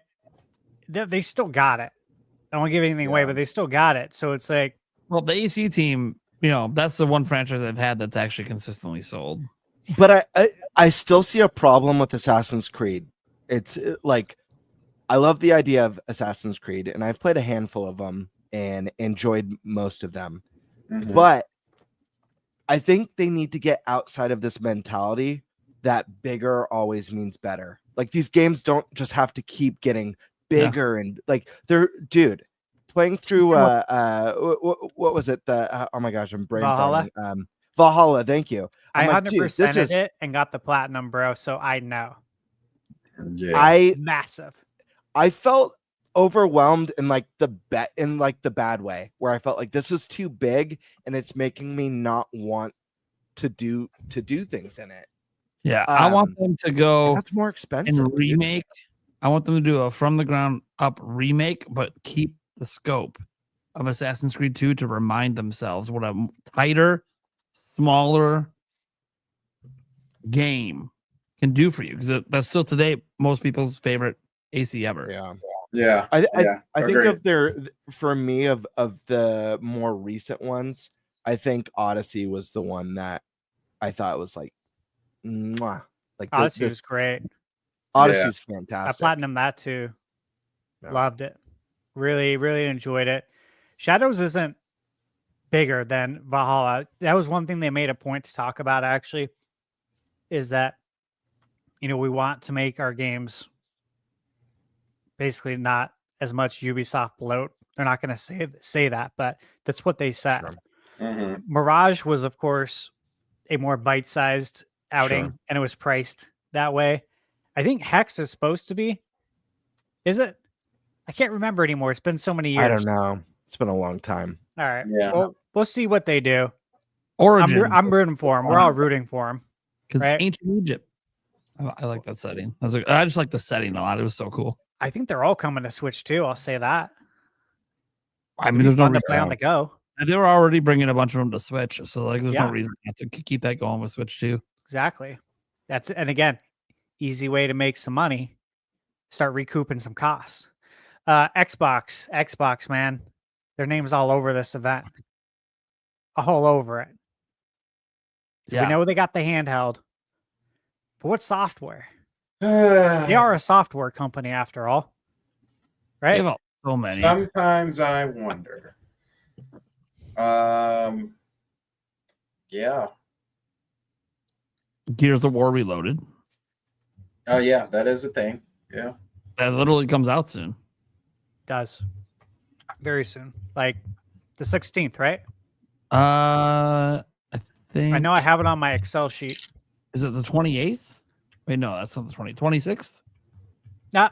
they still got it. I don't want to give anything away, but they still got it. So it's like, well, the AC team, that's the one franchise I've had that's actually consistently sold. But I still see a problem with Assassin's Creed. It's like, I love the idea of Assassin's Creed, and I've played a handful of them and enjoyed most of them. Mm-hmm. But I think they need to get outside of this mentality that bigger always means better. Like, these games don't just have to keep getting bigger and like playing through what was it, oh my gosh, I'm brain Valhalla. Valhalla, thank you. I 100%ed it and got the platinum, bro, so I know. Massive. I felt overwhelmed in like the bad way, where I felt like this is too big and it's making me not want to do things in it. Yeah, I want them to go. That's more expensive. And remake. I want them to do a from the ground up remake, but keep the scope of Assassin's Creed 2 to remind themselves what a tighter, smaller game can do for you, because that's still today most people's favorite AC ever. Yeah. I think for me of the more recent ones, I think Odyssey was the one that I thought was like, mwah. Like Odyssey was great. Odyssey's fantastic. I platinumed that too. Loved it. Really, really enjoyed it. Shadows isn't bigger than Valhalla. That was one thing they made a point to talk about, actually, is that, we want to make our games basically not as much Ubisoft bloat. They're not going to say that, but that's what they said. Sure. Mm-hmm. Mirage was, of course, a more bite-sized outing, and it was priced that way. I think Hex is supposed to be. Is it? I can't remember anymore. It's been so many years. I don't know. It's been a long time. All right. Yeah. Well, we'll see what they do. Origin. I'm rooting for them. We're all rooting for them. Because right? Ancient Egypt. I like that setting. I just like the setting a lot. It was so cool. I think they're all coming to Switch too. I'll say that. I mean, there's no reason to play on the go. And they were already bringing a bunch of them to Switch, so like, there's no reason not to keep that going with Switch too. Exactly. And again, easy way to make some money. Start recouping some costs. Xbox, man, their name's all over this event. All over it. So we know they got the handheld. But what software? They are a software company after all. Right? They have so many. Sometimes I wonder. Yeah. Gears of War Reloaded. Oh yeah, that is a thing. Yeah. That literally comes out soon. Does. Very soon. Like the 16th, right? I think. I know I have it on my Excel sheet. Is it the 28th? Wait, no, that's not the 26th. Nah.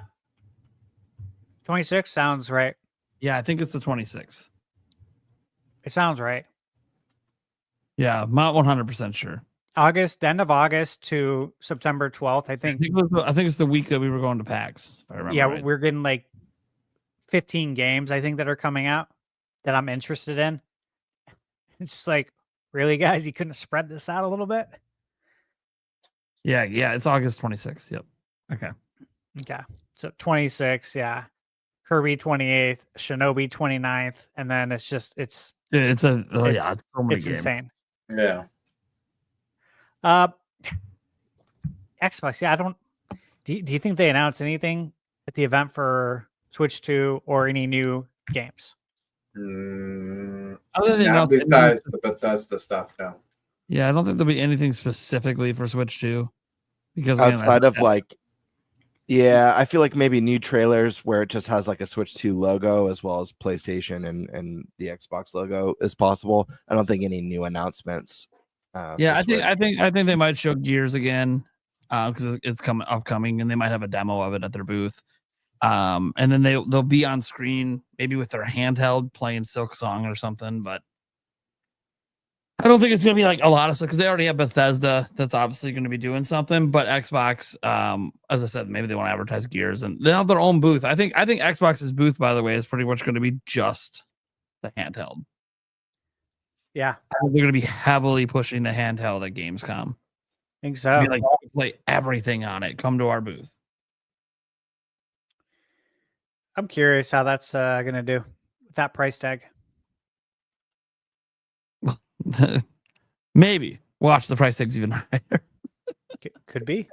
26 sounds right. Yeah, I think it's the 26th. It sounds right. Yeah, I'm not 100% sure. End of August to September 12th, I think. I think it's the week that we were going to PAX, if I remember right. We're getting like 15 games, I think, that are coming out that I'm interested in. It's just like, really, guys? You couldn't spread this out a little bit? Yeah, it's August 26th. Yep. Okay. So 26, yeah. Kirby 28th, Shinobi 29th, and then it's it's it's so many it's games. insane. Yeah. Xbox, yeah, I don't do you think they announced anything at the event for Switch 2 or any new games? Other than Not besides the Bethesda stuff, no. Yeah, I don't think there'll be anything specifically for Switch 2 because again, Outside of like, yeah, I feel like maybe new trailers where it just has like a Switch 2 logo as well as PlayStation and the Xbox logo is possible. I don't think any new announcements. Yeah, I think they might show Gears again because it's upcoming, and they might have a demo of it at their booth. And then they'll be on screen maybe with their handheld playing Silk Song or something, but I don't think it's gonna be like a lot of stuff because they already have Bethesda that's obviously going to be doing something. But Xbox, as I said, maybe they want to advertise Gears and they have their own booth. I think Xbox's booth, by the way, is pretty much going to be just the handheld. Yeah, They're going to be heavily pushing the handheld at Gamescom. I think so. Like, you can play everything on it. Come to our booth. I'm curious how that's going to do with that price tag. Maybe watch the price tags even higher. Could be.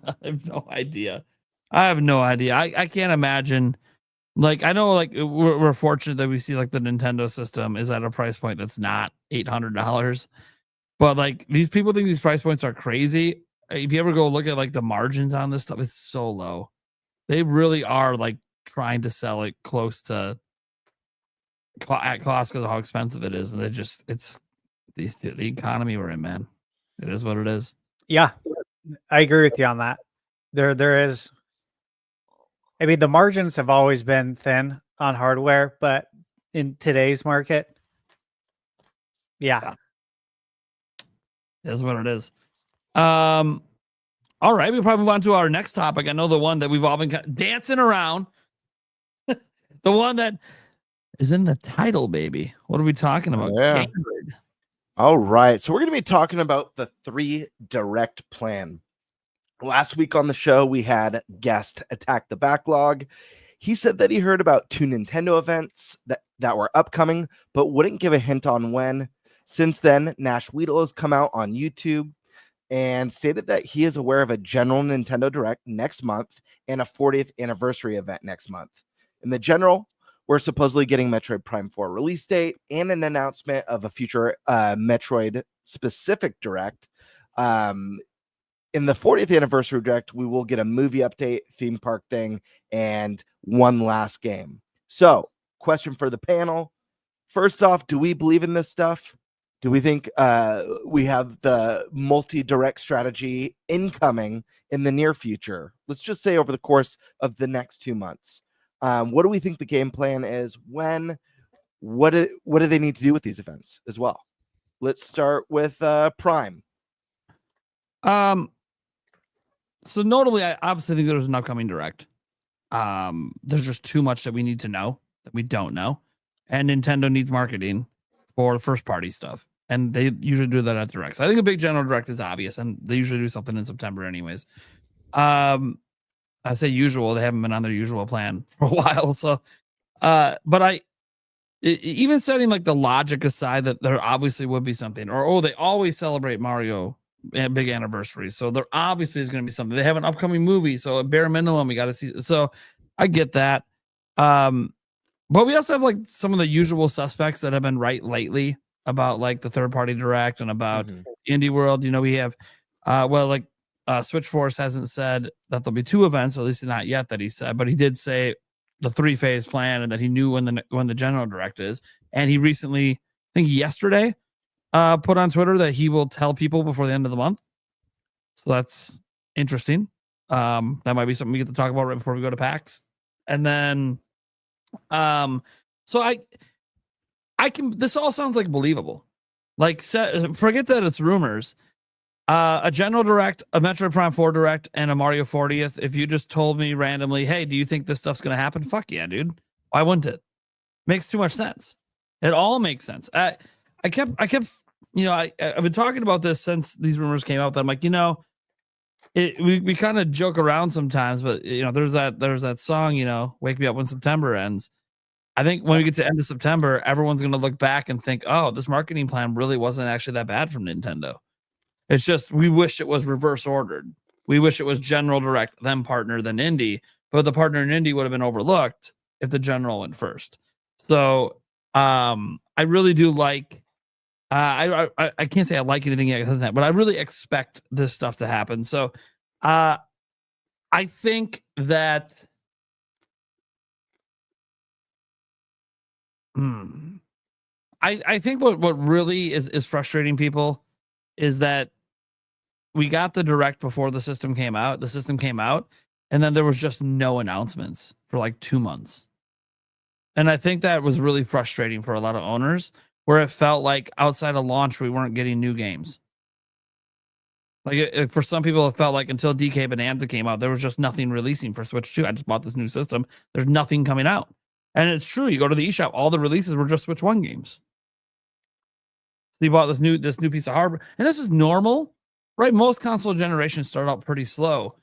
I have no idea. I can't imagine. Like, I know, like we're fortunate that we see like the Nintendo system is at a price point that's not $800, but like these people think these price points are crazy. If you ever go look at like the margins on this stuff, it's so low. They really are like trying to sell it close to at cost because of how expensive it is, and it's the economy we're in, man. It is what it is. Yeah, I agree with you on that. There is. I mean, the margins have always been thin on hardware, but in today's market, yeah. It is what it is. All right, we'll probably move on to our next topic. I know the one that we've all been dancing around. The one that is in the title, baby. What are we talking about? Yeah. All right. So we're going to be talking about the 3 Direct plan. Last week on the show, we had guest Attack the Backlog. He said that he heard about 2 Nintendo events that were upcoming, but wouldn't give a hint on when. Since then, Nash Weedle has come out on YouTube and stated that he is aware of a general Nintendo Direct next month and a 40th anniversary event next month. In the general, we're supposedly getting Metroid Prime 4 release date and an announcement of a future Metroid-specific Direct. In the 40th anniversary Direct, we will get a movie update, theme park thing, and one last game. So, question for the panel. First off, do we believe in this stuff? Do we think we have the multi-direct strategy incoming in the near future? Let's just say over the course of the next 2 months. What do we think the game plan is? When? What do they need to do with these events as well? Let's start with Prime. So notably, I obviously think there's an upcoming Direct. There's just too much that we need to know that we don't know. And Nintendo needs marketing for first party stuff. And they usually do that at Direct. So I think a big general Direct is obvious. And they usually do something in September anyways. I say usual. They haven't been on their usual plan for a while. So, but even setting like the logic aside that there obviously would be something, or they always celebrate Mario big anniversary, so there obviously is going to be something. They have an upcoming movie, so at bare minimum we got to see. So I get that, but we also have like some of the usual suspects that have been right lately about like the third party Direct and about Indie World. You know, we have Switch Force hasn't said that there'll be 2 events, or at least not yet that he said, but he did say the 3-phase plan and that he knew when the general Direct is. And he recently, I think yesterday, put on Twitter that he will tell people before the end of the month. So that's interesting. That might be something we get to talk about right before we go to PAX. And then, so I can. This all sounds like believable. Like, forget that it's rumors. A general Direct, a Metroid Prime 4 Direct, and a Mario 40th. If you just told me randomly, hey, do you think this stuff's gonna happen? Fuck yeah, dude. Why wouldn't it? Makes too much sense. It all makes sense. I kept, you know, I've been talking about this since these rumors came out. That I'm like, you know, we kind of joke around sometimes, but there's that song, Wake Me Up When September Ends. I think when we get to end of September, everyone's going to look back and think, oh, this marketing plan really wasn't actually that bad from Nintendo. It's just we wish it was reverse ordered. We wish it was General Direct, then partner, then indie. But the partner in indie would have been overlooked if the general went first. So I really do like. I can't say I like anything yet, but I really expect this stuff to happen. So I think that. I think what really is frustrating people is that we got the direct before the system came out. The system came out, and then there was just no announcements for like 2 months. And I think that was really frustrating for a lot of owners, where it felt like outside of launch, we weren't getting new games. Like for some people, it felt like until DK Bonanza came out, there was just nothing releasing for Switch 2. I just bought this new system. There's nothing coming out. And it's true. You go to the eShop, all the releases were just Switch 1 games. So you bought this new piece of hardware. And this is normal, right? Most console generations start out pretty slow.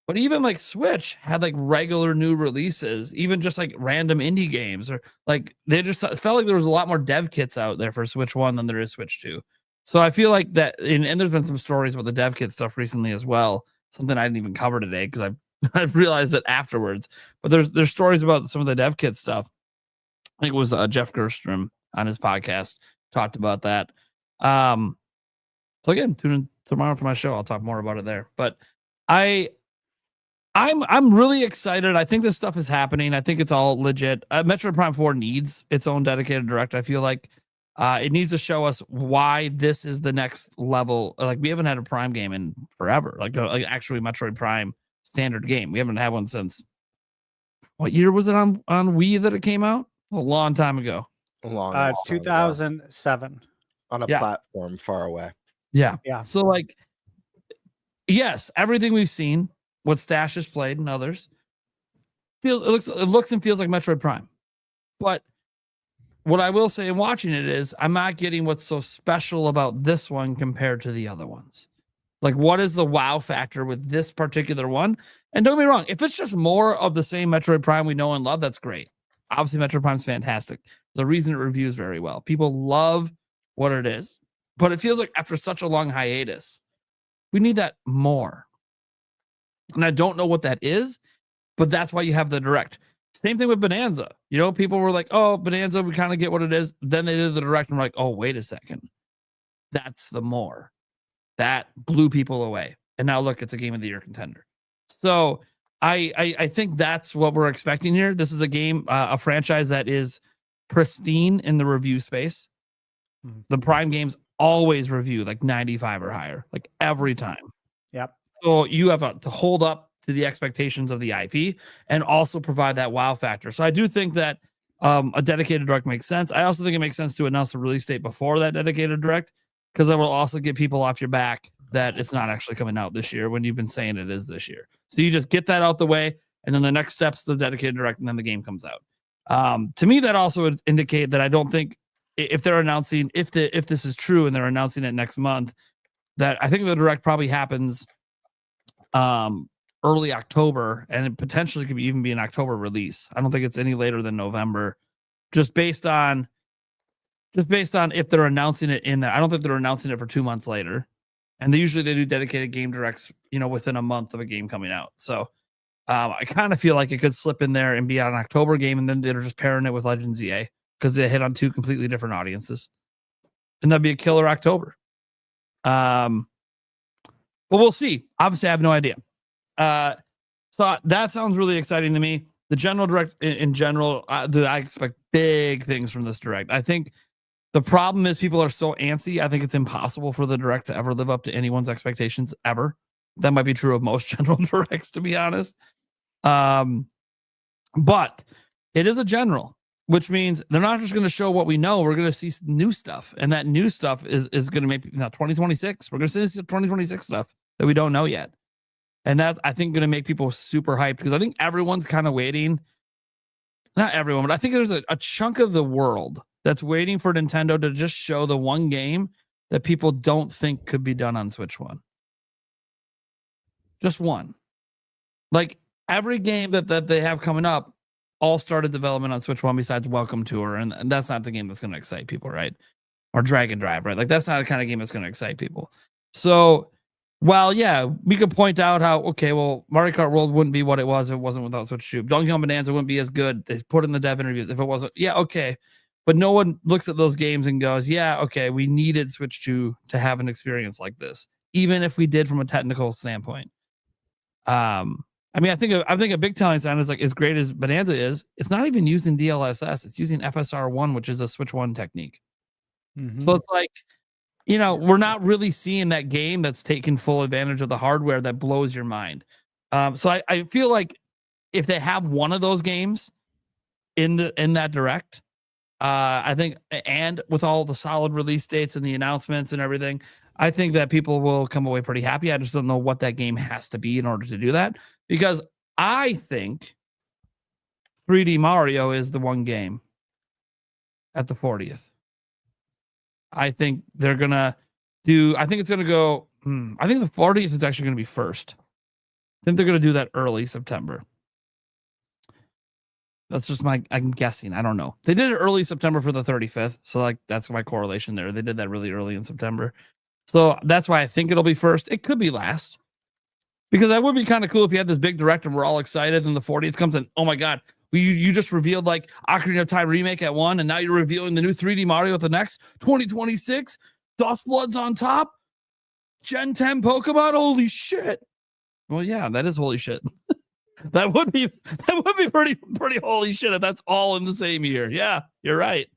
But even like Switch had like regular new releases, even just like random indie games, or like they just felt like there was a lot more dev kits out there for Switch 1 than there is Switch 2. So I feel like that, and there's been some stories about the dev kit stuff recently as well. Something I didn't even cover today because I realized that afterwards. But there's stories about some of the dev kit stuff. I think it was Jeff Gerstrom on his podcast talked about that. So again, tune in tomorrow for my show. I'll talk more about it there. But I'm really excited. I think this stuff is happening. I think it's all legit. Metroid Prime 4 needs its own dedicated direct. I feel like it needs to show us why this is the next level. Like we haven't had a Prime game in forever. Like actually Metroid Prime standard game. We haven't had one since what year was it on Wii that it came out? It was a long time ago. Long 2007 on a platform far away. Yeah. So like, yes, everything we've seen, what Stash has played and others, it looks and feels like Metroid Prime. But what I will say in watching it is I'm not getting what's so special about this one compared to the other ones. Like, what is the wow factor with this particular one? And don't get me wrong, if it's just more of the same Metroid Prime we know and love, that's great. Obviously, Metroid Prime's fantastic. There's a reason it reviews very well. People love what it is. But it feels like after such a long hiatus, we need that more. And I don't know what that is, but that's why you have the direct. Same thing with Bonanza. People were like, oh, Bonanza, we kind of get what it is. Then they did the direct and we're like, oh, wait a second. That's the more. That blew people away. And now look, it's a Game of the Year contender. So I think that's what we're expecting here. This is a game, a franchise that is pristine in the review space. The Prime games always review like 95 or higher, like every time. Yep. So you have to hold up to the expectations of the IP and also provide that wow factor. So I do think that a dedicated direct makes sense. I also think it makes sense to announce the release date before that dedicated direct, because that will also get people off your back that it's not actually coming out this year when you've been saying it is this year. So you just get that out the way, and then the next step's the dedicated direct, and then the game comes out. To me, that also would indicate that I don't think if they're announcing, if this is true and they're announcing it next month, that I think the direct probably happens early October, and it potentially could even be an October release. I don't think it's any later than November, just based on if they're announcing it in that. I don't think they're announcing it for 2 months later. And they do dedicated game directs, within a month of a game coming out. So I kind of feel like it could slip in there and be on an October game, and then they're just pairing it with Legends EA because they hit on two completely different audiences. And that'd be a killer October. But we'll see. Obviously, I have no idea. So that sounds really exciting to me. The general direct in general, I expect big things from this direct. I think the problem is people are so antsy. I think it's impossible for the direct to ever live up to anyone's expectations ever. That might be true of most general directs, to be honest. But it is a general, which means they're not just going to show what we know. We're going to see new stuff. And that new stuff is going to make 2026. We're going to see 2026 stuff that we don't know yet. And that's, I think, going to make people super hyped, because I think everyone's kind of waiting. Not everyone, but I think there's a chunk of the world that's waiting for Nintendo to just show the one game that people don't think could be done on Switch 1. Just one. Like every game that they have coming up all started development on Switch 1 besides Welcome Tour, and that's not the game that's going to excite people, right? Or Dragon Drive, right? Like that's not the kind of game that's going to excite people. So, while yeah, we could point out how okay, well, Mario Kart World wouldn't be what it was if it wasn't without Switch 2. Donkey Kong Bonanza wouldn't be as good. They put in the dev interviews if it wasn't. Yeah, okay, but no one looks at those games and goes, yeah, okay, we needed Switch 2 to have an experience like this, even if we did from a technical standpoint. I mean, I think a big telling sign is like as great as Bonanza is, it's not even using DLSS. It's using FSR1, which is a Switch 1 technique. So it's like, you know, we're not really seeing that game that's taking full advantage of the hardware that blows your mind. So I feel like if they have one of those games in that direct, I think, and with all the solid release dates and the announcements and everything, I think that people will come away pretty happy. I just don't know what that game has to be in order to do that, because I think 3D Mario is the one game at the 40th. I think they're going to do, I think it's going to go, I think the 40th is actually going to be first. I think they're going to do that early September. That's just I'm guessing. I don't know. They did it early September for the 35th. So like, that's my correlation there. They did that really early in September. So that's why I think it'll be first. It could be last, because that would be kind of cool if you had this big direct and we're all excited and the 40th comes in. Oh my God, you just revealed like Ocarina of Time remake at one, and now you're revealing the new 3D Mario at the next 2026. Dustblood's on top. Gen 10 Pokemon. Holy shit. Well, yeah, that is holy shit. that would be pretty holy shit if that's all in the same year. Yeah, you're right.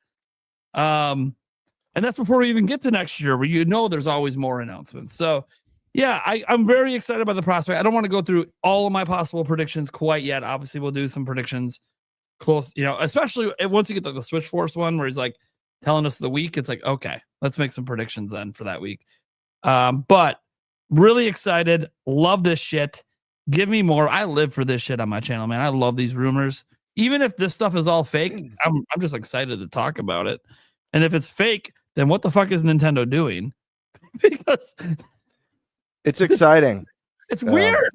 And that's before we even get to next year, where you know there's always more announcements. So, yeah, I'm very excited by the prospect. I don't want to go through all of my possible predictions quite yet. Obviously, we'll do some predictions close, you know, especially once you get to the Switch Force one, where he's like telling us the week. It's like, okay, let's make some predictions then for that week. But really excited. Love this shit. Give me more. I live for this shit on my channel, man. I love these rumors. Even if this stuff is all fake, I'm just excited to talk about it. And if it's fake, then what the fuck is Nintendo doing? Because it's exciting. It's weird.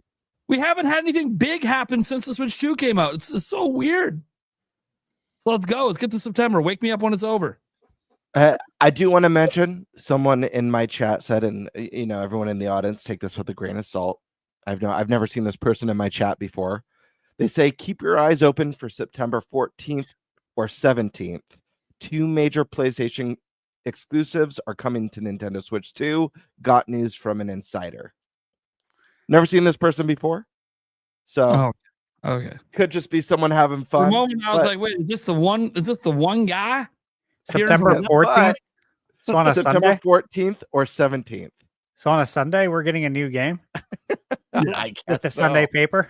We haven't had anything big happen since the Switch 2 came out. It's so weird. So let's go. Let's get to September. Wake me up when it's over. I do want to mention, someone in my chat said, and you know, everyone in the audience, take this with a grain of salt. I've never seen this person in my chat before. They say, keep your eyes open for September 14th or 17th. Two major PlayStation exclusives are coming to Nintendo Switch 2. Got news from an insider. Never seen this person before. So okay. Could just be someone having fun. For a moment, I was like, wait, is this the one guy? September 14th. So on a September Sunday? 14th or 17th. So on a Sunday, we're getting a new game I guess with the so. Sunday paper.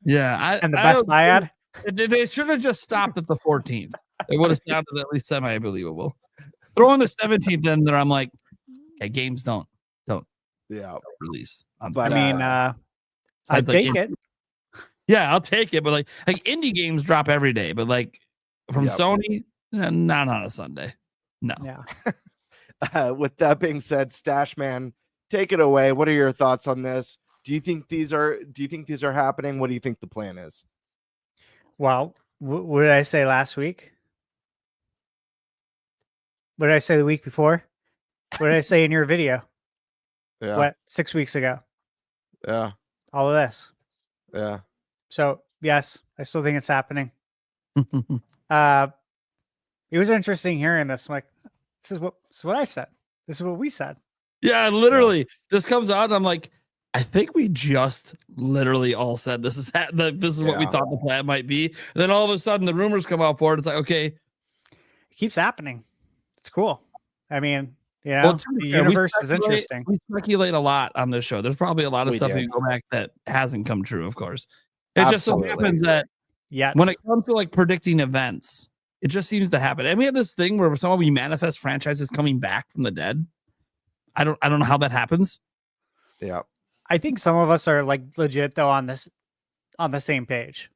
Yeah. And the Best Buy ad. They should have just stopped at the 14th. It would have sounded at least semi-believable. Throw in the 17th in there, I'm like, okay, games don't release. But, I mean, I'd take it. Yeah, I'll take it. But like indie games drop every day. But like from Sony, not on a Sunday. No. Yeah. With that being said, Stash Man, take it away. What are your thoughts on this? Do you think these are happening? What do you think the plan is? Well, what did I say last week? What did I say the week before? What did I say in your video? Yeah. What, 6 weeks ago? Yeah. All of this. Yeah. So yes, I still think it's happening. It was interesting hearing this. I'm like, this is what I said. This is what we said. Yeah, literally. This comes out, and I'm like, I think we just literally all said this is what we thought the plan might be. And then all of a sudden, the rumors come out for it. It's like, okay, it keeps happening. It's cool. I mean, the universe is interesting. We speculate a lot on this show. There's probably a lot of stuff we go back that hasn't come true. Of course, it just so happens that when it comes to like predicting events, it just seems to happen. And we have this thing where we manifest franchises coming back from the dead. I don't know how that happens. Yeah. I think some of us are like legit though on the same page.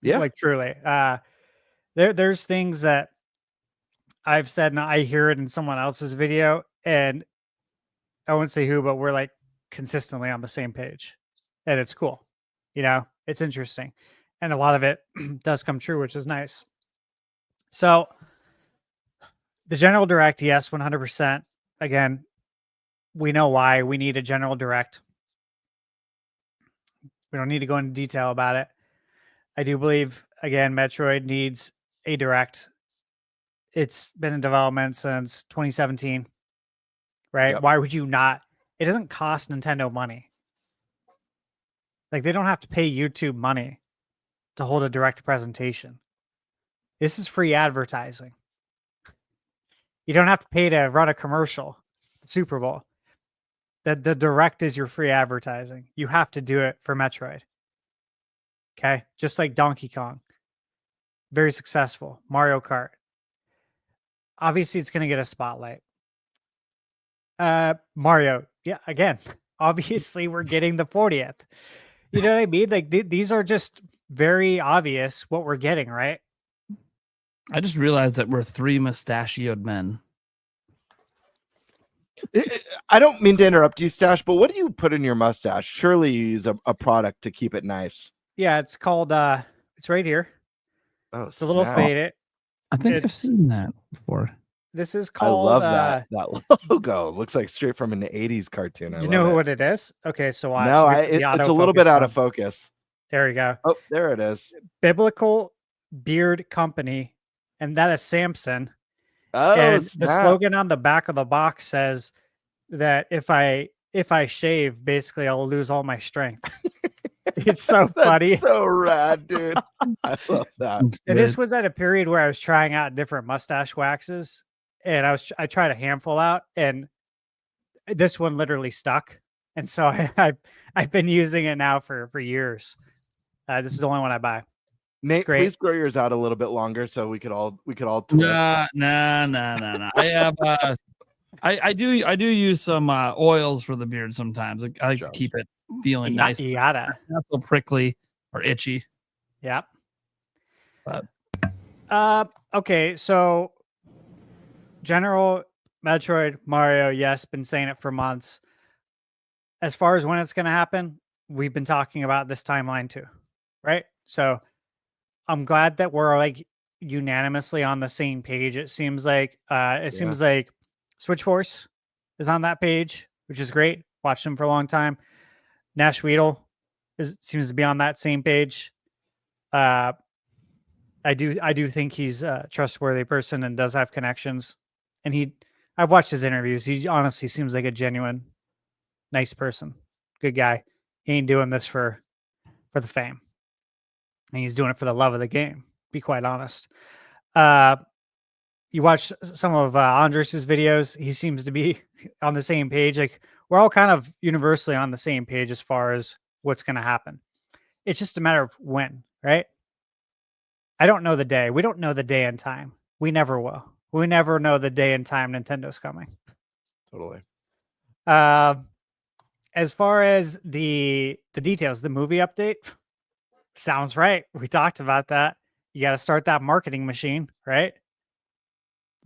Yeah. Like truly. There's things that I've said and I hear it in someone else's video, and I won't say who, but we're like consistently on the same page. and it's cool. You know, it's interesting. And a lot of it does come true, which is nice. So the general direct, yes, 100%. Again, we know why we need a general direct. We don't need to go into detail about it. I do believe, again, Metroid needs a direct. It's been in development since 2017, right? Yep. Why would you not? It doesn't cost Nintendo money. Like, they don't have to pay YouTube money to hold a direct presentation. This is free advertising. You don't have to pay to run a commercial, the Super Bowl. The direct is your free advertising. You have to do it for Metroid. Okay? Just like Donkey Kong. Very successful. Mario Kart. Obviously, it's going to get a spotlight. Mario. Yeah, again, obviously, we're getting the 40th. You know what I mean? Like, these are just very obvious what we're getting, right? I just realized that we're 3 mustachioed men. I don't mean to interrupt you, Stash, but what do you put in your mustache? Surely you use a product to keep it nice. Yeah, it's called, it's right here. Oh, It's a little snap. faded. I think I've It's- seen that before. This is I called, love that logo. Looks like straight from an 80s cartoon. I you love know it. what it is? Okay, so watch. No, Here's the it's a little bit autofocus out one. of focus. There we go. Oh, there it is. Biblical Beard Company, and that is Samson. Oh, And the snap. slogan on the back of the box says that if I shave, basically I'll lose all my strength. It's so That's funny. so rad, dude. I love that. And this was at a period where I was trying out different mustache waxes, and I tried a handful out, and this one literally stuck. And so I've been using it now for years. This is the only one I buy. Nate, great. please grow yours out a little bit longer so we could all twist. Nah. I have I do use some oils for the beard sometimes. I like to keep it feeling nice, You gotta. not so prickly or itchy. Yep. But Okay, so General Metroid Mario, yes, been saying it for months. As far as when it's going to happen, we've been talking about this timeline too, right? So I'm glad that we're like unanimously on the same page. It seems like seems like Switch Force is on that page, which is great. Watched him for a long time. Nash Weedle seems to be on that same page. I do think he's a trustworthy person and does have connections. And I've watched his interviews. He honestly seems like a genuine, nice person, good guy. He ain't doing this for the fame, and he's doing it for the love of the game. Be quite honest. You watch some of Andres' videos. He seems to be on the same page. Like, we're all kind of universally on the same page as far as what's going to happen. It's just a matter of when, right? I don't know the day. We don't know the day and time. We never will. We never know the day and time Nintendo's coming. Totally. As far as the details, the movie update sounds right. We talked about that. You got to start that marketing machine, right?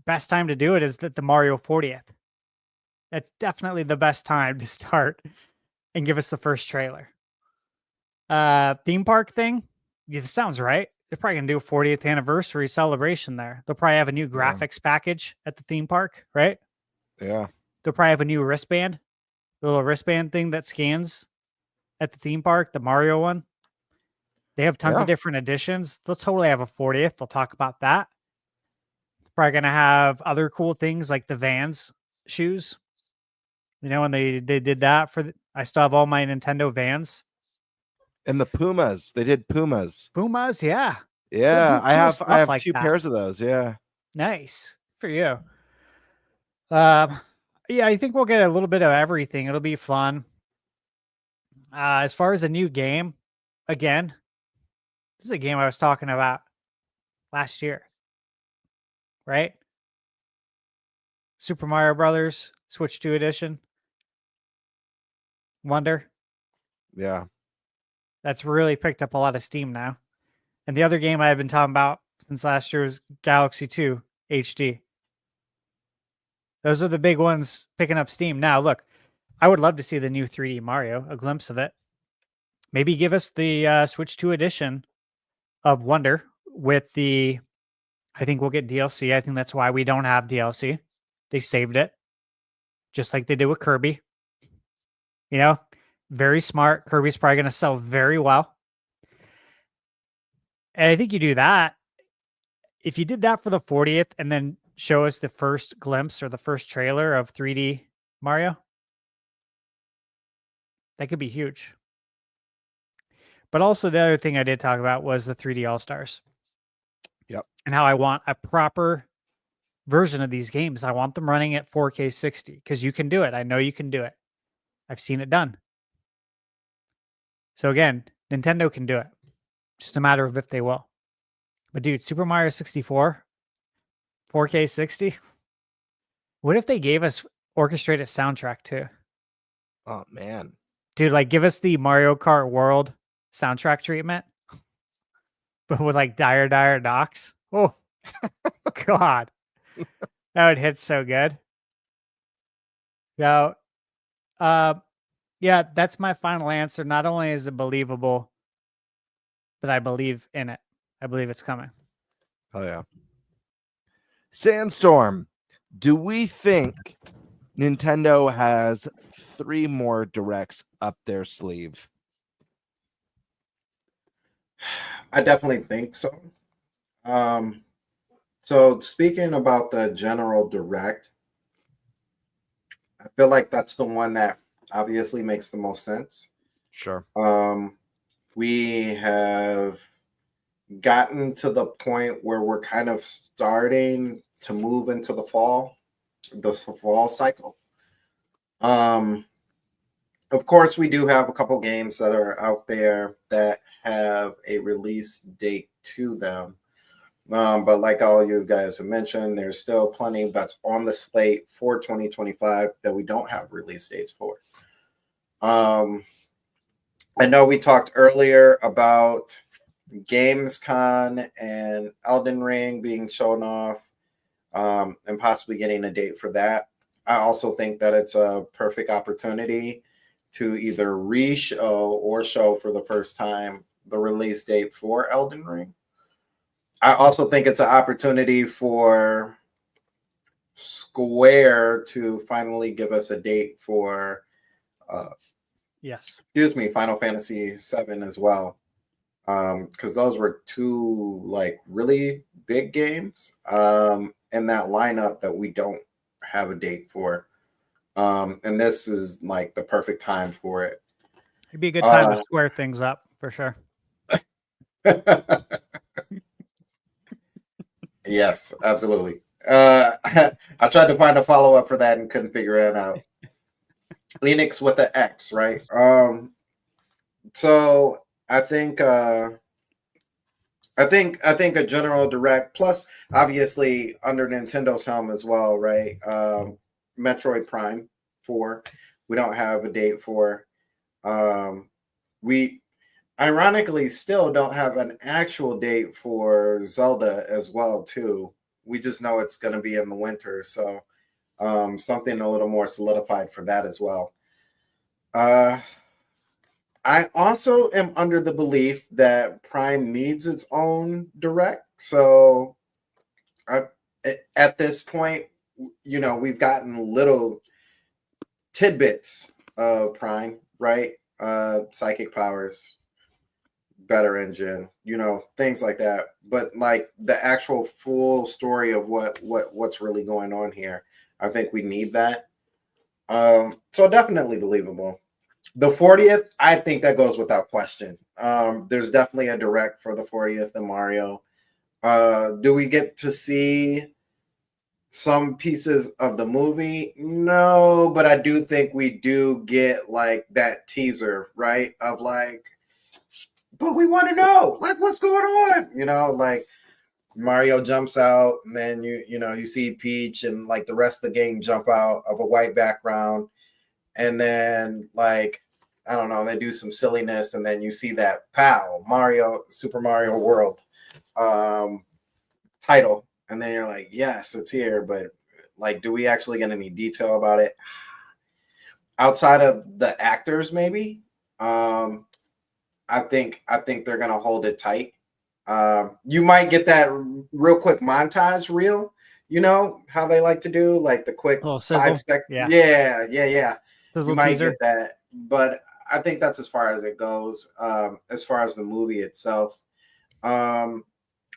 Best time to do it is the Mario 40th. That's definitely the best time to start and give us the first trailer. Theme park thing, it sounds right. They're probably going to do a 40th anniversary celebration there. They'll probably have a new graphics package at the theme park, right? Yeah. They'll probably have a new wristband, the little wristband thing that scans at the theme park, the Mario one. They have tons of different editions. They'll totally have a 40th. They'll talk about that. They're probably going to have other cool things like the Vans shoes. You know, when they did that I still have all my Nintendo Vans. And the Pumas. They did Pumas. Pumas, yeah. Yeah. I have like two that. pairs of those. Yeah. Nice for you. Yeah, I think we'll get a little bit of everything. It'll be fun. As far as a new game, again, this is a game I was talking about last year, right? Super Mario Brothers Switch 2 edition. Wonder. Yeah. That's really picked up a lot of steam now. And the other game I've been talking about since last year was Galaxy 2 HD. Those are the big ones picking up steam. Now, look, I would love to see the new 3D Mario, a glimpse of it. maybe give us the Switch 2 edition of Wonder with the, I think we'll get DLC. I think that's why we don't have DLC. They saved it, just like they did with Kirby. You know, very smart. Kirby's probably going to sell very well. And I think you do that. If you did that for the 40th and then show us the first glimpse or the first trailer of 3D Mario, that could be huge. But also the other thing I did talk about was the 3D All-Stars. Yep. And how I want a proper version of these games. I want them running at 4K 60 because you can do it. I know you can do it. I've seen it done. So again, Nintendo can do it. Just a matter of if they will. But dude, Super Mario 64, 4K 60. What if they gave us orchestrated soundtrack too? Oh man. Dude, like give us the Mario Kart World soundtrack treatment, but with like Dire Docks. Oh, God. That would hit so good. So, yeah, that's my final answer. Not only is it believable, but I believe in it. I believe it's coming. Oh yeah. Sandstorm. Do we think Nintendo has 3 more directs up their sleeve? I definitely think so. So speaking about the general direct, I feel like that's the one that obviously makes the most sense. Sure. We have gotten to the point where we're kind of starting to move into the fall cycle. Of course, we do have a couple games that are out there that have a release date to them. But like all you guys have mentioned, there's still plenty that's on the slate for 2025 that we don't have release dates for. I know we talked earlier about Gamescom and Elden Ring being shown off, and possibly getting a date for that. I also think that it's a perfect opportunity to either re-show or show for the first time the release date for Elden Ring. I also think it's an opportunity for Square to finally give us a date for Final Fantasy VII as well. Because those were 2 like really big games in that lineup that we don't have a date for. And this is like the perfect time for it. It'd be a good time to square things up for sure. Yes, absolutely. I tried to find a follow-up for that and couldn't figure it out. Enix with the X, right? So I think a general direct, plus obviously under Nintendo's helm as well, right? Metroid Prime 4, we don't have a date for. We ironically still don't have an actual date for Zelda as well, too. We just know it's going to be in the winter, so something a little more solidified for that as well. I also am under the belief that Prime needs its own direct. So at this point, you know, we've gotten little tidbits of Prime, right? Psychic powers, better engine, you know, things like that. But like the actual full story of what's really going on here, I think we need that. So definitely believable. The 40th, I think that goes without question. There's definitely a direct for the 40th of Mario. Do we get to see some pieces of the movie? No, but I do think we do get like that teaser, right? Of like, but we want to know, like, what's going on? You know, like Mario jumps out, and then you see Peach and like the rest of the gang jump out of a white background. And then, like, I don't know, they do some silliness, and then you see that POW, Super Mario World title. And then you're like, yes, it's here. But, like, do we actually get any detail about it? Outside of the actors, maybe. I think they're gonna hold it tight. You might get that real quick montage reel. You know how they like to do, like the quick Little 5 sizzle. second. Yeah. Yeah. You Sizzle might teaser. get that, but I think that's as far as it goes. As far as the movie itself,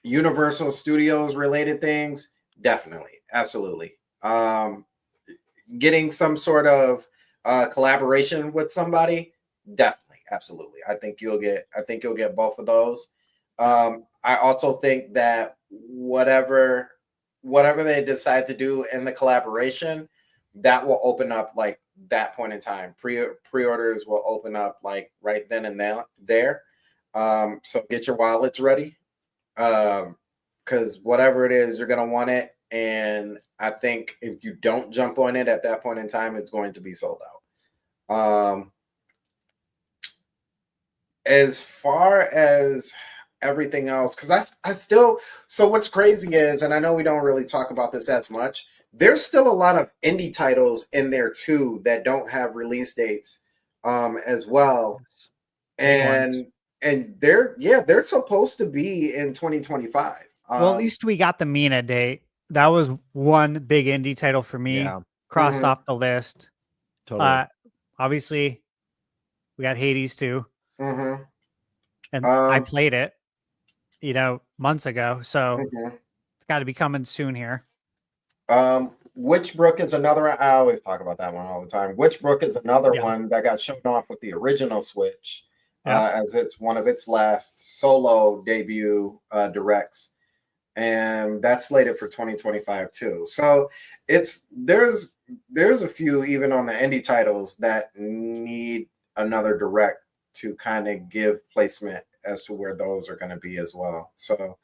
Universal Studios related things, definitely, absolutely. Getting some sort of collaboration with somebody, definitely, absolutely. I think you'll get both of those. I also think that whatever they decide to do in the collaboration, that will open up like that point in time. Pre-orders will open up like right then and there. So get your wallets ready. Because whatever it is, you're gonna want it. And I think if you don't jump on it at that point in time, it's going to be sold out. As far as everything else, because I still, so what's crazy is, and I know we don't really talk about this as much, there's still a lot of indie titles in there too that don't have release dates as well. And they're supposed to be in 2025. Well, at least we got the Mina date. That was one big indie title for me. Yeah. Crossed off the list. Totally. Obviously, we got Hades too. Mm-hmm. And I played it, months ago. So it's got to be coming soon here. Witchbrook is another. I always talk about that one all the time. Witchbrook is another one that got shown off with the original Switch, as it's one of its last solo debut directs, and that's slated for 2025 too. So there's a few even on the indie titles that need another direct to kind of give placement as to where those are going to be as well. So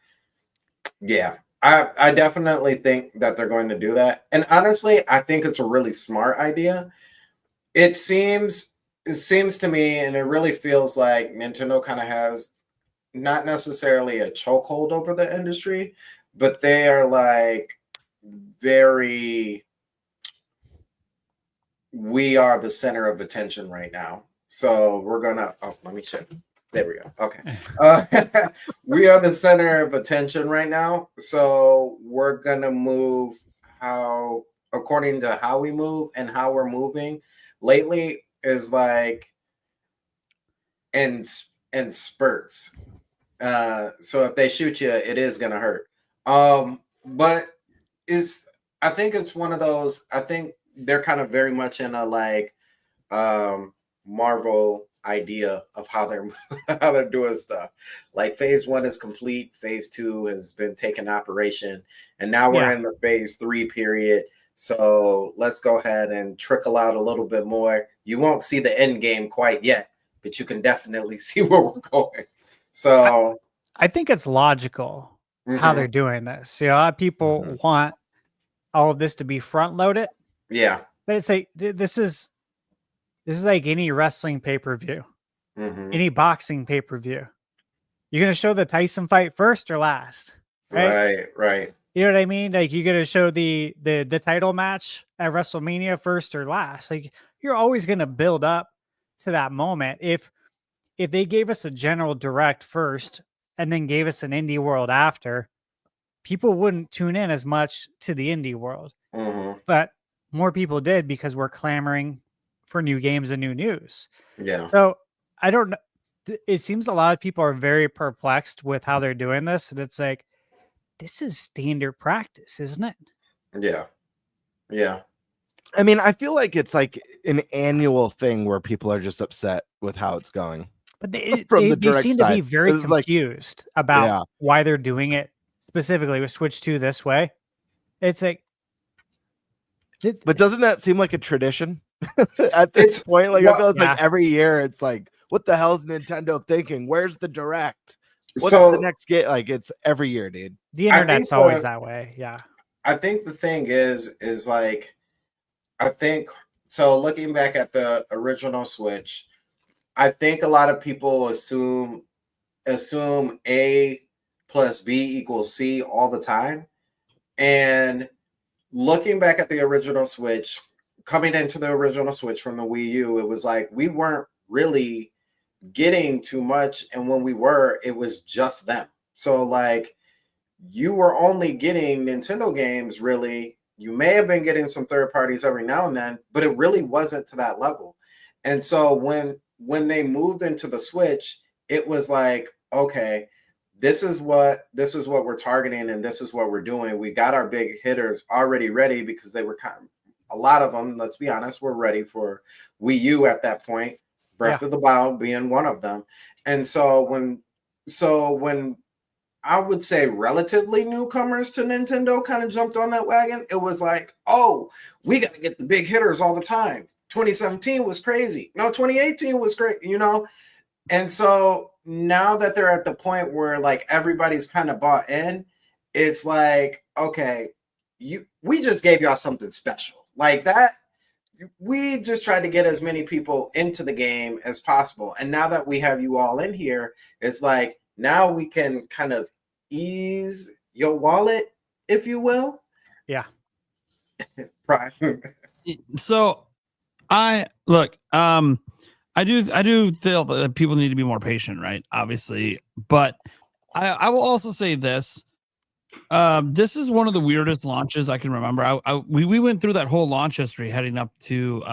yeah. I definitely think that they're going to do that. And honestly, I think it's a really smart idea. It seems to me, and it really feels like Nintendo kind of has not necessarily a chokehold over the industry, but they are like we are the center of attention right now. So we're going to, let me check. There we go. Okay. We are the center of attention right now. So we're going to move according to how we move, and how we're moving lately is like in spurts. So if they shoot you, it is going to hurt. But I think it's one of those, I think they're kind of very much in a like Marvel idea of how they're doing stuff. Like phase 1 is complete, phase 2 has been taken operation, and now we're in the phase 3 period. So let's go ahead and trickle out a little bit more. You won't see the end game quite yet, but you can definitely see where we're going. So I think it's logical how they're doing this. A lot of people want all of this to be front loaded. Yeah. But it's like this is like any wrestling pay-per-view, any boxing pay-per-view. You're going to show the Tyson fight first or last, right? Right. You know what I mean? Like you're going to show the title match at WrestleMania first or last. Like you're always going to build up to that moment. If they gave us a general direct first and then gave us an indie world after, people wouldn't tune in as much to the indie world. But more people did because we're clamoring for new games and new news. Yeah. So I don't know. It seems a lot of people are very perplexed with how they're doing this. And it's like, this is standard practice, isn't it? Yeah. Yeah. I mean, I feel like it's like an annual thing where people are just upset with how it's going. But they direct seem side. to be very This is like- confused about why they're doing it specifically with Switch 2 this way. It's like, but doesn't that seem like a tradition at this point? Like I feel it's like every year it's like, what the hell is Nintendo thinking? Where's the direct? What's the next game? Like it's every year, dude. The internet's always that way. Yeah. I think the thing is like, I think so. Looking back at the original Switch, I think a lot of people assume A plus B equals C all the time. And looking back at the original Switch, coming into the original Switch from the Wii U, it was like we weren't really getting too much, and when we were, it was just them. So like you were only getting Nintendo games, really. You may have been getting some third parties every now and then, but it really wasn't to that level. And so when they moved into the Switch, it was like, okay, this is what we're targeting, and this is what we're doing. We got our big hitters already ready because they were a lot of them, let's be honest, were ready for Wii U at that point. Breath of the Wild being one of them. And so when I would say relatively newcomers to Nintendo kind of jumped on that wagon, it was like, oh, we got to get the big hitters all the time. 2017 was crazy. No, 2018 was great, you know? And so now that they're at the point where like everybody's kind of bought in, it's like, okay, we just gave y'all something special. Like that, we just tried to get as many people into the game as possible. And now that we have you all in here, it's like, now we can kind of ease your wallet, if you will. Yeah. Right. So I do feel that people need to be more patient, right? Obviously, but I will also say this. This is one of the weirdest launches I can remember. We went through that whole launch history heading up to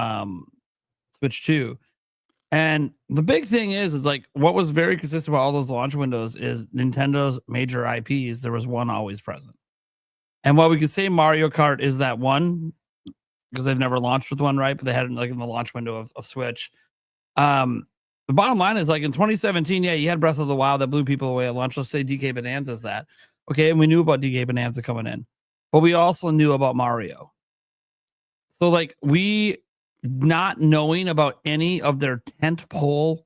Switch 2. And the big thing is like what was very consistent about all those launch windows is Nintendo's major IPs. There was one always present. And while we could say Mario Kart is that one, because they've never launched with one, right? But they had it like in the launch window of Switch. The bottom line is like in 2017, yeah, you had Breath of the Wild that blew people away at launch. Let's say DK Bonanza's that. Okay, and we knew about DK Bonanza coming in. But we also knew about Mario. So like we not knowing about any of their tentpole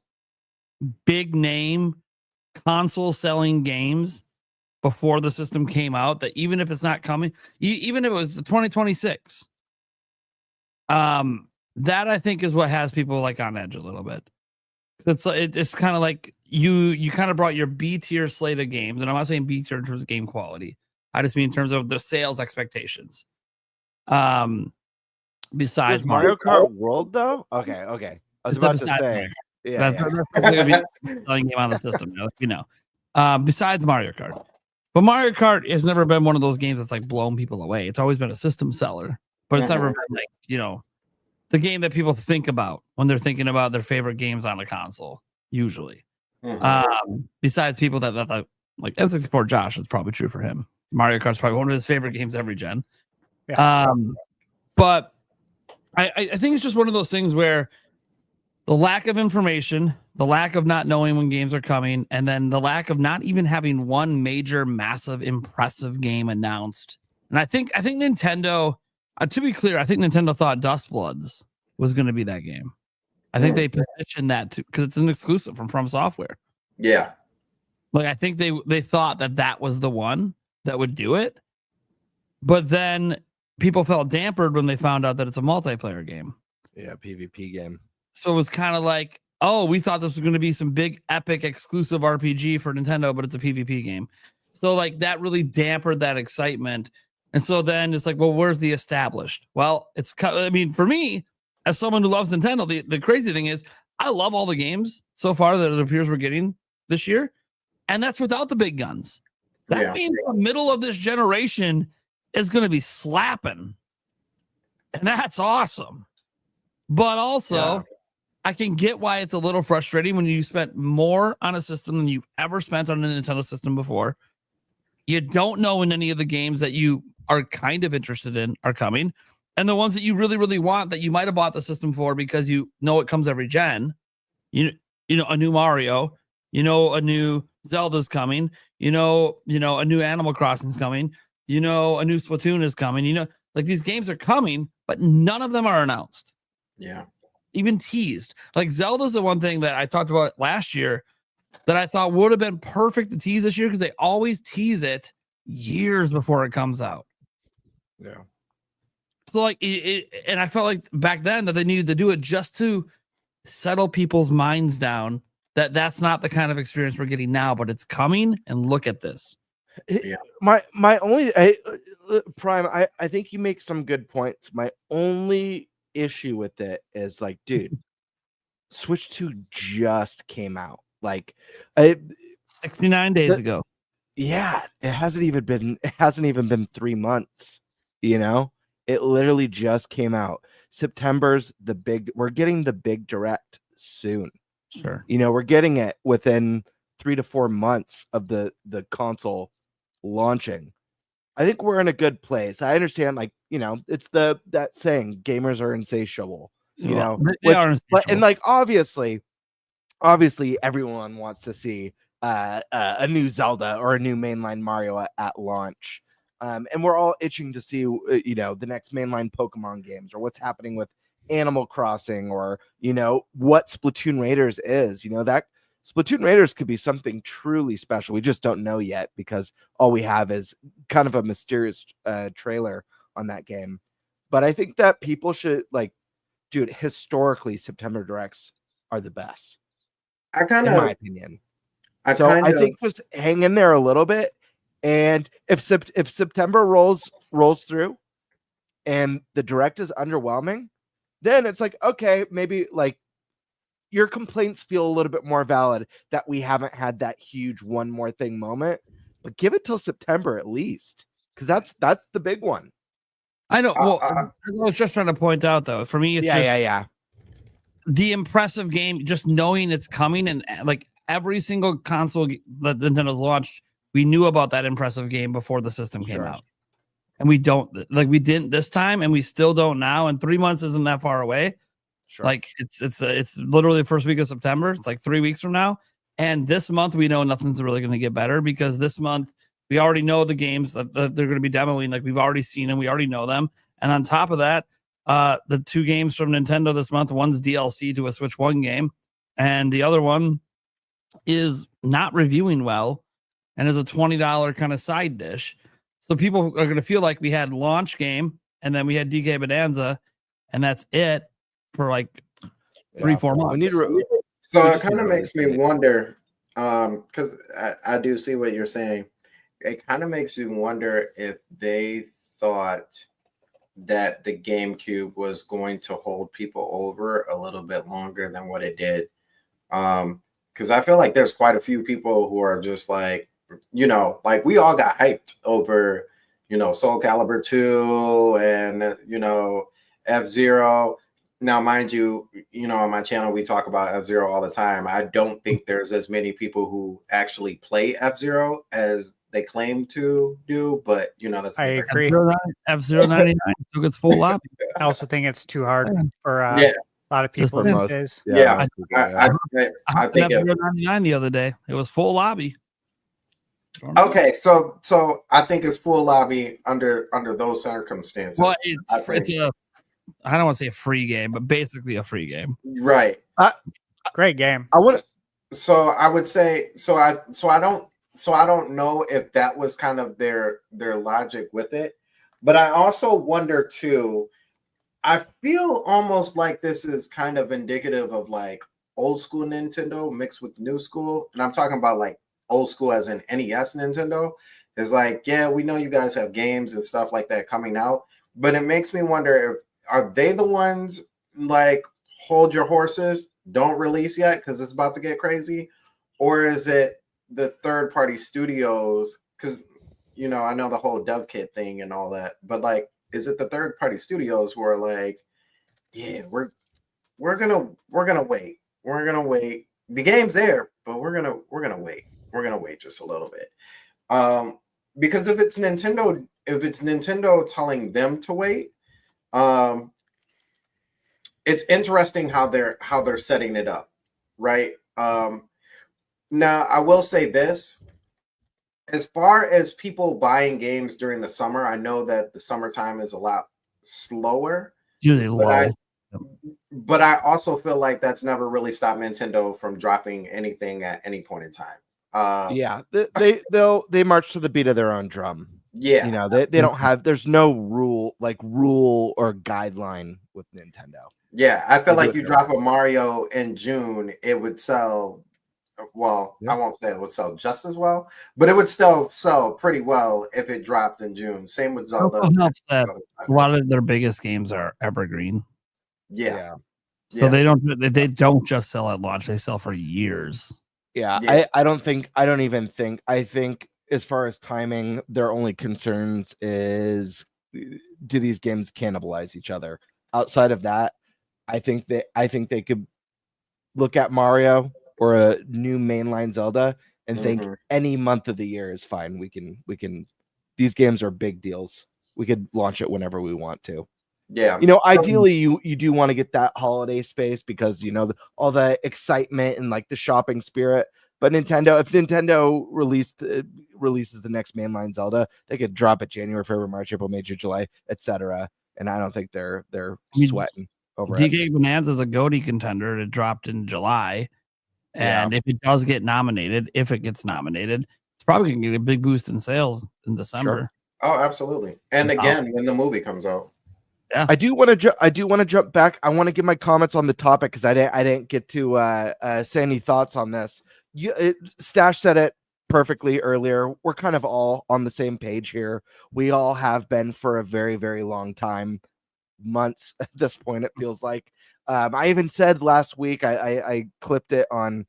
big name console selling games before the system came out, that even if it's not coming, even if it was 2026, that I think is what has people like on edge a little bit. It's kind of like you kind of brought your B tier slate of games, and I'm not saying B tier in terms of game quality. I just mean in terms of the sales expectations. Besides Mario Kart World, though? Okay. I was about to say, that's going to be selling game on the system, you know. Besides Mario Kart, but Mario Kart has never been one of those games that's like blown people away. It's always been a system seller, but it's never been like, you know, the game that people think about when they're thinking about their favorite games on a console. Usually, besides people that like N64, Josh, it's probably true for him. Mario Kart's probably one of his favorite games every gen. Yeah. But I think it's just one of those things where the lack of information, the lack of not knowing when games are coming, and then the lack of not even having one major, massive, impressive game announced. And I think Nintendo, to be clear, I think Nintendo thought Dustbloods was going to be that game. I think they positioned that because it's an exclusive from Software. Yeah. Like I think they thought that was the one that would do it. But then people felt dampered when they found out that it's a multiplayer game. Yeah, PvP game. So it was kind of like, oh, we thought this was going to be some big epic exclusive RPG for Nintendo, but it's a PvP game. So like that really dampened that excitement. And so then it's like, well, where's the established? Well, I mean, for me, as someone who loves Nintendo, the crazy thing is I love all the games so far that it appears we're getting this year. And that's without the big guns. That means the middle of this generation is going to be slapping. And that's awesome. But also, I can get why it's a little frustrating when you spent more on a system than you've ever spent on a Nintendo system before. You don't know when any of the games that you are kind of interested in are coming. And the ones that you really, really want that you might have bought the system for because you know it comes every gen. You know, a new Mario, you know, a new Zelda's coming, you know, a new Animal Crossing's coming, you know, a new Splatoon is coming, you know, like these games are coming, but none of them are announced. Yeah. Even teased. Like Zelda's the one thing that I talked about last year that I thought would have been perfect to tease this year because they always tease it years before it comes out. Yeah. So like and I felt like back then that they needed to do it just to settle people's minds down that that's not the kind of experience we're getting now, but it's coming and look at this. Yeah. My only Prime, I think you make some good points. My only issue with it is like, dude, Switch 2 just came out. Like 69 days ago. Yeah, it hasn't even been 3 months, you know? It literally just came out. We're getting the big direct soon. Sure. You know, we're getting it within 3 to 4 months of the console launching. I think we're in a good place. I understand, like, you know, it's that saying, gamers are insatiable, you know. They are insatiable. But and like obviously everyone wants to see a new Zelda or a new mainline Mario at launch. And we're all itching to see, you know, the next mainline Pokemon games, or what's happening with Animal Crossing, or, you know, what Splatoon Raiders is. You know, that Splatoon Raiders could be something truly special. We just don't know yet, because all we have is kind of a mysterious trailer on that game. But I think that people should, like, dude, historically, September Directs are the best. In my opinion. I think just hang in there a little bit. And if September rolls through and the direct is underwhelming, then it's like, okay, maybe like your complaints feel a little bit more valid that we haven't had that huge one more thing moment. But give it till September at least, because that's the big one. I know. Well, I was just trying to point out, though, for me, it's the impressive game, just knowing it's coming, and like every single console that Nintendo's launched, we knew about that impressive game before the system came out. And we didn't this time, and we still don't now. And 3 months isn't that far away. Sure. Like it's literally the first week of September. It's like 3 weeks from now. And this month, we know nothing's really going to get better, because this month we already know the games that they're going to be demoing. Like, we've already seen them, we already know them. And on top of that, the 2 games from Nintendo this month, one's DLC to a Switch 1 game, and the other one is not reviewing well and is a $20 kind of side dish. So people are going to feel like we had launch game, and then we had DK Bonanza, and that's it for like 3-4 months. So it kind of makes me wonder, because I do see what you're saying. It kind of makes me wonder if they thought that the GameCube was going to hold people over a little bit longer than what it did. Because I feel like there's quite a few people who are just like, you know, like we all got hyped over, you know, Soul Calibur 2 and, you know, F-Zero. Now, mind you, you know, on my channel, we talk about F-Zero all the time. I don't think there's as many people who actually play F-Zero as they claim to do, but, you know, that's... I agree. F-Zero 99 still gets full lobby. I also think it's too hard for a lot of people these days. I think F-Zero 99 the other day. It was full lobby. Okay, so I think it's full lobby under those circumstances. Well, it's a... I don't want to say a free game, but basically a free game. Right. Great game. So I would say I don't know if that was kind of their logic with it, but I also wonder too. I feel almost like this is kind of indicative of like old school Nintendo mixed with new school, and I'm talking about like old school as in NES Nintendo. Is like, yeah, we know you guys have games and stuff like that coming out, but it makes me wonder if are they the ones like hold your horses, don't release yet because it's about to get crazy, or is it the third party studios? Because, you know, I know the whole dev kit thing and all that, but like, is it the third party studios who are like, yeah, we're gonna wait, the game's there, but we're gonna wait just a little bit, because if it's Nintendo telling them to wait, it's interesting how they're setting it up, right? Now, I will say this. As far as people buying games during the summer, I know that the summertime is a lot slower. But I also feel like that's never really stopped Nintendo from dropping anything at any point in time. They march to the beat of their own drum. Yeah. You know, they don't have, there's no rule or guideline with Nintendo. Yeah, I feel like you drop a Mario in June, it would sell. Well, I won't say it would sell just as well, but it would still sell pretty well if it dropped in June. Same with Zelda. A lot of their biggest games are evergreen. Yeah. So they don't just sell at launch; they sell for years. Yeah, Yeah. I think as far as timing, their only concerns is, do these games cannibalize each other? Outside of that, I think they could look at Mario or a new mainline Zelda and think any month of the year is fine. We can these games are big deals. We could launch it whenever we want to. Yeah. Ideally you do want to get that holiday space because all the excitement and like the shopping spirit. But if Nintendo releases the next mainline Zelda, they could drop it January, February, March, April, May, June, July, etc. And I don't think they're sweating over it. DK Bonanza is a GOTY contender. It dropped in July, and if it does get nominated, it's probably gonna get a big boost in sales in December. Sure. Oh, absolutely. And again, when the movie comes out. Yeah. I do want to jump back. I want to give my comments on the topic because I didn't get to say any thoughts on this. Stash said it perfectly earlier. We're kind of all on the same page here. We all have been for a very, very long time, months at this point. It feels like. I even said last week. I clipped it on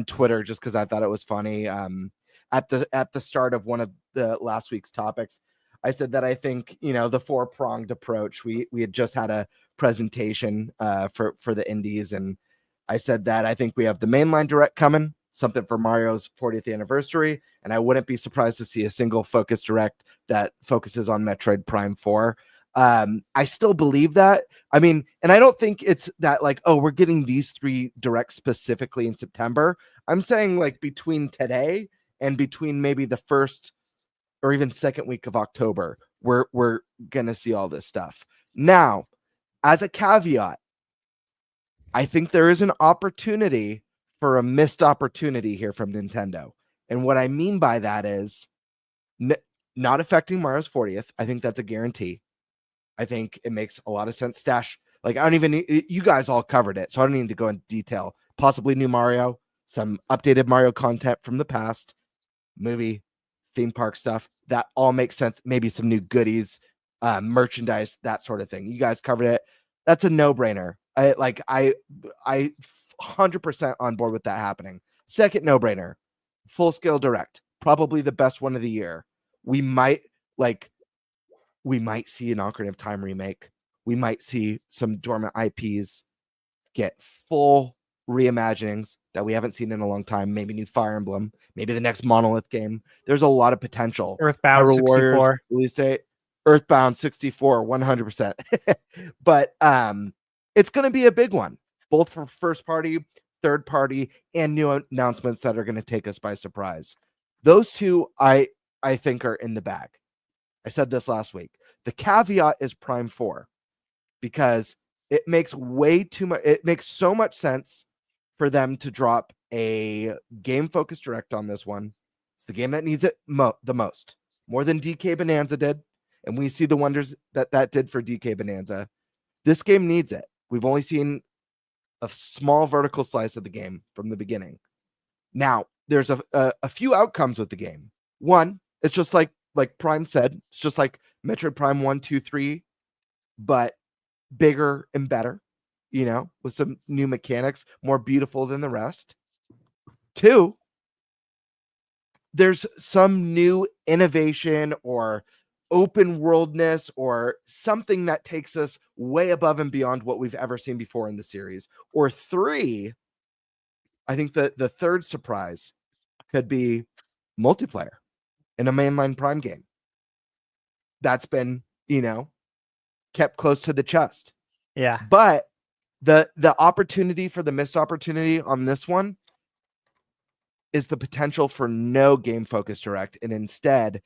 Twitter just because I thought it was funny. At the start of one of the last week's topics, I said that I think, the 4-pronged approach. We had just had a presentation for the indies, and I said that I think we have the mainline direct coming, something for Mario's 40th anniversary, and I wouldn't be surprised to see a single focus direct that focuses on Metroid Prime 4. I still believe that. I mean, and I don't think it's that like, oh, we're getting these 3 directs specifically in September. I'm saying like between today and between maybe the first or even second week of October, we're gonna see all this stuff. Now, as a caveat, I think there is an opportunity for a missed opportunity here from Nintendo. And what I mean by that is not affecting Mario's 40th. I think that's a guarantee. I think it makes a lot of sense. Stash, like, I don't even need, you guys all covered it, so I don't need to go into detail. Possibly new Mario, some updated Mario content from the past, movie, theme park stuff. That all makes sense. Maybe some new goodies, merchandise, that sort of thing. You guys covered it. That's a no-brainer. I 100% on board with that happening. Second no-brainer, full-scale direct, probably the best one of the year. We might see an Ocarina of Time remake. We might see some dormant IPs get full reimaginings that we haven't seen in a long time. Maybe new Fire Emblem, maybe the next Monolith game. There's a lot of potential. Earthbound 64 release date. Earthbound 64, 100%. But it's going to be a big one, both for first party, third party, and new announcements that are going to take us by surprise. Those two, I think, are in the bag. I said this last week. The caveat is Prime 4 because it makes way too much. It makes so much sense for them to drop a game-focused direct on this one. It's the game that needs it the most, more than DK Bonanza did. And we see the wonders that did for DK Bonanza. This game needs it. We've only seen a small vertical slice of the game from the beginning. Now, there's a few outcomes with the game. One, it's just like Prime said, it's just like Metroid Prime 1, 2, 3, but bigger and better, with some new mechanics, more beautiful than the rest. Two, there's some new innovation or open worldness or something that takes us way above and beyond what we've ever seen before in the series. Or three, I think that the third surprise could be multiplayer in a mainline Prime game. That's been, kept close to the chest. Yeah. But the opportunity for the missed opportunity on this one is the potential for no game focused direct, and instead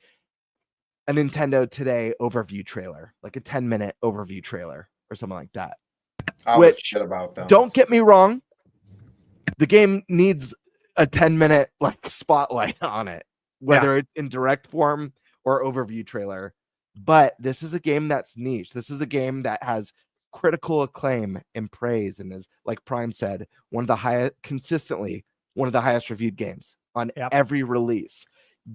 a Nintendo Today overview trailer, like a 10-minute overview trailer or something like that. Which, don't get me wrong, the game needs a 10-minute spotlight on it, whether it's in direct form or overview trailer. But this is a game that's niche. This is a game that has critical acclaim and praise, and is, like Prime said, consistently one of the highest reviewed games on every release.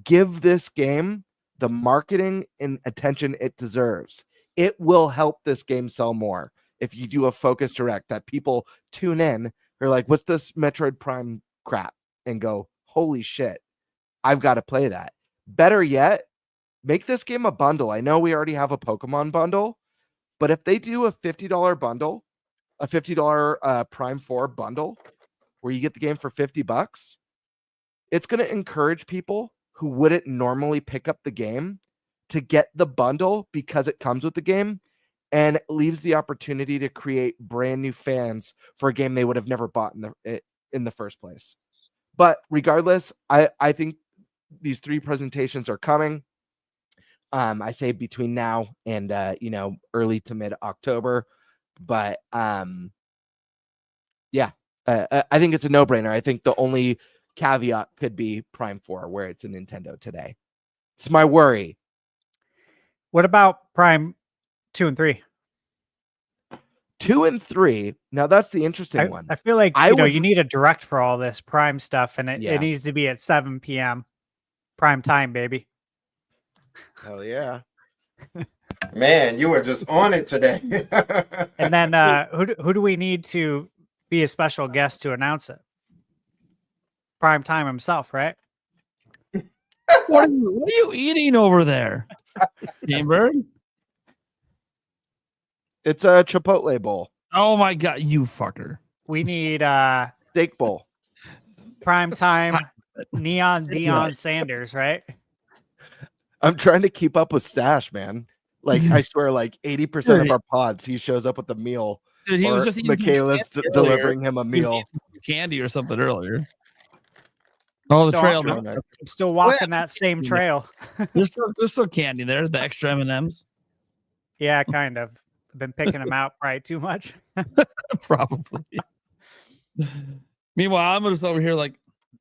Give this game the marketing and attention it deserves. It will help this game sell more. if you do a focus direct that people tune in, they're like, what's this Metroid Prime crap? And go, holy shit, I've got to play that. Better yet, make this game a bundle. I know we already have a Pokemon bundle, but if they do a $50 bundle, a $50 Prime 4 bundle where you get the game for $50, it's going to encourage people who wouldn't normally pick up the game to get the bundle because it comes with the game, and leaves the opportunity to create brand new fans for a game they would have never bought in the first place. But regardless, I think these 3 presentations are coming. I say between now and early to mid October, but I think it's a no-brainer. I think the only caveat could be Prime 4, where it's a Nintendo today. It's my worry. What about Prime 2 and 3? 2 and 3. Now that's the interesting one. I feel like you need a direct for all this Prime stuff, and it Yeah. needs to be at 7 p.m. Prime time, baby. Hell yeah. Man, you were just on it today. And then who do we need to be a special guest to announce it? Prime time himself, right? What are you eating over there, Gamebird? It's a Chipotle bowl. Oh my god, you fucker! We need Steak bowl. prime time Neon Dion Sanders, right? I'm trying to keep up with Stash, man. Like, I swear, like 80% of our pods, he shows up with a meal. Dude, he was or just eating some Michaela's candy delivering him a He was meal. eating some candy or something earlier. Oh, the Still trail. on there. I'm still walking that same trail. There's still candy there. The extra M&Ms. Yeah, kind of. I've been picking them out probably too much. Probably. Meanwhile, I'm just over here like,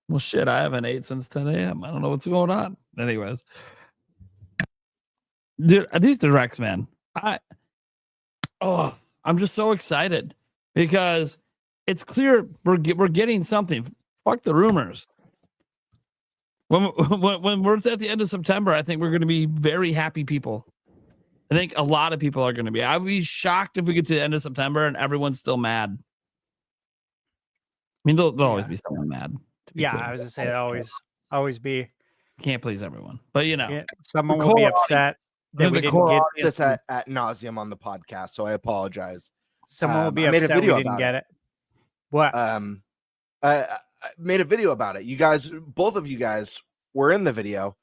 well, shit, I haven't ate since 10 a.m. I don't know what's going on. Anyways, dude, these directs, man, I'm just so excited because it's clear we're getting something. Fuck the rumors. When we're at the end of September, I think we're going to be very happy people. I think a lot of people are going to be. I'd be shocked if we get to the end of September and everyone's still mad. I mean, there'll always be someone mad. Yeah, I was gonna say always be. Can't please everyone, but someone will be upset that we didn't get this at nauseum on the podcast, so I apologize. Someone will be I made a upset video we didn't about get it. What? I made a video about it. You guys, both of you guys were in the video.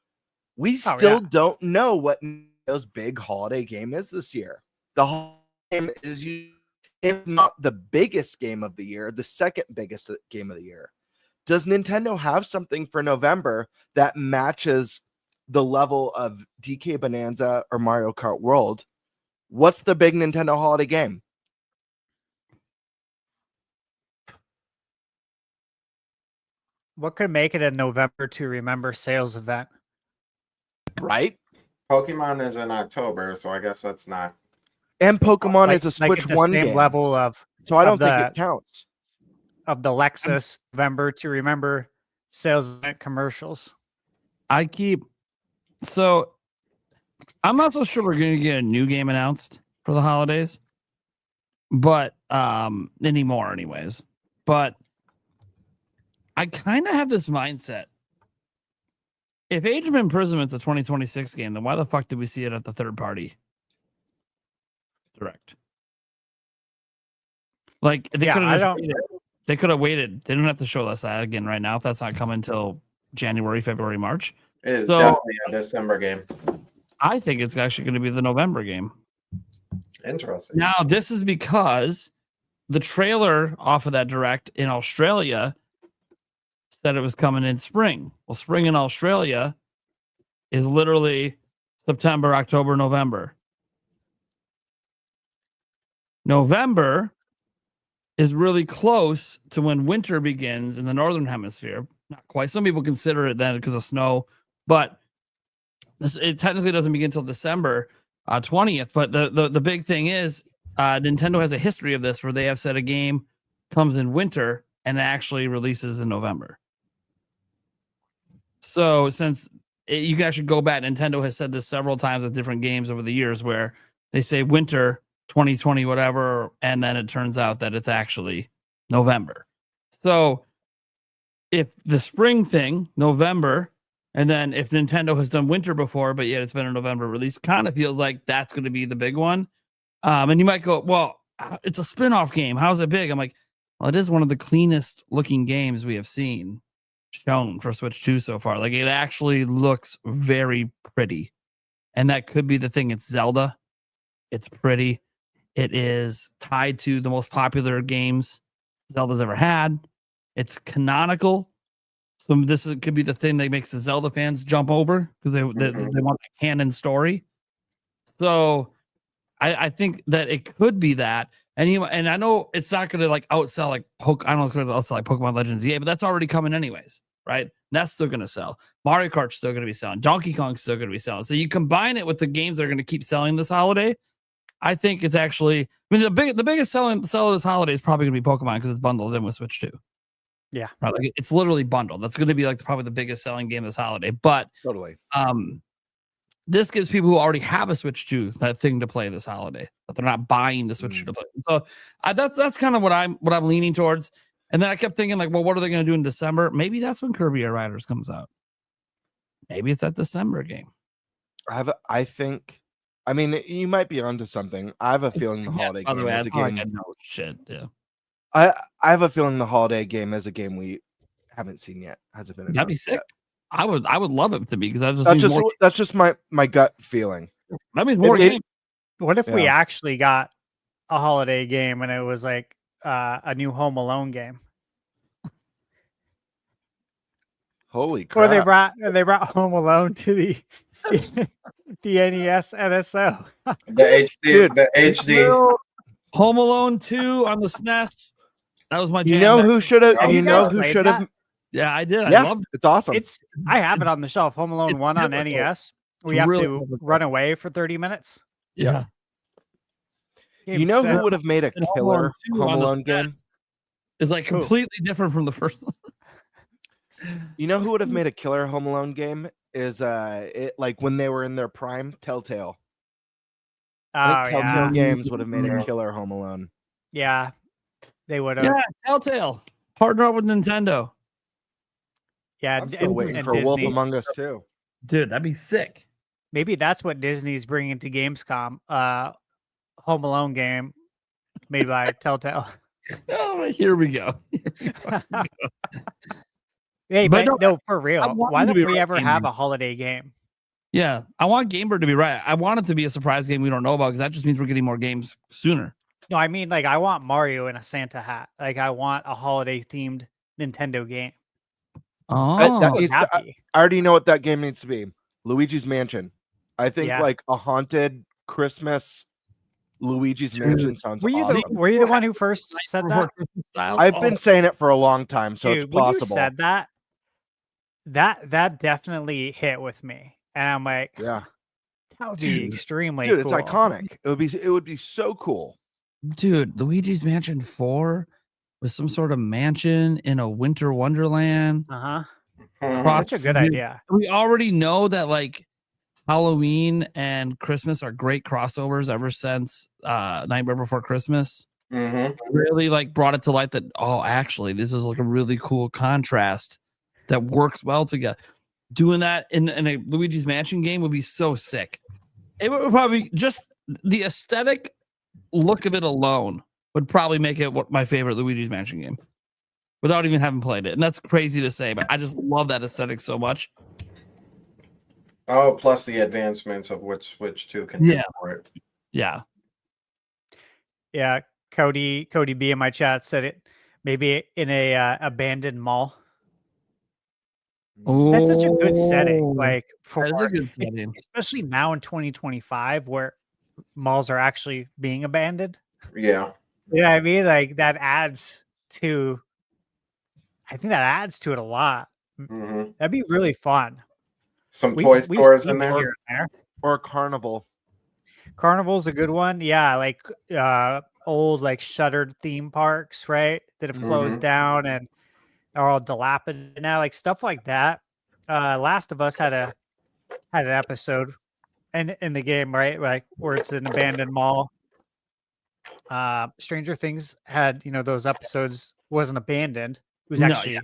We still don't know what Nintendo's big holiday game is this year. The holiday game is, if not the biggest game of the year, the second biggest game of the year. Does Nintendo have something for November that matches the level of DK Bonanza or Mario Kart World? What's the big Nintendo holiday game? What could make it a November to remember sales event? Right? Pokemon is in October, so I guess that's not. And Pokemon is a Switch at the 1 same game. level of. So I don't think it counts. Of the Lexus November to remember sales event commercials. I'm not so sure we're going to get a new game announced for the holidays, but anymore anyways. But I kind of have this mindset. If Age of Imprisoment's a 2026 game, then why the fuck did we see it at the third party direct? Like they could have waited. They could have waited. They don't have to show us that again right now if that's not coming until January, February, March. It is definitely a December game. I think it's actually going to be the November game. Interesting. Now, this is because the trailer off of that direct in Australia said it was coming in spring. Well, spring in Australia is literally September, October, November. November is really close to when winter begins in the Northern Hemisphere. Not quite. Some people consider it then because of snow, but it technically doesn't begin until December 20th. But the big thing is Nintendo has a history of this where they have said a game comes in winter and it actually releases in November. So since you can actually go back, Nintendo has said this several times with different games over the years where they say winter 2020 whatever, and then it turns out that it's actually November. So if the spring thing, November, and then if Nintendo has done winter before, but yet it's been a November release, kind of feels like that's going to be the big one. And you might go, well, it's a spin-off game. How's it big? I'm like, well, it is one of the cleanest looking games we have seen shown for Switch 2 so far. Like, it actually looks very pretty. And that could be the thing. It's Zelda. It's pretty. It is tied to the most popular games Zelda's ever had. It's canonical. So this could be the thing that makes the Zelda fans jump over because they want a canon story. So I think that it could be that. And I know it's not going to like outsell like I don't know if it's going to outsell like Pokemon Legends EA, but that's already coming anyways, right? That's still going to sell. Mario Kart's still going to be selling. Donkey Kong's still going to be selling. So you combine it with the games that are going to keep selling this holiday. I think it's actually, I mean, the biggest seller this holiday is probably going to be Pokemon because it's bundled in with Switch 2. Yeah. Right? Like, it's literally bundled. That's going to be like probably the biggest selling game this holiday. But Totally. This gives people who already have a Switch 2 that thing to play this holiday, but they're not buying the Switch 2 to play. So that's kind of what I'm leaning towards. And then I kept thinking like, well, what are they going to do in December? Maybe that's when Kirby Air Riders comes out. Maybe it's that December game. I think, I mean, you might be onto something. I have a feeling the holiday game is a game. Yeah. I have a feeling the holiday game is a game we haven't seen yet. Has it been? That'd be sick. Yet? I would love it to be because that's just my gut feeling. That means more games. What if we actually got a holiday game and it was like a new Home Alone game? Holy crap! Or they brought Home Alone to the NES NSO. The HD. Home Alone 2 on the SNES. That was my jam. You know who should have? You know who should have? Yeah, I did. Yeah, I loved it. It's awesome. I have it on the shelf. Home Alone 1 on NES. We have to run away for 30 minutes. Yeah. You know who would have made a killer Home Alone game? Is like completely different from the first one. You know who would have made a killer Home Alone game? Is like when they were in their prime, Telltale. Telltale Games would have made a killer Home Alone. Yeah, they would have. Yeah, Telltale. Partner up with Nintendo. Yeah, I'm still waiting for Disney. Wolf Among Us too. Dude, that'd be sick. Maybe that's what Disney's bringing to Gamescom. Home Alone game made by Telltale. Oh, here we go. Hey, but no, for real. Why don't we ever have a holiday game? Yeah, I want Gamer to be right. I want it to be a surprise game we don't know about because that just means we're getting more games sooner. No, I mean, like, I want Mario in a Santa hat. Like, I want a holiday-themed Nintendo game. Oh, I already know what that game needs to be. Luigi's Mansion. I think like a haunted Christmas Luigi's Mansion sounds awesome. Were you the one who first said that? I've been saying it for a long time, so it's possible. When you said that definitely hit with me. And I'm like, yeah, that would be extremely cool. It's iconic. It would be so cool. Dude, Luigi's Mansion 4 with some sort of mansion in a winter wonderland. Such a good idea. We already know that like Halloween and Christmas are great crossovers ever since Nightmare Before Christmas. Really like brought it to light that actually this is like a really cool contrast that works well together. Doing that in a Luigi's Mansion game would be so sick. It would probably just the aesthetic look of it alone would probably make it my favorite Luigi's Mansion game without even having played it. And that's crazy to say, but I just love that aesthetic so much. Oh, plus the advancements of what Switch 2 can do for it. Yeah. Yeah. Cody B in my chat said it maybe in a abandoned mall. Oh, that's such a good setting. Like for a good setting. Especially now in 2025 where malls are actually being abandoned. Yeah. You know what I mean? Like that adds to it a lot. That'd be really fun. Some toy stores in there. Or a carnival. Carnival's a good one. Yeah, like old like shuttered theme parks, right? That have closed down and are all dilapidated now, like stuff like that. Last of Us had an episode in the game, right? Like where it's an abandoned mall Stranger Things had, those episodes wasn't abandoned. It was No, actually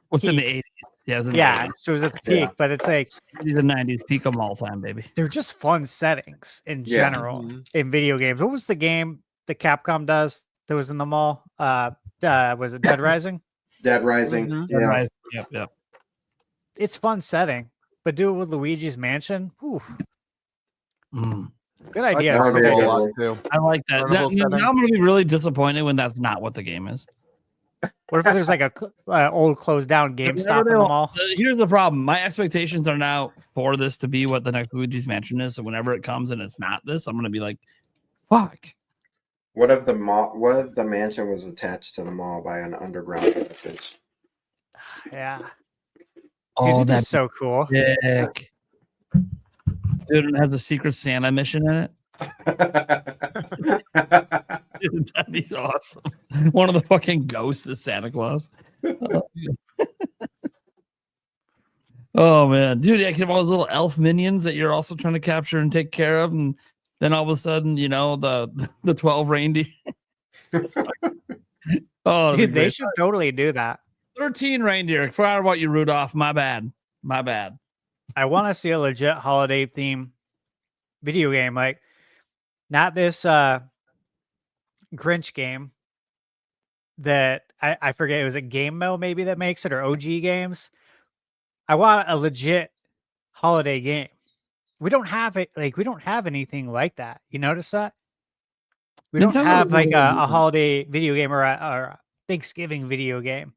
What's in the peak. 80s? Yeah, it was in Yeah, the so it was at the peak, but it's like 80s and 90s, peak of them all time, baby. they're just fun settings in Yeah. general in video games. What was the game that Capcom does that was in the mall? Was it Dead Rising? Dead Rising. Dead Yeah. Rising, Yep. It's fun setting, but do it with Luigi's Mansion. Oof, good idea. That would be a good lot one. too. I like that. Portable Now setting. I'm going to be really disappointed when that's not what the game is. What if there's like a old closed down GameStop in the mall? Here's the problem. My expectations are now for this to be what the next Luigi's Mansion is. So whenever it comes and it's not this, I'm going to be like, fuck. What if the mansion was attached to the mall by an underground passage? Yeah. Oh, Dude, that's that's so cool. sick. Dude, it has a secret Santa mission in it. Dude, that'd be awesome. One of the fucking ghosts is Santa Claus. Oh man, dude, I can have all those little elf minions that you're also trying to capture and take care of, and then all of a sudden, the 12 reindeer. Oh, Dude, they should totally do that. 13 reindeer. Forgot about you, Rudolph. My bad. I want to see a legit holiday theme video game, like not this Grinch game that I forget. It was a Game Mill maybe that makes it, or OG Games. I want a legit holiday game. We don't have it. Like we don't have anything like that. You notice that? We don't Nintendo have like really a holiday video game or a Thanksgiving video game.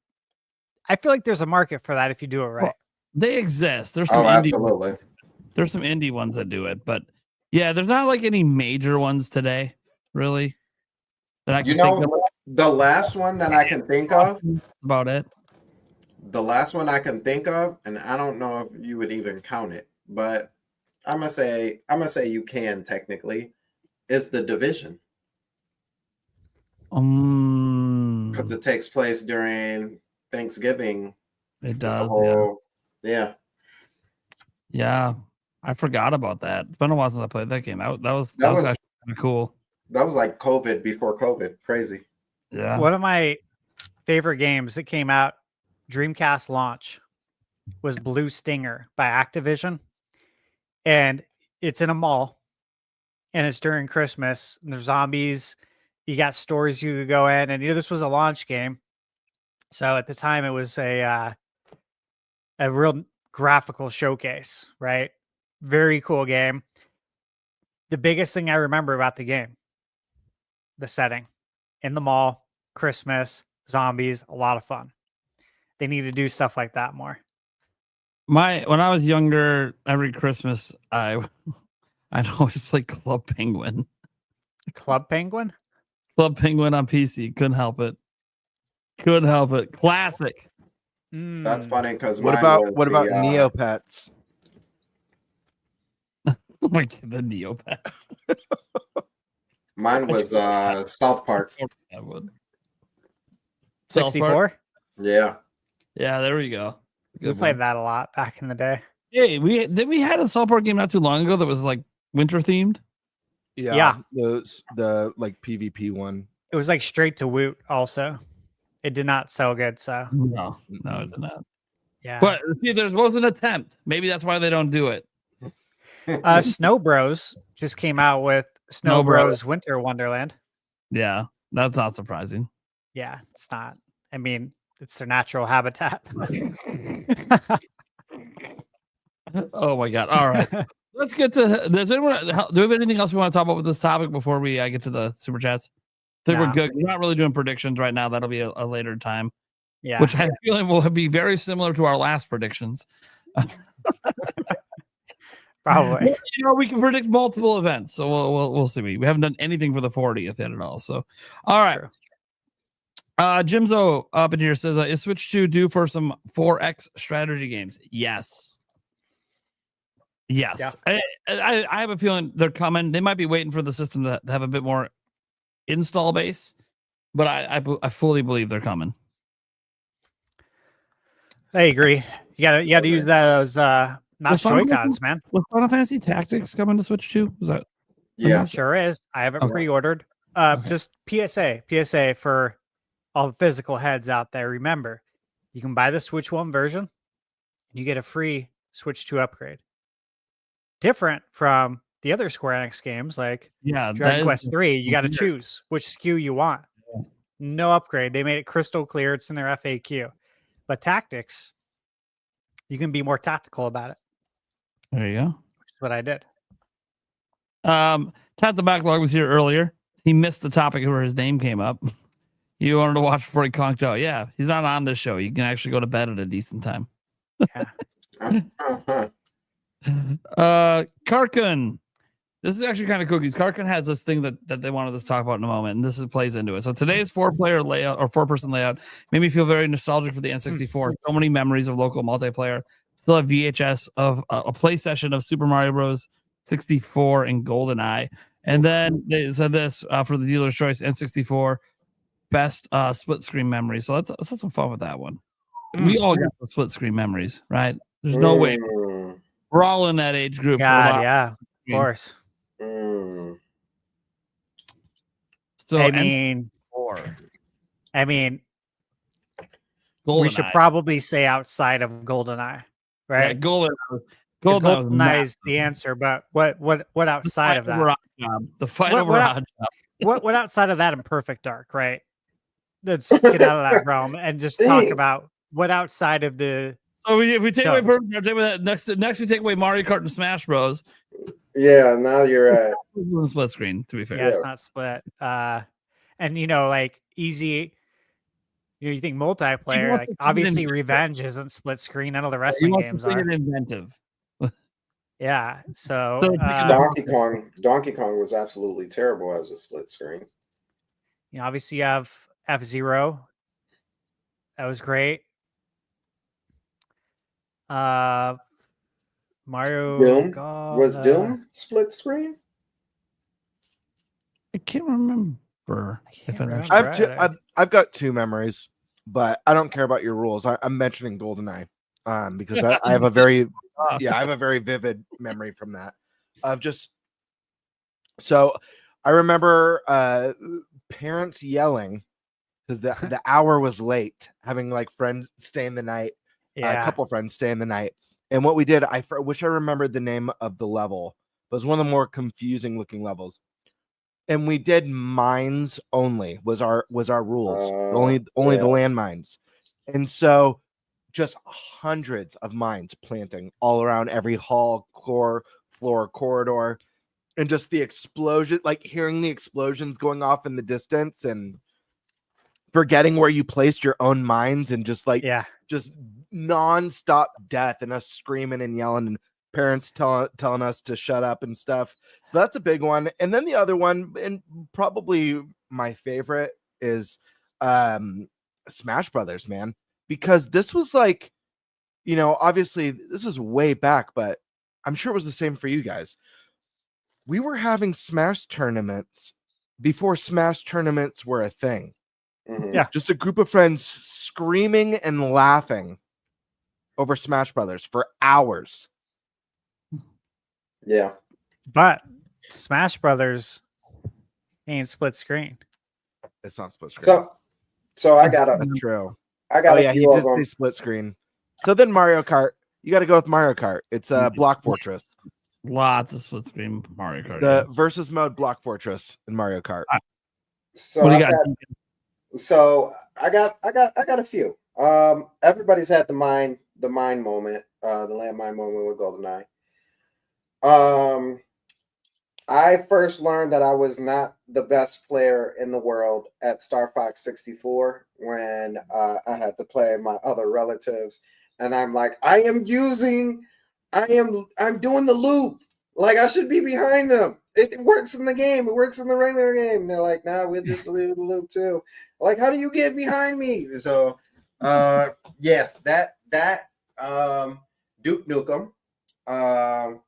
I feel like there's a market for that if you do it right. Well, they exist. There's some Absolutely. There's some indie ones that do it, but yeah, there's not like any major ones today, really. That I can think of. The last one that I can think of, About it. the last one I can think of, and I don't know if you would even count it, but I'm gonna say you can technically, is The Division. Because it takes place during Thanksgiving. It does. Yeah. Yeah. I forgot about that. It's been a while since I played that game. That was actually kind of cool. That was like COVID before COVID. Crazy. Yeah. One of my favorite games that came out Dreamcast launch was Blue Stinger by Activision. And it's in a mall and it's during Christmas and there's zombies. You got stores you could go in, and this was a launch game. So at the time it was a real graphical showcase, right? Very cool game. The biggest thing I remember about the game, the setting in the mall, Christmas, zombies, a lot of fun. They need to do stuff like that more. When I was younger, every Christmas I'd always play Club Penguin. Club Penguin? Club Penguin on PC. Couldn't help it. Classic. That's funny because What about Neopets? Oh my God, the Neopets. Mine was South Park. I would. 64? Yeah. Yeah, there we go. We played that a lot back in the day. Hey, we had a South Park game not too long ago that was like winter themed. Yeah. The like PvP one. It was like straight to Woot also. It did not sell good, so No, it did not. yeah. But see, there was an attempt. Maybe that's why they don't do it. Snow Bros just came out with Snow Bros Winter Wonderland. Yeah, that's not surprising. Yeah, it's not. I mean, it's their natural habitat. Oh my God. All right. Let's get to. Do we have anything else we want to talk about with this topic before we get to the super chats? I think we're good. We're not really doing predictions right now. That'll be a later time. Yeah. Which I have a feeling will be very similar to our last predictions. Probably. We can predict multiple events, so we'll see. We haven't done anything for the 40th yet at all. So, all right. True. Jimzo up in here says, is Switch 2 due for some 4X strategy games? Yes. Yes. Yeah. I have a feeling they're coming. They might be waiting for the system to have a bit more install base, but I fully believe they're coming. I agree. You gotta use that as not Joy-Cons, man. Was Final Fantasy Tactics coming to Switch 2? Was that? Yeah, sure is. I have it pre-ordered. Okay. Just PSA for all the physical heads out there. Remember, you can buy the Switch 1 version, and you get a free Switch 2 upgrade. Different from the other Square Enix games like Yeah, that Dragon is Quest 3. You got to weird. choose which SKU you want. No upgrade. They made it crystal clear. It's in their FAQ. But Tactics, you can be more tactical about it. There you go. Which is what I did. Tat the Backlog was here earlier. He missed the topic where his name came up. You wanted to watch before he conked out. Yeah, he's not on this show. You can actually go to bed at a decent time. Yeah. Karkun. This is actually kind of cookies. Karkun has this thing that they wanted us to talk about in a moment, and this plays into it. So today's 4-player layout or 4-person layout made me feel very nostalgic for the N64. So many memories of local multiplayer. Still have VHS of a play session of Super Mario Bros. 64 and GoldenEye. And then they said this for the dealer's choice N64 best split screen memory. So let's have some fun with that one. We all got the split screen memories, right? There's no way. We're all in that age group. God, yeah, of course. So I mean, we should probably say outside of GoldenEye, right? Yeah, GoldenEye is the answer, but what outside of that? The fight over Odd Job. What outside of that in Perfect Dark, right? Let's get out of that realm and just talk about what outside of the. So if we take away Perfect Dark, take away that next we take away Mario Kart and Smash Bros. Yeah, now you're at split screen. To be fair, yeah, it's not split. And like easy. You think multiplayer? Like obviously, Revenge isn't split screen. None of the wrestling games are. Inventive. Yeah, so Donkey Kong was absolutely terrible as a split screen. Obviously you have F-Zero. That was great. Mario Doom was Doom split screen. I can't remember. I've got two memories, but I don't care about your rules. I'm mentioning GoldenEye because I have a very vivid memory from that. So I remember parents yelling because the hour was late, having like friends stay in the night, a couple friends stay in the night. And what we did, I wish I remembered the name of the level, but it was one of the more confusing looking levels. And we did mines only was our rules. Only the landmines. And so just hundreds of mines planting all around every hall, floor, corridor, and just the explosion, like hearing the explosions going off in the distance and forgetting where you placed your own mines and just just nonstop death and us screaming and yelling and parents telling us to shut up and stuff. So that's a big one. And then the other one, and probably my favorite, is Smash Brothers, man, because this was like, obviously this is way back, but I'm sure it was the same for you guys. We were having Smash tournaments before Smash tournaments were a thing. Mm-hmm. Yeah, just a group of friends screaming and laughing over Smash Brothers for hours. Yeah, but Smash Brothers ain't split screen. It's not split screen. So I got That's true. I got. He did say split screen. So then Mario Kart, you got to go with Mario Kart. It's Block Fortress. Lots of split screen Mario Kart. The versus mode Block Fortress in Mario Kart. So what do you got? So I got a few. Everybody's had the mine moment, the landmine moment with GoldenEye. I first learned that I was not the best player in the world at Star Fox 64 when I had to play my other relatives, and I'm like, I'm doing the loop. Like I should be behind them. It works in the game. It works in the regular game. And they're like, nah, we'll just do the loop too. Like, how do you get behind me? So, yeah, that Duke Nukem.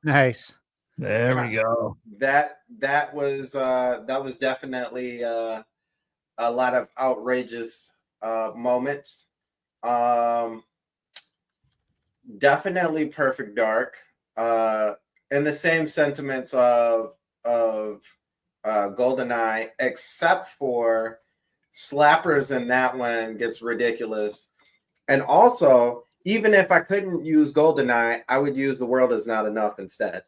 Nice. There we go. That was definitely a lot of outrageous moments. Definitely Perfect Dark. And the same sentiments of GoldenEye, except for slappers in that one gets ridiculous. And also, even if I couldn't use GoldenEye, I would use The World Is Not Enough instead.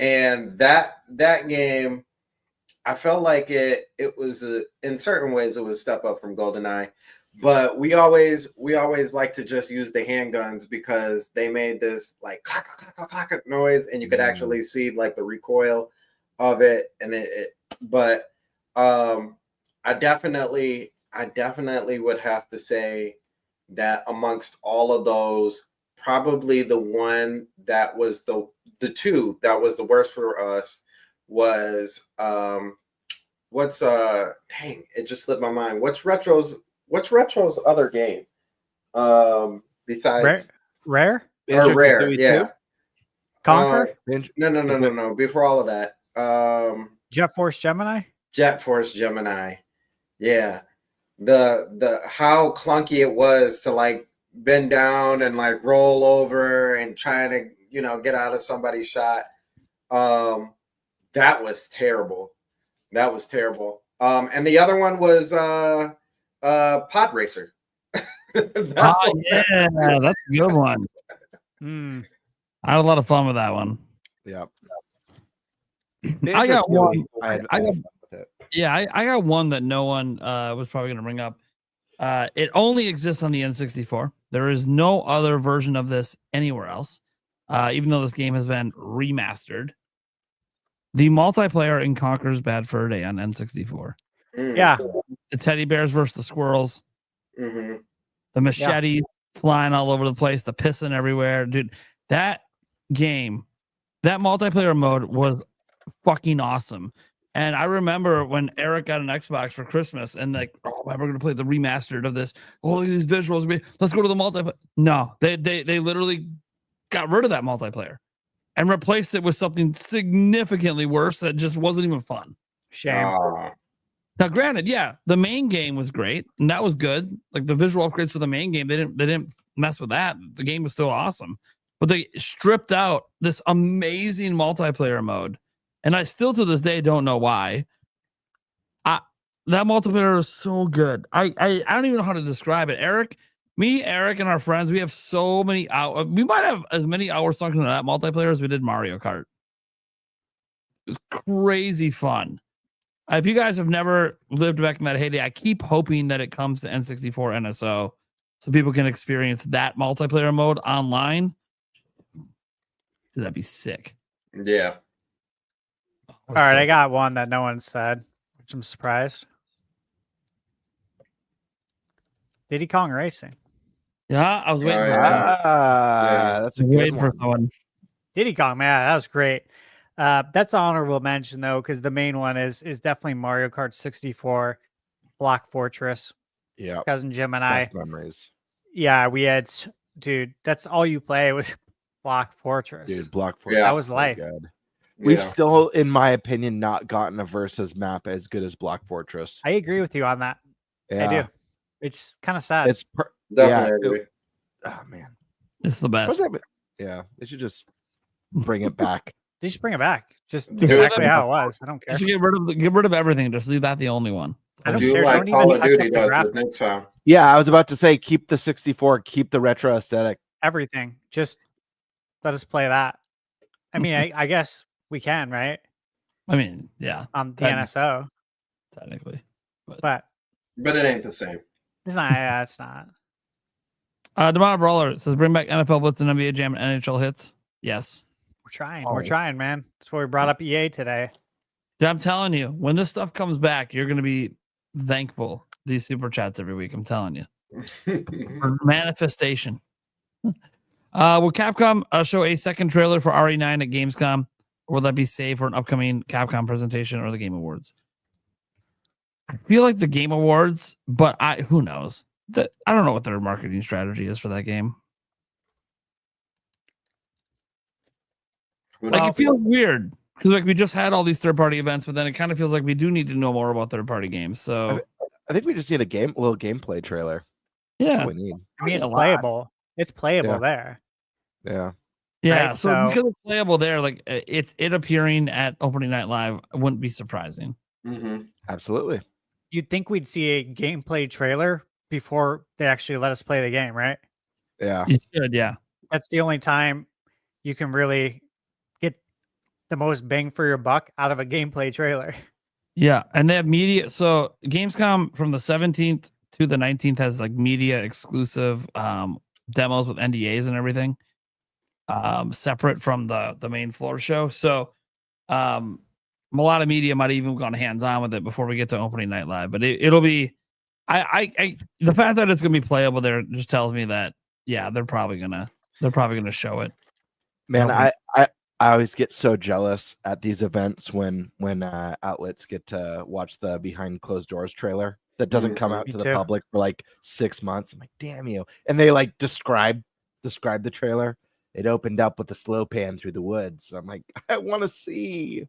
And that game, I felt like it was in certain ways it was a step up from GoldenEye. But we always like to just use the handguns because they made this like clack, clack, clack, clack, clack noise, and you could actually see like the recoil of it. And but I definitely would have to say that amongst all of those, probably the one that was the two that was the worst for us was dang, it just slipped my mind. What's Retro's other game? Besides Rare? Or Rare, yeah. Conquer? No. Before all of that. Jet Force Gemini? Jet Force Gemini. Yeah. The how clunky it was to like bend down and like roll over and trying to, get out of somebody's shot. That was terrible. And the other one was Pod Racer. Yeah, that's a good one. I had a lot of fun with that one. Yep. I got one. I got one that no one was probably going to bring up. It only exists on the N64. There is no other version of this anywhere else, even though this game has been remastered. The multiplayer in Conker's Bad Fur Day on N64. Yeah. The teddy bears versus the squirrels. Mm-hmm. The machetes flying all over the place. The pissing everywhere. Dude, that game, that multiplayer mode was fucking awesome. And I remember when Eric got an Xbox for Christmas and like, oh, we're going to play the remastered of this. Oh, look at these visuals. Let's go to the multiplayer. No, they literally got rid of that multiplayer and replaced it with something significantly worse that just wasn't even fun. Shame. Now, granted, yeah, the main game was great and that was good. Like the visual upgrades for the main game, they didn't mess with that. The game was still awesome, but they stripped out this amazing multiplayer mode. And I still to this day don't know why. That multiplayer is so good. I don't even know how to describe it. Eric and our friends, we have so many hours. We might have as many hours sunk into that multiplayer as we did Mario Kart. It was crazy fun. If you guys have never lived back in that heyday, I keep hoping that it comes to N64 NSO so people can experience that multiplayer mode online. Dude, that'd be sick. Yeah. All right, I got one that no one said, which I'm surprised. Diddy Kong Racing. Yeah, I was waiting for that's a good one. for someone. Diddy Kong, man, that was great. That's an honorable mention though, because the main one is definitely Mario Kart 64, Block Fortress. Yeah, Cousin Jim and I. Best memories. Yeah, we had, dude. That's all you play was Block Fortress. Dude, Block Fortress. That was life. Good. We've still, in my opinion, not gotten a versus map as good as Block Fortress. I agree with you on that. Yeah. I do. It's kind of sad. It's Definitely. Oh man, It's the best. Yeah, they should just bring it back. They should bring it back. Just Do exactly it. how it was. I don't care. You should get rid of everything. Just leave that the only one. I don't Do care. like Don't Call even of touch Duty up the does graphics. with next time. Yeah, I was about to say keep the 64, keep the retro aesthetic. Everything. Just let us play that. I mean, I guess we can, right? I mean, yeah, On the NSO, technically. but But it ain't the same. it's not. Yeah, it's not. Demonic Brawler says bring back NFL Blitz and NBA Jam and NHL hits. Yes. We're trying. Oh. We're trying, man. That's why we brought up EA today. Dude, I'm telling you, when this stuff comes back, you're going to be thankful. These super chats every week. I'm telling you. For manifestation. Will Capcom show a second trailer for RE9 at Gamescom? Or will that be saved for an upcoming Capcom presentation or the Game Awards? I feel like the Game Awards, but who knows? I don't know what their marketing strategy is for that game. Like, it feels weird because like we just had all these third-party events, but then it kind of feels like we do need to know more about third-party games. So I think we just need a little gameplay trailer. yeah, That's what we need. I mean, it's a lot. playable. It's playable there. Yeah. Yeah, Right, so so- because it's playable there, like it appearing at opening night live wouldn't be surprising. Absolutely. You'd think we'd see a gameplay trailer before they actually let us play the game, right? Yeah. You should, yeah. That's the only time you can really get the most bang for your buck out of a gameplay trailer. Yeah, and they have media. So Gamescom from the 17th to the 19th has like media exclusive demos with NDAs and everything, separate from the main floor show. So a lot of media might have even gone hands on with it before we get to opening night live. But it'll be, I the fact that it's gonna be playable there just tells me that yeah, they're probably gonna show it. Man, Okay. I always get so jealous at these events when outlets get to watch the behind closed doors trailer that doesn't come out Me to the too. public for like 6 months. I'm like, damn you. And they like describe the trailer. It opened up with a slow pan through the woods. I'm like, I want to see.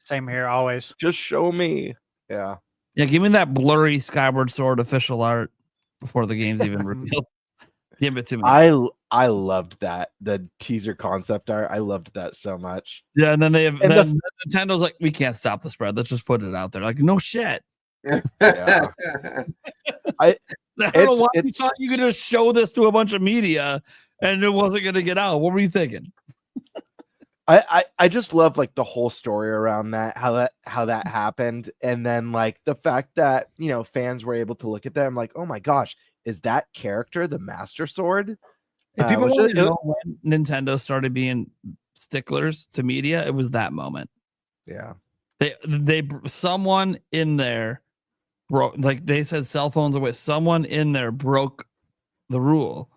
Same here, always. Just show me. Yeah. Yeah, give me that blurry Skyward Sword official art before the game's even revealed. Give it to me. I loved that. The teaser concept art. I loved that so much. Yeah, and then they have And then Nintendo's like, we can't stop the spread. Let's just put it out there. Like, no shit. Yeah. I don't know why you it's- thought you could just show this to a bunch of media and it wasn't going to get out. What were you thinking? I just love like the whole story around that, how that happened, and then like the fact that fans were able to look at that. I'm like, oh my gosh, is that character the Master Sword? If people which want is- to know when Nintendo started being sticklers to media, it was that moment. Yeah. They someone in there broke, like they said, cell phones away. Someone in there broke the rule.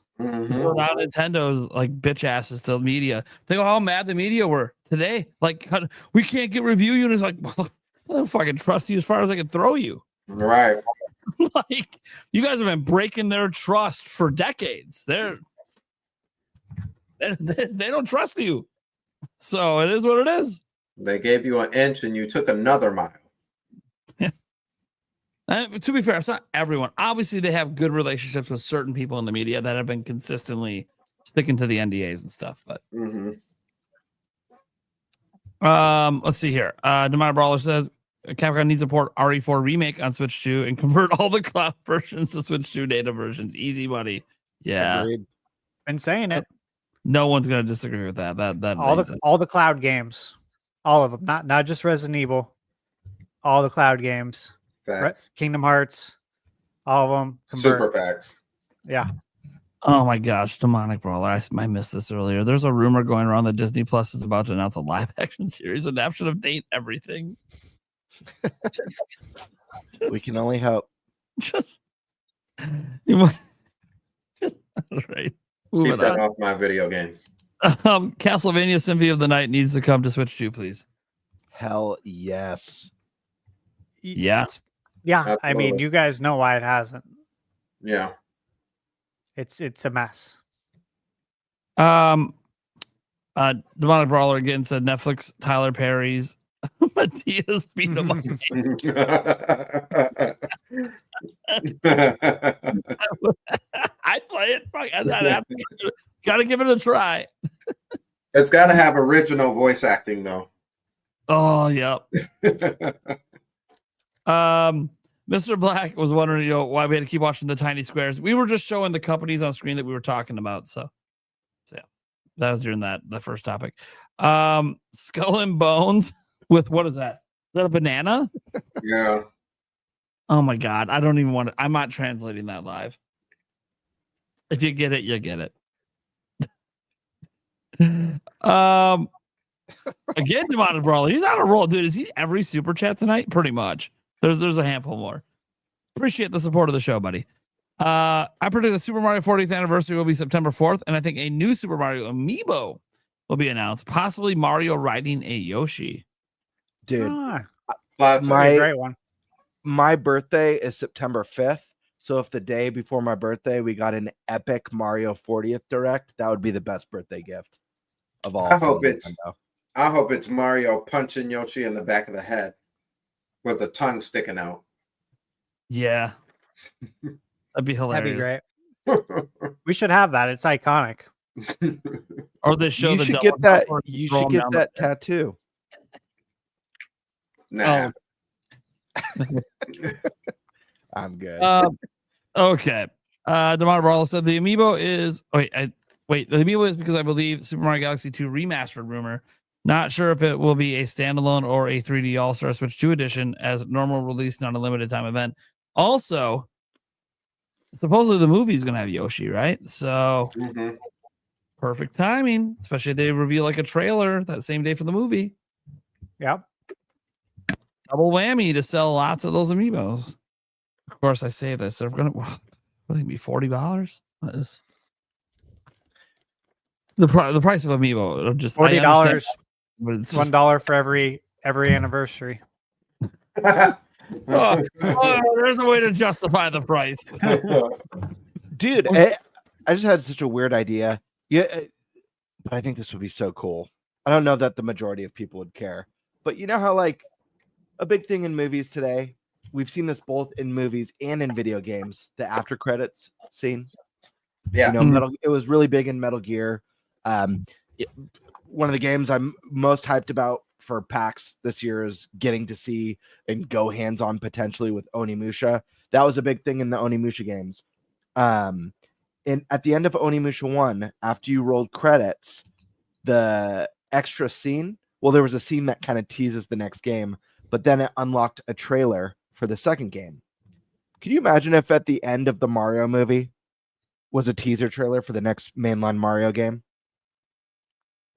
So now Nintendo's like bitch asses to media. Think of how mad the media were today. Like, we can't get review units. Like, well, I don't fucking trust you as far as I can throw you. Right. Like, you guys have been breaking their trust for decades. They don't trust you. So it is what it is. They gave you an inch and you took another mile. And to be fair, it's not everyone. Obviously, they have good relationships with certain people in the media that have been consistently sticking to the NDAs and stuff. But let's see here. Demar Brawler says Capcom needs to port RE4 remake on Switch 2 and convert all the cloud versions to Switch 2 native versions. Easy money. Yeah, Agreed. Been saying it. no one's gonna disagree with that. That All the cloud games, all of them, not just Resident Evil, all the cloud games. Facts. Kingdom Hearts, all of them. Super facts. Yeah. Oh my gosh, Demonic Brawler. I missed this earlier. There's a rumor going around that Disney Plus is about to announce a live action series adaptation of Date Everything. We can only hope. Just right. Keep that off my video games. Castlevania Symphony of the Night needs to come to Switch 2, please. Hell yes. Yeah. Yeah. I mean, Absolutely. you guys know why it hasn't. Yeah. It's a mess. Demonic Brawler again said Netflix Tyler Perry's Matias beat him up. I'd play it. Fuck, gotta give it a try. It's got to have original voice acting, though. Oh, yep. Mr. Black was wondering, why we had to keep watching the tiny squares. We were just showing the companies on screen that we were talking about. So yeah, that was during the first topic. Skull and Bones with what is that? Is that a banana? Yeah. Oh my God. I don't even want to. I'm not translating that live. If you get it, you get it. Again, Demonic Brawler. He's on a roll, dude. Is he every super chat tonight? Pretty much. There's a handful more. Appreciate the support of the show, buddy. I predict the Super Mario 40th anniversary will be September 4th, and I think a new Super Mario amiibo will be announced. Possibly Mario riding a Yoshi. Dude, That's my Great one. my birthday is September 5th. So if the day before my birthday we got an epic Mario 40th Direct, that would be the best birthday gift of all. I hope from it's Nintendo. I hope it's Mario punching Yoshi in the back of the head with the tongue sticking out. Yeah. That'd be hilarious. That'd be great. We should have that. It's iconic. Or they show You the should double get that. jumper and You throw should 'em get down that the- tattoo. Nah. I'm good. Okay. Demar Barlow said the amiibo is the amiibo is because I believe Super Mario Galaxy 2 remastered rumor. Not sure if it will be a standalone or a 3D All-Star Switch 2 edition as normal release, not a limited time event. Also, supposedly the movie is going to have Yoshi, right? So perfect timing, especially if they reveal like a trailer that same day for the movie. Yep. Double whammy to sell lots of those amiibos. Of course, I say this. They're going to be $40. The price of amiibo. Just $40. It's $1 for every anniversary. there's a way to justify the price. Dude, I just had such a weird idea. Yeah, but I think this would be so cool. I don't know that the majority of people would care, but you know how like a big thing in movies today, we've seen this both in movies and in video games, the after credits scene. Yeah. You know, it was really big in Metal Gear. One of the games I'm most hyped about for PAX this year is getting to see and go hands-on potentially with Onimusha. That was a big thing in the Onimusha games. And at the end of Onimusha 1, after you rolled credits, the extra scene, well, there was a scene that kind of teases the next game, but then it unlocked a trailer for the second game. Can you imagine if at the end of the Mario movie was a teaser trailer for the next mainline Mario game?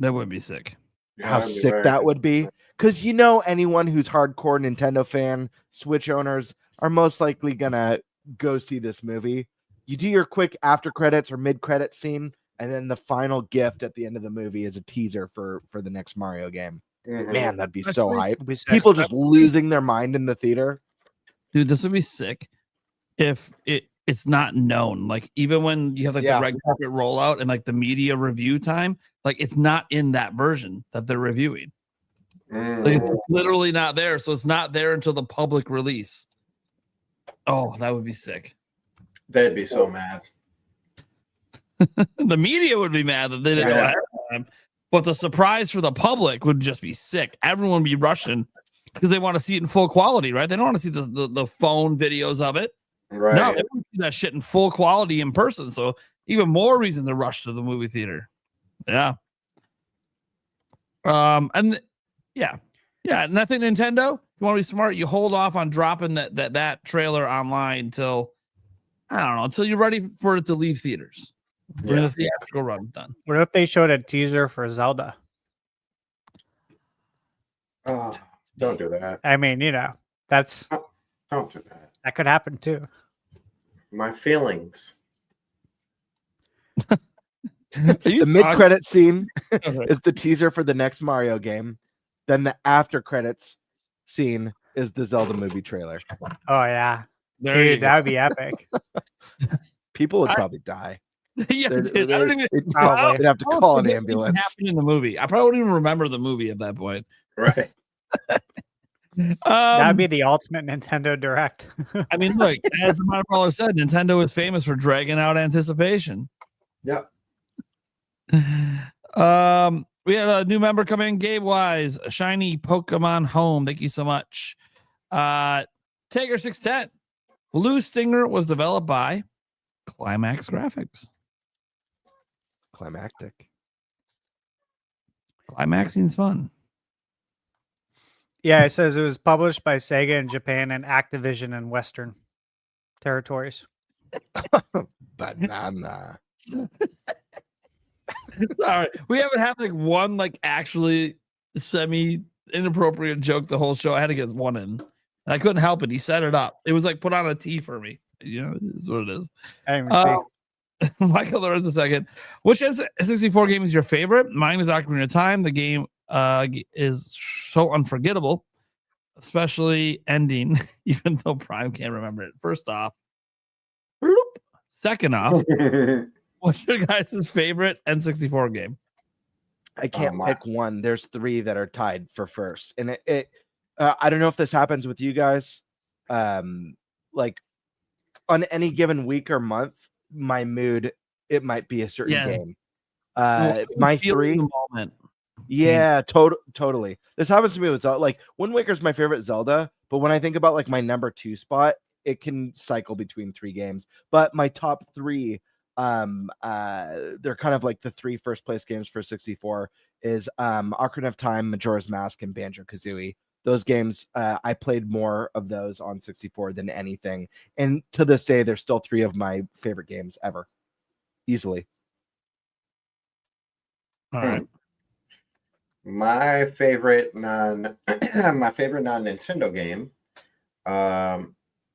That would be sick. How sick that would be. Because anyone who's hardcore Nintendo fan, Switch owners are most likely gonna go see this movie. You do your quick after credits or mid credit scene, and then the final gift at the end of the movie is a teaser for the next Mario game. Man, that'd be so hype. People just losing their mind in the theater. Dude, this would be sick if it's not known. Like even when you have like the red carpet rollout and like the media review time, like it's not in that version that they're reviewing. Like it's literally not there. So it's not there until the public release. Oh, that would be sick. They'd be so mad. The media would be mad that they didn't know ahead of time. But the surprise for the public would just be sick. Everyone would be rushing because they want to see it in full quality, right? They don't want to see the phone videos of it. Right. No, they want to see that shit in full quality in person. So even more reason to rush to the movie theater. Yeah. And and I think Nintendo, if you want to be smart, you hold off on dropping that trailer online until you're ready for it to leave theaters. When the theatrical run's done. What if they showed a teaser for Zelda? Oh, don't do that. I mean, that's Don't do that. that could happen too. My feelings. The mid-credit scene is the teaser for the next Mario game. Then the after credits scene is the Zelda movie trailer. Oh yeah, There you dude, go. that would be epic. People would probably die. Yeah, dude, I don't even. Probably. They'd have to I don't call an think it ambulance. happened in the movie. I probably wouldn't even remember the movie at that point. Right. That'd be the ultimate Nintendo Direct. I mean, look, as the Monopolo said, Nintendo is famous for dragging out anticipation. Yep. We had a new member come in, Gabe Wise, a shiny Pokemon Home. Thank you so much. Taker 610. Blue Stinger was developed by Climax Graphics. Climactic. Climaxing's fun. Yeah, it says it was published by Sega in Japan and Activision in Western territories. Banana. Sorry, we haven't had like one like actually semi inappropriate joke the whole show. I had to get one in, and I couldn't help it. He set it up. It was like put on a tee for me. It is what it is. I didn't even see. Michael Lorenz a second. Which N64 game is your favorite? Mine is Ocarina of Time. The game is so unforgettable, especially ending, even though Prime can't remember it. First off, bloop. Second off, what's your guys' favorite N64 game? I can't pick one. There's three that are tied for first, and I don't know if this happens with you guys. Like on any given week or month, my mood, it might be a certain game. My Feel three. the moment. Yeah, totally. This happens to me with Zelda. Like Wind Waker's my favorite Zelda, but when I think about like my number 2 spot, it can cycle between 3 games. But my top 3, they're kind of like the 3 first place games for 64 is Ocarina of Time, Majora's Mask, and Banjo-Kazooie. Those games, I played more of those on 64 than anything. And to this day, they're still 3 of my favorite games ever. Easily. All right. My favorite non-Nintendo game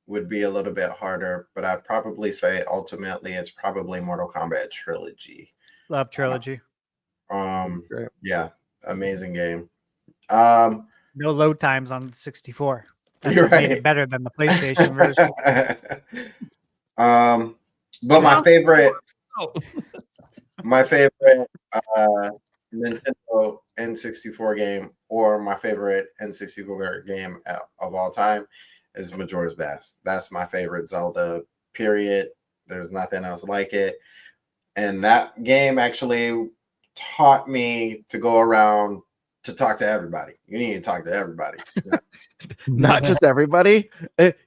would be a little bit harder, but I'd probably say ultimately it's probably Mortal Kombat Trilogy. Love Trilogy. Great. Yeah, amazing game. No load times on 64. That's You're made right. it better than the PlayStation version. But my favorite Oh. Nintendo N64 game, or my favorite N64 game of all time, is Majora's Mask. That's my favorite Zelda, period. There's nothing else like it. And that game actually taught me to go around to talk to everybody. You need to talk to everybody. Not just everybody.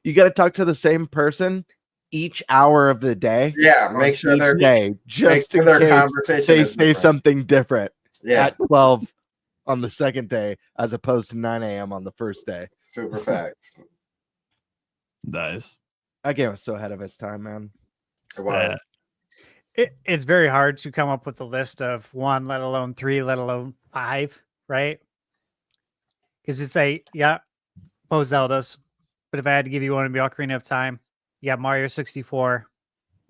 You got to talk to the same person each hour of the day. Yeah, make sure their day, just in their case conversation they is say different. something different Yeah, at 12 on the second day as opposed to 9 a.m. on the first day. super facts. Nice. That game was so ahead of its time, man. Wow. It's very hard to come up with a list of 1, let alone 3, let alone 5, right? Because it's both Zeldas. But if I had to give you one, it'd be Ocarina of Time. You got Mario 64.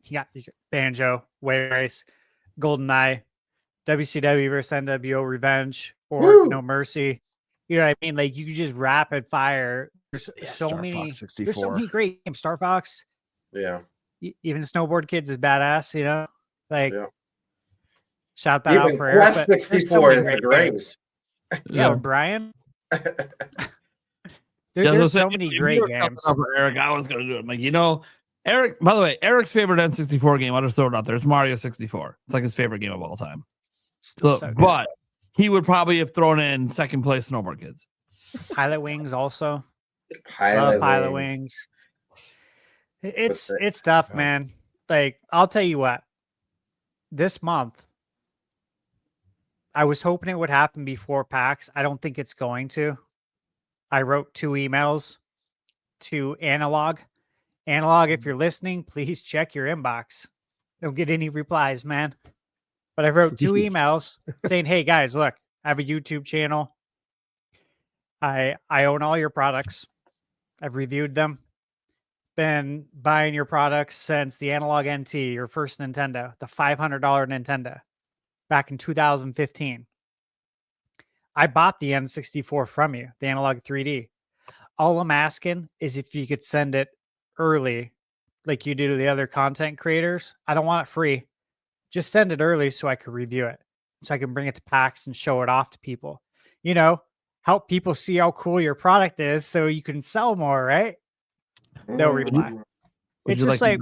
You got Banjo, Way Race, GoldenEye, WCW versus NWO Revenge, or Woo! No Mercy. You know what I mean? Like you could just rapid fire. There's so Star many. Fox There's so 64. many great games. Star Fox. Yeah. Even Snowboard Kids is badass. You know, like Yeah. shout that out Even for Eric. Quest but there's so 64 many is the great. games. Yeah, Brian. Yeah, There's so so many great games. For Eric, I was gonna do it. I'm like, Eric. By the way, Eric's favorite N64 game. I'll just throw it out there. It's Mario 64. It's like his favorite game of all time. Still so good. But he would probably have thrown in second place Snowboard Kids. Pilot Wings also. Pilot Wings. It's tough, man. Like I'll tell you what. This month, I was hoping it would happen before PAX. I don't think it's going to. I wrote 2 emails to Analog. Analog, if you're listening, please check your inbox. Don't get any replies, man. But I wrote 2 emails saying, hey guys, look, I have a YouTube channel. I own all your products. I've reviewed them. Been buying your products since the Analog NT, your first Nintendo, the $500 Nintendo, back in 2015. I bought the N64 from you, the Analog 3D. All I'm asking is if you could send it early, like you do to the other content creators. I don't want it free. Just send it early so I can review it, so I can bring it to PAX and show it off to people. You know, help people see how cool your product is so you can sell more, right? No reply. It's just like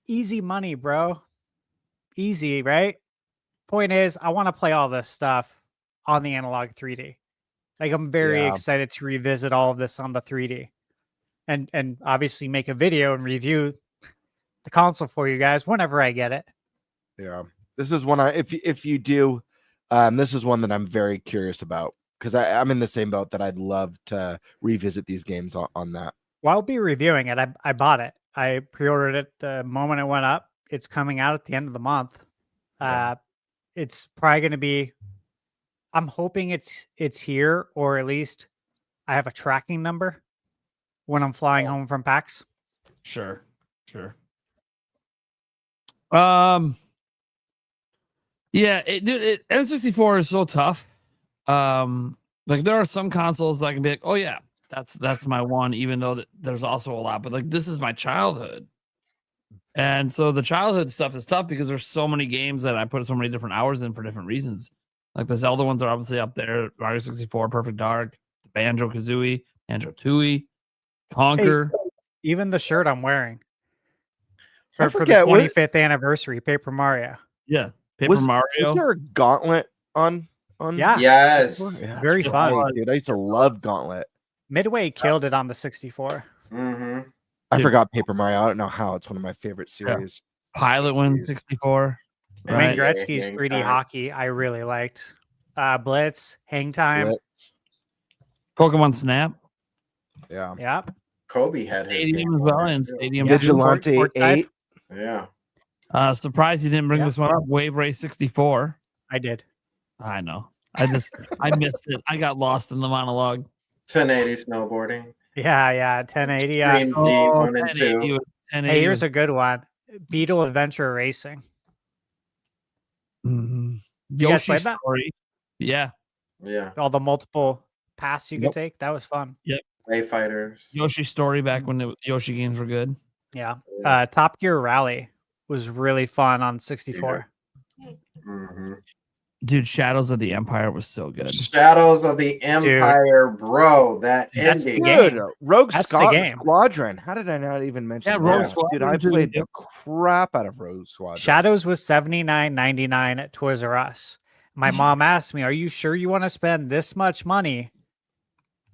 easy money, bro. Easy, right? Point is, I want to play all this stuff on the Analog 3D. Like I'm very excited to revisit all of this on the 3D, and obviously make a video and review the console for you guys whenever I get it. Yeah, this is one if you do, this is one that I'm very curious about because I'm in the same boat that I'd love to revisit these games on that. Well, I'll be reviewing it. I bought it. I pre-ordered it the moment it went up. It's coming out at the end of the month. It's probably going to be. I'm hoping it's here, or at least I have a tracking number when I'm flying home from PAX. Sure. Yeah, N64 is so tough. Like there are some consoles that I can be like, oh yeah, that's my one, even though there's also a lot, but like this is my childhood. And so the childhood stuff is tough because there's so many games that I put so many different hours in for different reasons. Like the Zelda ones are obviously up there. Mario 64, Perfect Dark, Banjo-Kazooie, Banjo-Tooie, Conquer. Hey, even the shirt I'm wearing I for the forget, 25th anniversary, Paper Mario. Yeah, Paper Mario. Was there a Gauntlet on? Yeah. Yes. Yeah, Very that's fun. right, dude. I used to love Gauntlet. Midway killed it on the 64. Mm-hmm. I Dude. forgot Paper Mario. I don't know how. It's one of my favorite series. Pilot win 64. Wayne Right. Gretzky's Hang 3D Time. hockey, I really liked. Blitz, Hang Time. Blitz. Pokemon Snap. Yeah. Yep. Kobe had his Stadium game as well, on there, and too. Stadium. Yeah. Vigilante Courtside. 8. Yeah. Surprised you didn't bring Yeah. this one up. Wave Race 64. I did. I know. I missed it. I got lost in the monologue. 1080 snowboarding. Yeah. 1080. Dream D 1 and 2. 1080 Hey, here's a good one. Beetle Adventure Racing. Mhm. You guys Yoshi played that? Story. Yeah. Yeah. All the multiple paths you Yep. could take. That was fun. Play Fighters. Yoshi Story back when the Yoshi games were good. Yeah. Yeah. Top Gear Rally was really fun on 64. Mm-hmm. Dude, Shadows of the Empire was so good. Shadows of the Empire, bro. That That's the ending. game. Dude, Rogue That's the game. Squadron. How did I not even mention Yeah, that? Rogue Dude, Squadron I too, played yep. the crap out of Rogue Squadron. Shadows was $79.99 at Toys R Us. My mom asked me, "Are you sure you want to spend this much money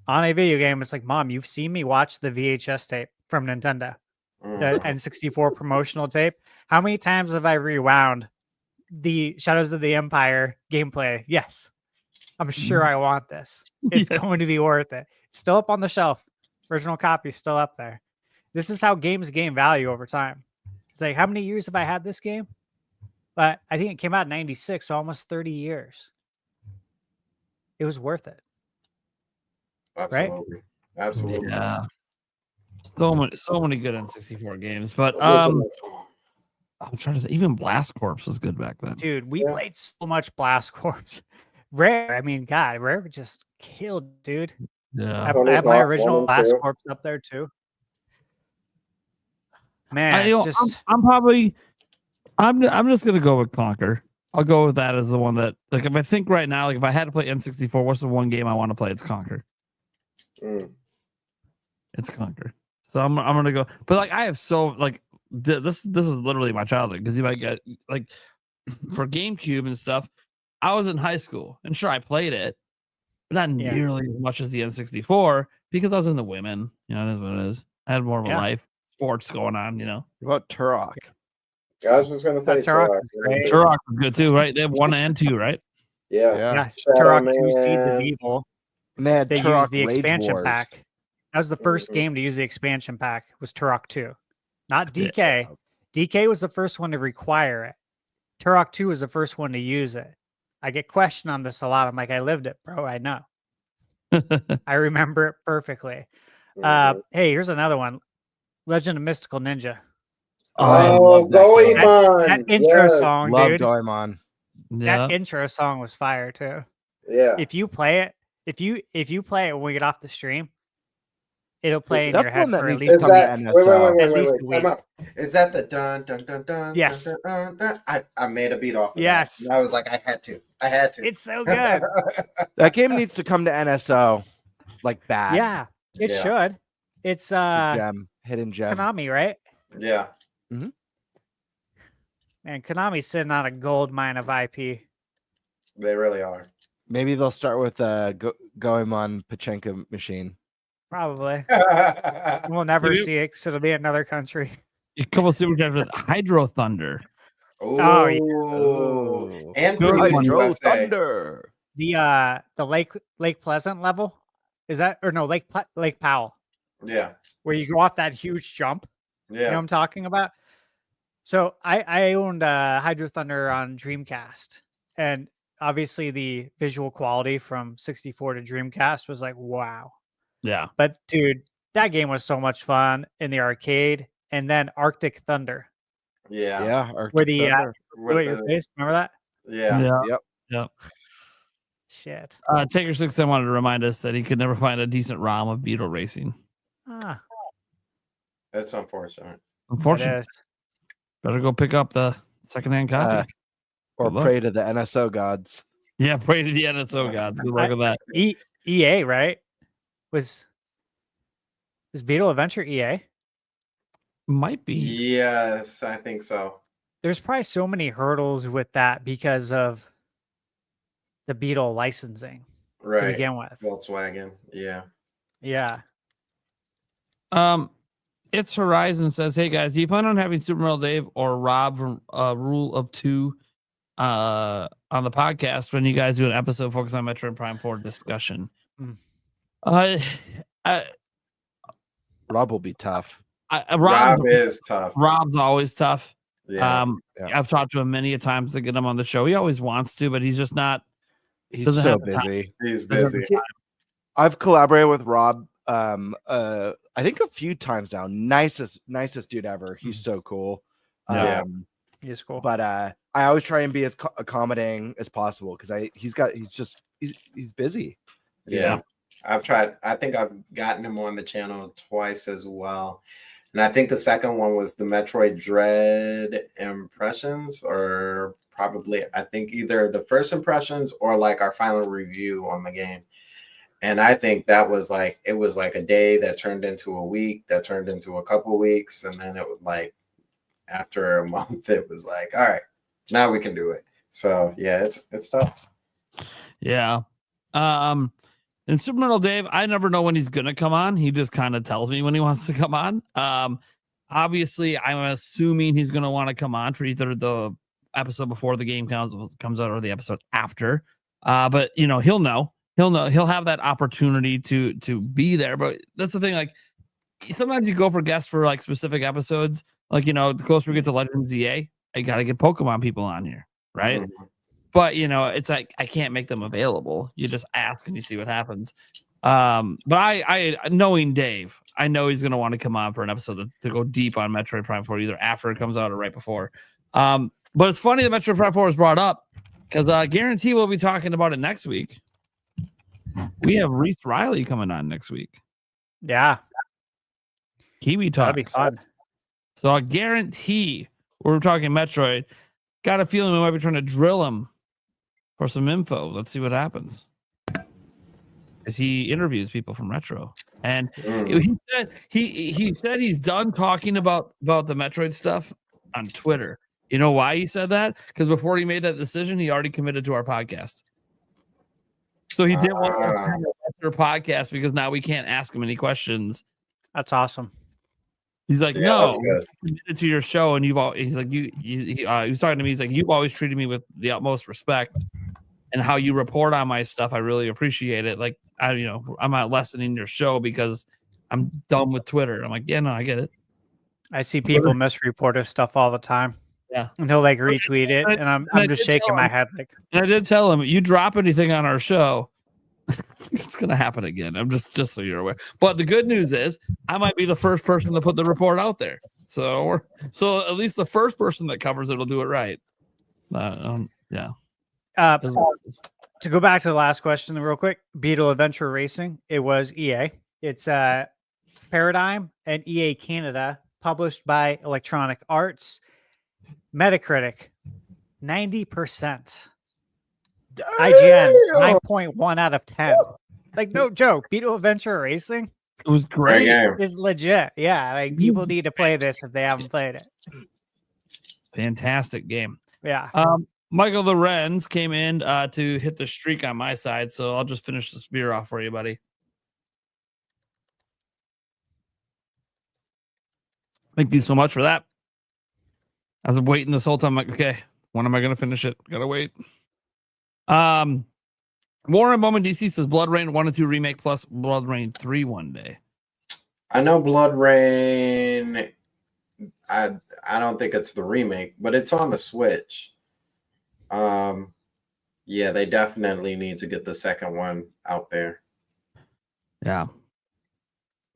on a video game?" It's like, Mom, you've seen me watch the VHS tape from Nintendo, the Mhm. N64 promotional tape. How many times have I rewound the Shadows of the Empire gameplay? Yes, I'm sure I want this. It's Yeah. going to be worth it. It's still up on the shelf. Original copy still up there. This is how games gain value over time. It's like, how many years have I had this game? But I think it came out in 96, so almost 30 years. It was worth it. Absolutely. Absolutely. Yeah. So many good N64 games. But Original. I'm trying to say, even Blast Corps was good back then. Dude, we Yeah. played so much Blast Corps. Rare, I mean, God, Rare just killed, dude. Yeah. I Tony have my Hawk original 1 and Blast 2. Corps up there too. Man, I'm just gonna go with Conquer. I'll go with that as the one that, like, if I think right now, like if I had to play N64, what's the one game I want to play? It's Conquer. Mm. It's Conquer. So I'm gonna go. But like I have so like this is literally my childhood, because you might get like for GameCube and stuff. I was in high school, and sure I played it, but not Yeah. nearly as much as the N64, because I was into women. You know, it is what it is. I had more of a Yeah. life, sports going on. You know, What about Turok? I was just going to say Turok Turok. is great. Turok was good too, right? They have 1 and 2, right? Yeah. Yeah, Shadow Turok 2 Seeds of Man. Evil. Man, They Turok used the Rage expansion Wars. pack. That was the first Mhm. game to use the expansion pack. Was Turok 2, not That's it. DK. DK was the first one to require it. Turok 2 was the first one to use it. I get questioned on this a lot. I'm like, I lived it, bro. I know. I remember it perfectly. Mhm. Hey, here's another one. Legend of Mystical Ninja. I Oh, love that game. Goemon. That intro Yes. song, Love dude. Goemon. Yeah. That intro song was fire too. Yeah. If you play it, if you play it when we get off the stream, it'll play in That's your one head that for at needs to least Is come a to that week. NSO. At least a Time week. out. Is that the dun dun dun dun? Yes. Dun, dun, dun, dun? I made a beat off. Of Yes. That. And I was like, I had to. It's so good. That game needs to come to NSO, like bad. Yeah, it Yeah. should. It's Hidden gem. Konami, right? Yeah. Man, Konami's sitting on a gold mine of IP. They really are. Maybe they'll start with Goemon Pachinko machine. Probably. We'll never Maybe- see it because it'll be another country. A couple super chats with Hydro Thunder. Oh, yeah. Oh. And Good Cruising one. USA. Thunder. The Lake Pleasant level, is that, or no, Lake Powell, Yeah. where you go off that huge jump. You know what Yeah. I'm talking about? So I owned Hydro Thunder on Dreamcast, and obviously the visual quality from 64 to Dreamcast was like, wow. Yeah. But dude, that game was so much fun in the arcade. And then Arctic Thunder, Yeah. Yeah. where Arctic the Thunder. With your the- face, remember that? yeah. Yep. Shit. Taker 6 wanted to remind us that he could never find a decent ROM of Beetle Racing. Ah, That's unfortunate. it Unfortunately, is. better go pick up the secondhand copy. Or Good luck. pray to the NSO gods. Yeah, pray to the NSO gods. Good luck with that. EA, right? Was Beetle Adventure EA? Might be. Yes, I think so. there's probably so many hurdles with that because of the Beetle licensing to Right. begin with. Volkswagen. Yeah. Yeah. It's Horizon says, "Hey guys, do you plan on having Super Mario Dave or Rob from Rule of Two on the podcast when you guys do an episode focused on Metroid Prime 4 discussion?" Rob will be tough. Rob is tough. Rob's always tough. Yeah. I've talked to him many a times to get him on the show. He always wants to, but he's just not. He's doesn't so have the time. busy. He's busy. I've collaborated with Rob I think a few times now. Nicest dude ever. He's so cool. Yeah. He's cool. But I always try and be as accommodating as possible because he's busy. Yeah. I've tried. I think I've gotten him on the channel twice as well. And I think the second one was the Metroid Dread impressions, or probably, I think either the first impressions or like our final review on the game. And I think that was like, it was like a day that turned into a week, that turned into a couple weeks. And then it was like, after a month, it was like, all right, now we can do it. So yeah, it's tough. Yeah. And Super Metal Dave, I never know when he's gonna come on. He just kind of tells me when he wants to come on. Obviously, I'm assuming he's gonna want to come on for either the episode before the game comes out or the episode after. But you know, he'll have that opportunity to be there. But that's the thing, like sometimes you go for guests for like specific episodes. Like, you know, the closer we get to Legends EA, I gotta get Pokemon people on here, right? Mm-hmm. But you know, it's like I can't make them available. You just ask and you see what happens. But I knowing Dave, I know he's gonna want to come on for an episode to go deep on Metroid Prime 4, either after it comes out or right before. But it's funny that Metroid Prime 4 is brought up because I guarantee we'll be talking about it next week. We have Reese Riley coming on next week. Yeah, Kiwi Talk. That'd be fun. So I guarantee we're talking Metroid. Got a feeling we might be trying to drill him for some info. Let's see what happens. As he interviews people from Retro. And he said he's done talking about the Metroid stuff on Twitter. You know why he said that? Because before he made that decision, he already committed to our podcast. So he didn't want to have a podcast because now we can't ask him any questions. That's awesome. He's like, no, I'm committed to your show, and he's like, he was talking to me. He's like, you've always treated me with the utmost respect, and how you report on my stuff, I really appreciate it. Like, I'm not lessening your show because I'm done with Twitter. I'm like, yeah, no, I get it. I see people misreport his stuff all the time. Yeah, and he'll like retweet it, and I'm just shaking my head like. And I did tell him, you drop anything on our show, it's gonna happen again. I'm just so you're aware. But the good news is I might be the first person to put the report out there. So at least the first person that covers it will do it right. Yeah. To go back to the last question real quick, Beetle Adventure Racing, it was EA. It's Paradigm and EA Canada, published by Electronic Arts. Metacritic 90%. IGN 9.1 out of 10. Like, no joke. Beetle Adventure Racing, it was great. It's legit. Yeah, like people need to play this if they haven't played it. Fantastic game. Yeah. Michael Lorenz came in to hit the streak on my side, so I'll just finish this beer off for you, buddy. Thank you so much for that. I was waiting this whole time. I'm like, okay, when am I going to finish it? Gotta wait. Warren Bowman DC says Blood Rain 1 and 2 remake plus Blood Rain 3 one day. I know Blood Rain. I don't think it's the remake, but it's on the Switch. Yeah, they definitely need to get the second one out there. Yeah,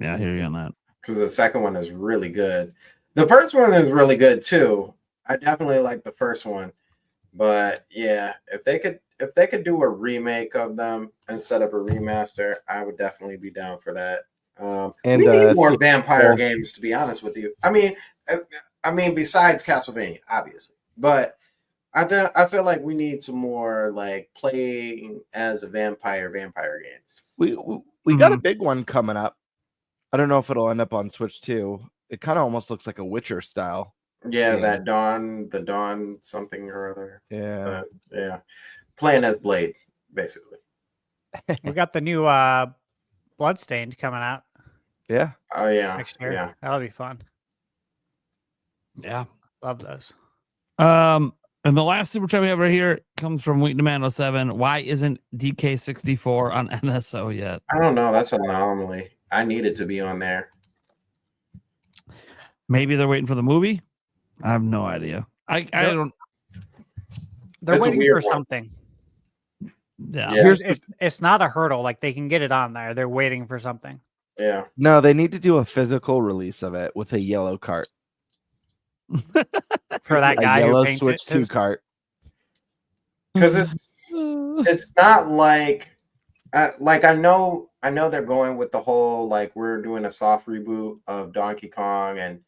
I hear you on that. Because the second one is really good. The first one is really good too. I definitely like the first one, but yeah, if they could do a remake of them instead of a remaster, I would definitely be down for that. And we need more vampire games, to be honest with you. I mean, besides Castlevania, obviously, but I feel like we need some more like playing as a vampire games. We got a big one coming up. I don't know if it'll end up on Switch too. It kind of almost looks like a Witcher style. Yeah, game. that the Dawn something or other. Yeah. Yeah. Playing as Blade, basically. We got the new Bloodstained coming out Yeah. Oh yeah. next year. Yeah. That'll be fun. Yeah. Love those. And the last super chat we have right here comes from Wheat Demand 07. Why isn't DK64 on NSO yet? I don't know. That's an anomaly. I need it to be on there. Maybe they're waiting for the movie. I have no idea. I don't. They're It's a waiting weird for one. something. Yeah. Yeah. It's not a hurdle. Like they can get it on there. They're waiting for something. Yeah. No, they need to do a physical release of it with a yellow cart. For that A guy who yellow painted Switch 2 cart. Because it's not like I know they're going with the whole like we're doing a soft reboot of Donkey Kong and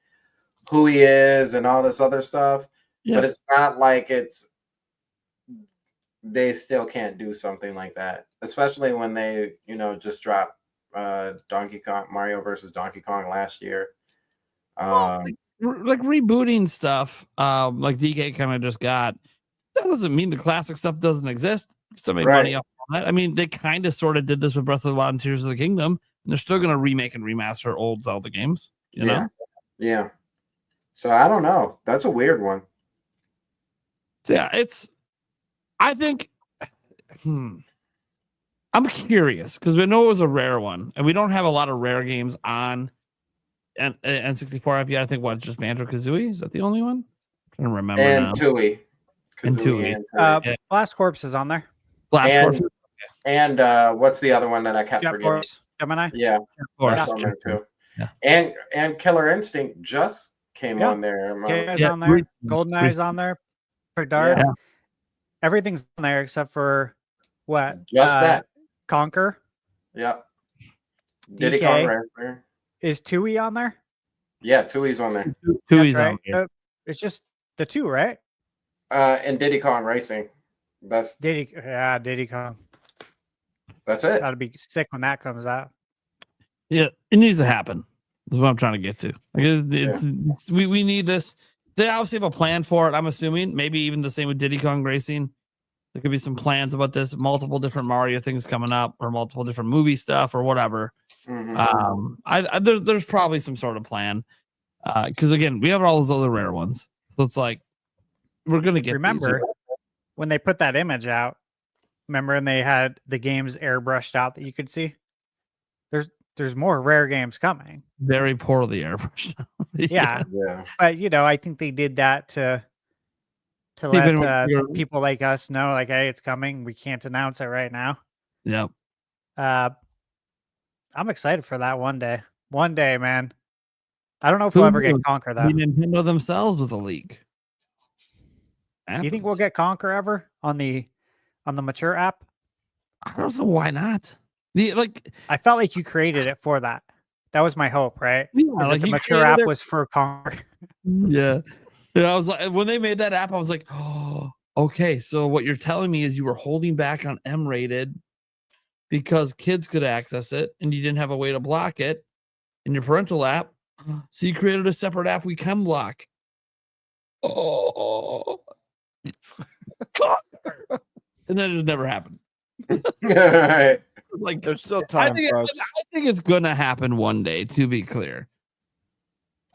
who he is and all this other stuff, but it's not like they still can't do something like that, especially when they just dropped Donkey Kong Mario versus Donkey Kong last year. Like rebooting stuff, like DK kind of just got. That doesn't mean the classic stuff doesn't exist. Still make money off of that. I mean, they kind of sort of did this with Breath of the Wild and Tears of the Kingdom, and they're still going to remake and remaster old Zelda games. You know? Yeah. So I don't know. That's a weird one. So yeah, I think. I'm curious because we know it was a rare one, and we don't have a lot of rare games on N64 IP. I think just Banjo-Kazooie is that the only one? I'm trying to remember And now. Tooie. And Tooie. Blast Corps is on there. Blast Corps. And what's the other one that I kept Jet forgetting? Force, Gemini. Yeah, Force. that's on there too. Yeah. And Killer Instinct just came on there. KI's on there. GoldenEye's on there. For Dart. Yeah. Everything's on there except for what? Just that. Conquer. Yep. Diddy Kong Racing. Is Tooie on there? Yeah, Tooie's on there. Tooie's right. on there. It's just the two, right? And Diddy Kong Racing. That's Diddy Kong. That's it. That'd be sick when that comes out. Yeah, it needs to happen. That's what I'm trying to get to. Like we need this. They obviously have a plan for it. I'm assuming maybe even the same with Diddy Kong Racing. There could be some plans about this, multiple different Mario things coming up, or multiple different movie stuff, or whatever. Mm-hmm. There's probably some sort of plan because again, we have all those other rare ones, so it's like we're gonna get. Remember when they put that image out? Remember, and they had the games airbrushed out that you could see. There's more rare games coming. Very poorly airbrushed. Yeah. But I think they did that to let people like us know, like, hey, it's coming. We can't announce it right now. Yep. I'm excited for that one day. One day, man. I don't know if we'll ever get Conquer though. Nintendo themselves with a leak. Do you think we'll get Conquer ever on the mature app? I don't know why not. I felt like you created it for that. That was my hope, right? Yeah, like the mature app was for Conquer. Yeah. I was like, when they made that app, I was like, oh, okay. So what you're telling me is you were holding back on M-rated because kids could access it and you didn't have a way to block it in your parental app. So you created a separate app we can block. Oh. And then it just never happened. Like there's still time. I think it's gonna happen one day, to be clear.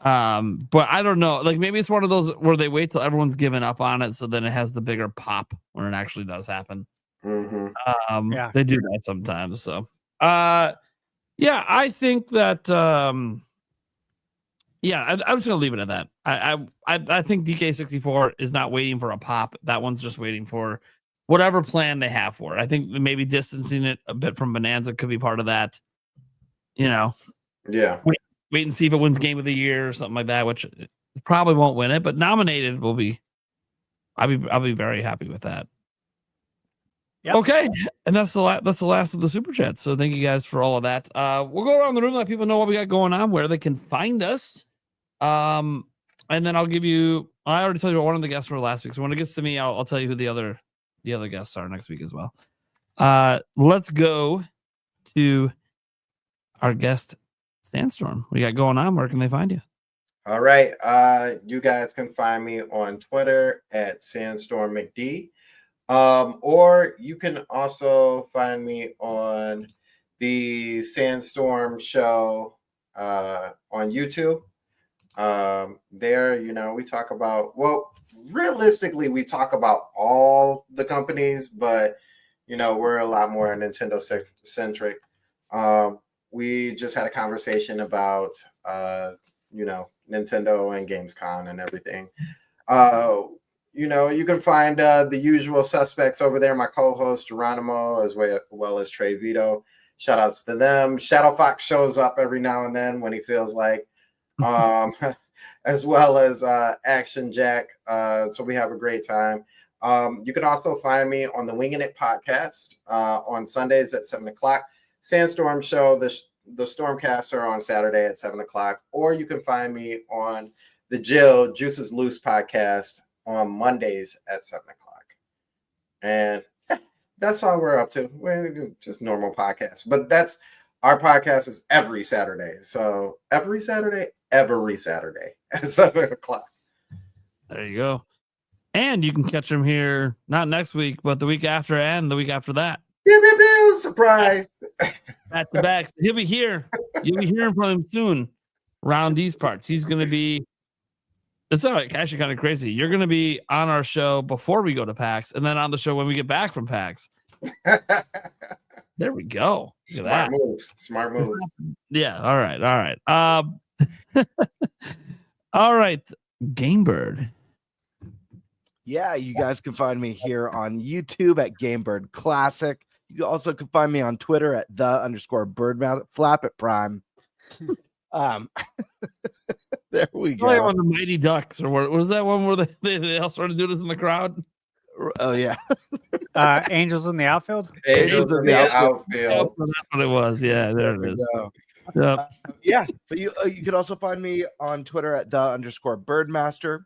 But I don't know. Like maybe it's one of those where they wait till everyone's given up on it, so then it has the bigger pop when it actually does happen. Mm-hmm. They do that sometimes. So, I think that. I'm just gonna leave it at that. I think DK64 is not waiting for a pop. That one's just waiting for whatever plan they have for it. I think maybe distancing it a bit from Bonanza could be part of that. Yeah. Wait and see if it wins Game of the Year or something like that, which it probably won't win it, but nominated will be. I'll be very happy with that. Yep. Okay, and that's the last of the super chats. So thank you guys for all of that. We'll go around the room, let people know what we got going on, where they can find us. And then I'll give you. I already told you what one of the guests were last week. So when it gets to me, I'll tell you who the other guests are next week as well. Let's go to our guest, Sandstorm. What you got going on? Where can they find you? All right. You guys can find me on Twitter at SandstormMcD. Or you can also find me on the Sandstorm Show on YouTube. There, we talk about, well, realistically, we talk about all the companies, but, we're a lot more Nintendo centric. We just had a conversation about, Nintendo and Gamescom and everything. You can find the usual suspects over there. My co-host Geronimo, as well as Trey Vito. Shout outs to them. Shadow Fox shows up every now and then when he feels like, as well as Action Jack. So we have a great time. You can also find me on the Winging It podcast on Sundays at 7:00. Sandstorm Show, the Stormcasts are on Saturday at 7:00. Or you can find me on the Jill Juices Loose podcast on Mondays at 7:00. And that's all we're up to. We're just normal podcasts. But our podcast is every Saturday. So every Saturday at 7:00. There you go. And you can catch him here, not next week, but the week after and the week after that. Surprise. Back to back. He'll be here. You'll be hearing from him soon around these parts. He's going to be, it's actually kind of crazy. You're going to be on our show before we go to PAX and then on the show when we get back from PAX. There we go. Smart moves. Yeah. All right. All right. Gamebird. Yeah, you guys can find me here on YouTube at Gamebird Classic. You also can find me on Twitter at _birdmouth flap at prime. There we go. On the Mighty Ducks, or what was that one where they all started doing this in the crowd? Oh yeah. Angels in the outfield. Angels in the outfield. That's what it was. Yeah, there it is. Yep. Yeah, but you could also find me on Twitter at _birdmaster.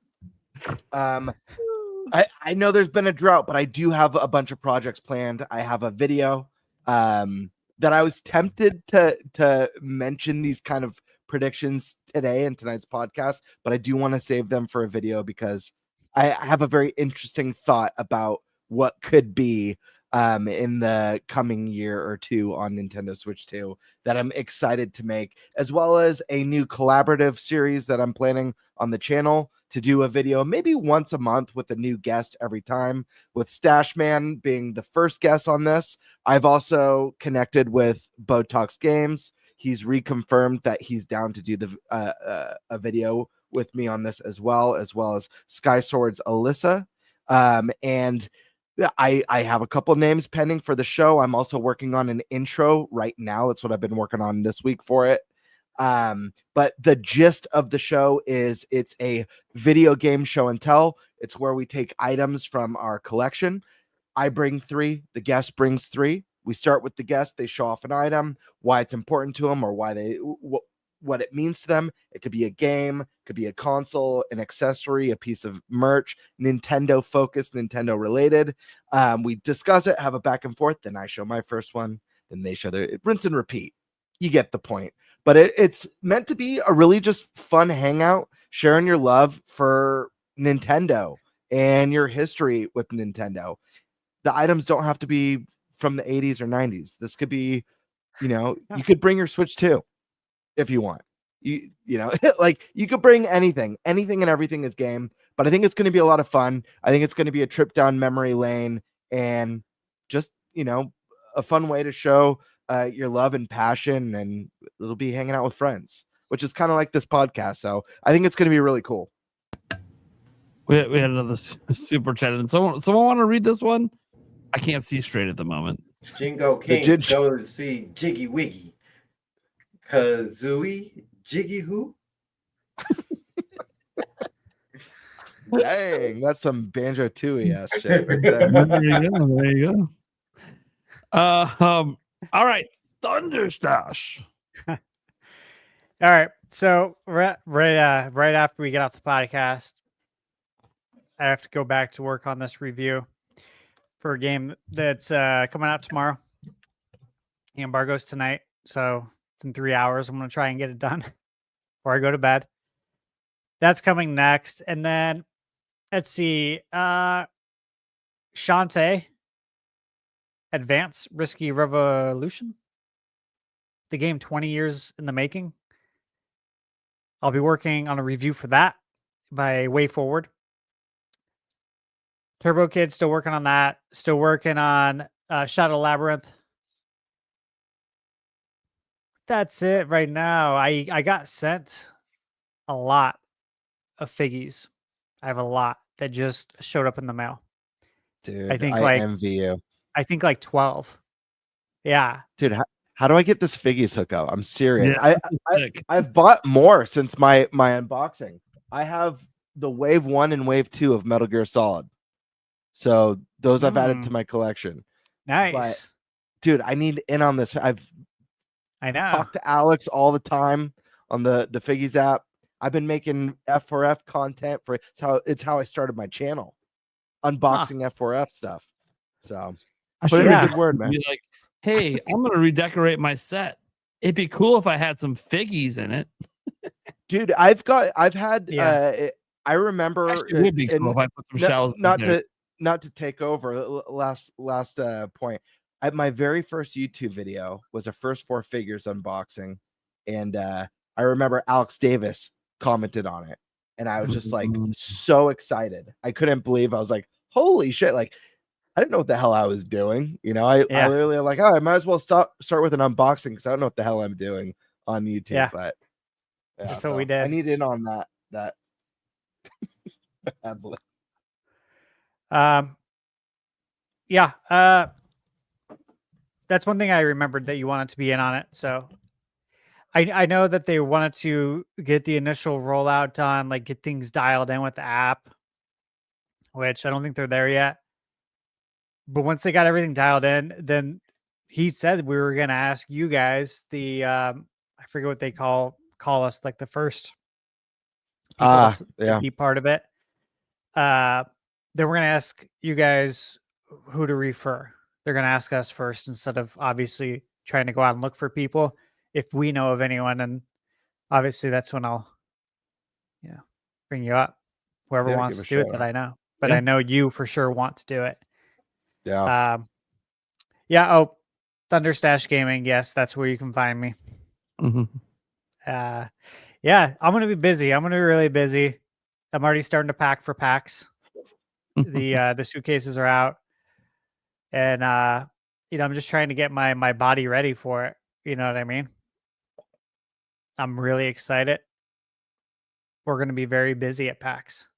I know there's been a drought, but I do have a bunch of projects planned. I have a video that I was tempted to mention these kind of predictions today in tonight's podcast, but I do want to save them for a video because I have a very interesting thought about what could be in the coming year or two on Nintendo Switch 2 that I'm excited to make, as well as a new collaborative series that I'm planning on the channel to do a video maybe once a month with a new guest every time, with Stashman being the first guest on this. I've also connected with Botox Games. He's reconfirmed that he's down to do a video with me on this as well as Sky Swords Alyssa. And I have a couple names pending for the show. I'm also working on an intro right now. That's what I've been working on this week for it. But the gist of the show is it's a video game show and tell. It's where we take items from our collection. I bring 3, the guest brings 3. We start with the guest. They show off an item, why it's important to them, or why what it means to them. It could be a game, could be a console, an accessory, a piece of merch, Nintendo focused, Nintendo related. We discuss it, have a back and forth. Then I show my first one. Then they show their rinse and repeat. You get the point. But it's meant to be a really just fun hangout, sharing your love for Nintendo and your history with Nintendo. The items don't have to be from the 80s or 90s. This could be, you could bring your Switch 2 if you want. Like you could bring anything and everything is game. But I think it's going to be a lot of fun. I think it's going to be a trip down memory lane and just, a fun way to show your love and passion, and it'll be hanging out with friends, which is kind of like this podcast. So I think it's going to be really cool. We had another super chat, and someone want to read this one. I can't see straight at the moment. Jingo King go to see Jiggy Wiggy. Kazooie Jiggy who? Dang, that's some Banjo Tooie ass shit right there. There you go. All right, Thunderstash. All right, so right after we get off the podcast, I have to go back to work on this review for a game that's coming out tomorrow. The embargo's tonight, so in 3 hours, I'm going to try and get it done before I go to bed. that's coming next. And then let's see. Shantae Advance Risky Revolution. The game 20 years in the making. I'll be working on a review for that by Way Forward. Turbo Kid, still working on that. Still working on Shadow Labyrinth. That's it right now. I got sent a lot of figgies. I have a lot that just showed up in the mail. Dude, I think I envy you. I think like 12. Yeah. Dude, how do I get this figgies hookup? I'm serious. Yeah, I've bought more since my unboxing. I have the Wave 1 and Wave 2 of Metal Gear Solid. So those I've added to my collection. Nice. But, dude, I need in on this. I know. Talk to Alex all the time on the Figgies app. I've been making F4F content for it's how I started my channel, unboxing F4F stuff. So I put should in a good word, man. be like, hey, I'm gonna redecorate my set. It'd be cool if I had some figgies in it. Dude, I've had I remember Actually, it would be cool if I put some shells. Not to take over last point. My very first YouTube video was a first 4 figures unboxing, and I remember Alex Davis commented on it, and I was just like so excited. I couldn't believe. I was like, holy shit, like I didn't know what the hell I was doing. You know, I literally like, oh, I might as well start with an unboxing because I don't know what the hell I'm doing on YouTube. Yeah. But that's what we did. I need in on that. That's one thing I remembered that you wanted to be in on it. So I know that they wanted to get the initial rollout done, like get things dialed in with the app, which I don't think they're there yet. But once they got everything dialed in, then he said we were going to ask you guys I forget what they call us, like the first people to be part of it. Then we're going to ask you guys who to refer. They're going to ask us first instead of obviously trying to go out and look for people. If we know of anyone, and obviously that's when I'll, bring you up. Whoever wants to do it that I know, but I know you for sure want to do it. Yeah. Oh, Thunderstash Gaming. Yes, that's where you can find me. Mm-hmm. I'm going to be busy. I'm going to be really busy. I'm already starting to pack for PAX. The suitcases are out, and I'm just trying to get my body ready for it. You know what I mean? I'm really excited. We're going to be very busy at PAX.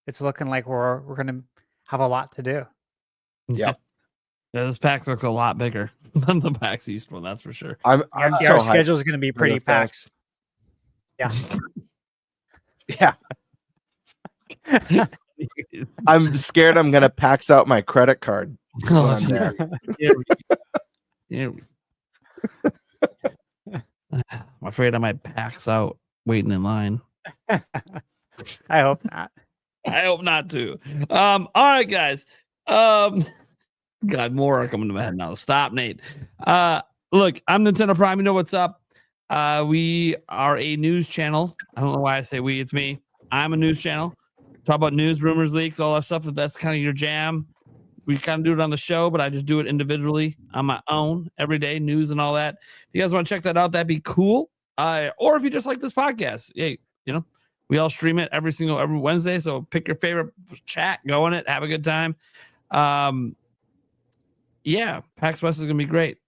It's looking like we're going to have a lot to do. Yep. Yeah, this PAX looks a lot bigger than the PAX East one. That's for sure. I'm so our schedule is going to be pretty PAX. Yeah. Yeah. I'm scared I'm gonna PAX out my credit card. Oh, I'm there. I'm afraid I might PAX out waiting in line. I hope not. I hope not too. All right, guys. God, more are coming to my head now. Stop, Nate. Look, I'm Nintendo Prime. You know what's up. We are a news channel. I don't know why I say we. It's me. I'm a news channel. Talk about news, rumors, leaks, all that stuff. If that's kind of your jam, we kind of do it on the show, but I just do it individually on my own every day, news and all that. If you guys want to check that out, that'd be cool. Or if you just like this podcast, hey, we all stream it every Wednesday. So pick your favorite chat, go in it, have a good time. PAX West is gonna be great.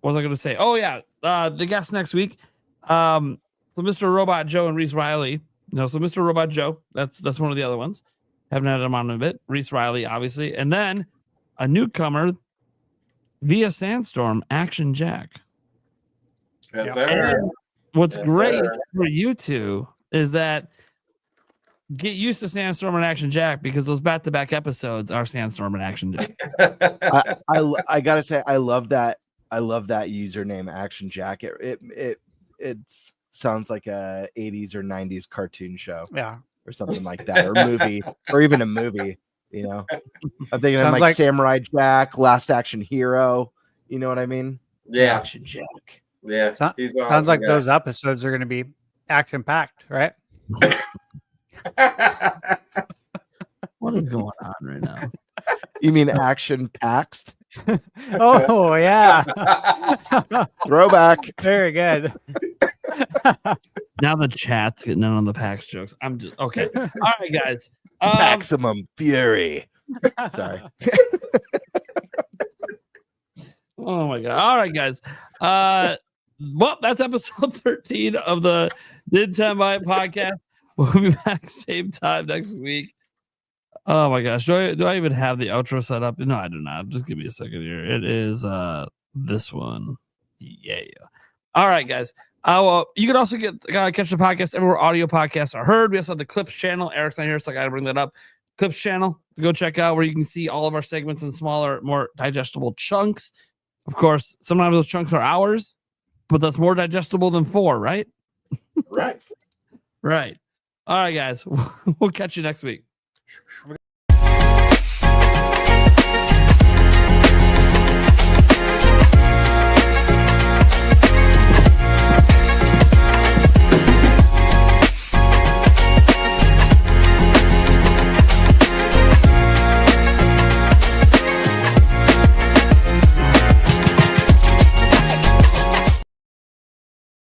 What was I gonna say? Oh yeah, the guest next week. So Mr. Robot Joe and Reese Riley. So Mr. Robot Joe, that's one of the other ones. Haven't had him on in a bit. Reese Riley, obviously, and then a newcomer via Sandstorm, Action Jack. Yes, sir. What's great for you two is that get used to Sandstorm and Action Jack because those back-to-back episodes are Sandstorm and Action Jack. I gotta say, I love that username, Action Jack. It sounds like a 80s or 90s cartoon show, or something like that, or movie, or even a movie. I'm thinking of like Samurai Jack, Last Action Hero. You know what I mean? Yeah, Action Jack. Yeah, sounds like those episodes are going to be action packed, right? What is going on right now? You mean action packs? Oh yeah. Throwback. Very good. Now the chat's getting in on the PAX jokes. I'm just okay. All right, guys. Maximum fury. Sorry. Oh my god. All right, guys. Well, that's episode 13 of the Nintenbyte Podcast. We'll be back same time next week. Oh my gosh. Do I even have the outro set up? No, I do not. Just give me a second here. It is this one. Yeah. All right, guys. You can also catch the podcast everywhere audio podcasts are heard. We also have the Clips channel. Eric's not here, so I got to bring that up. Clips channel to go check out, where you can see all of our segments in smaller, more digestible chunks. Of course, sometimes those chunks are hours, but that's more digestible than 4, right? Right. Right. All right, guys. We'll catch you next week.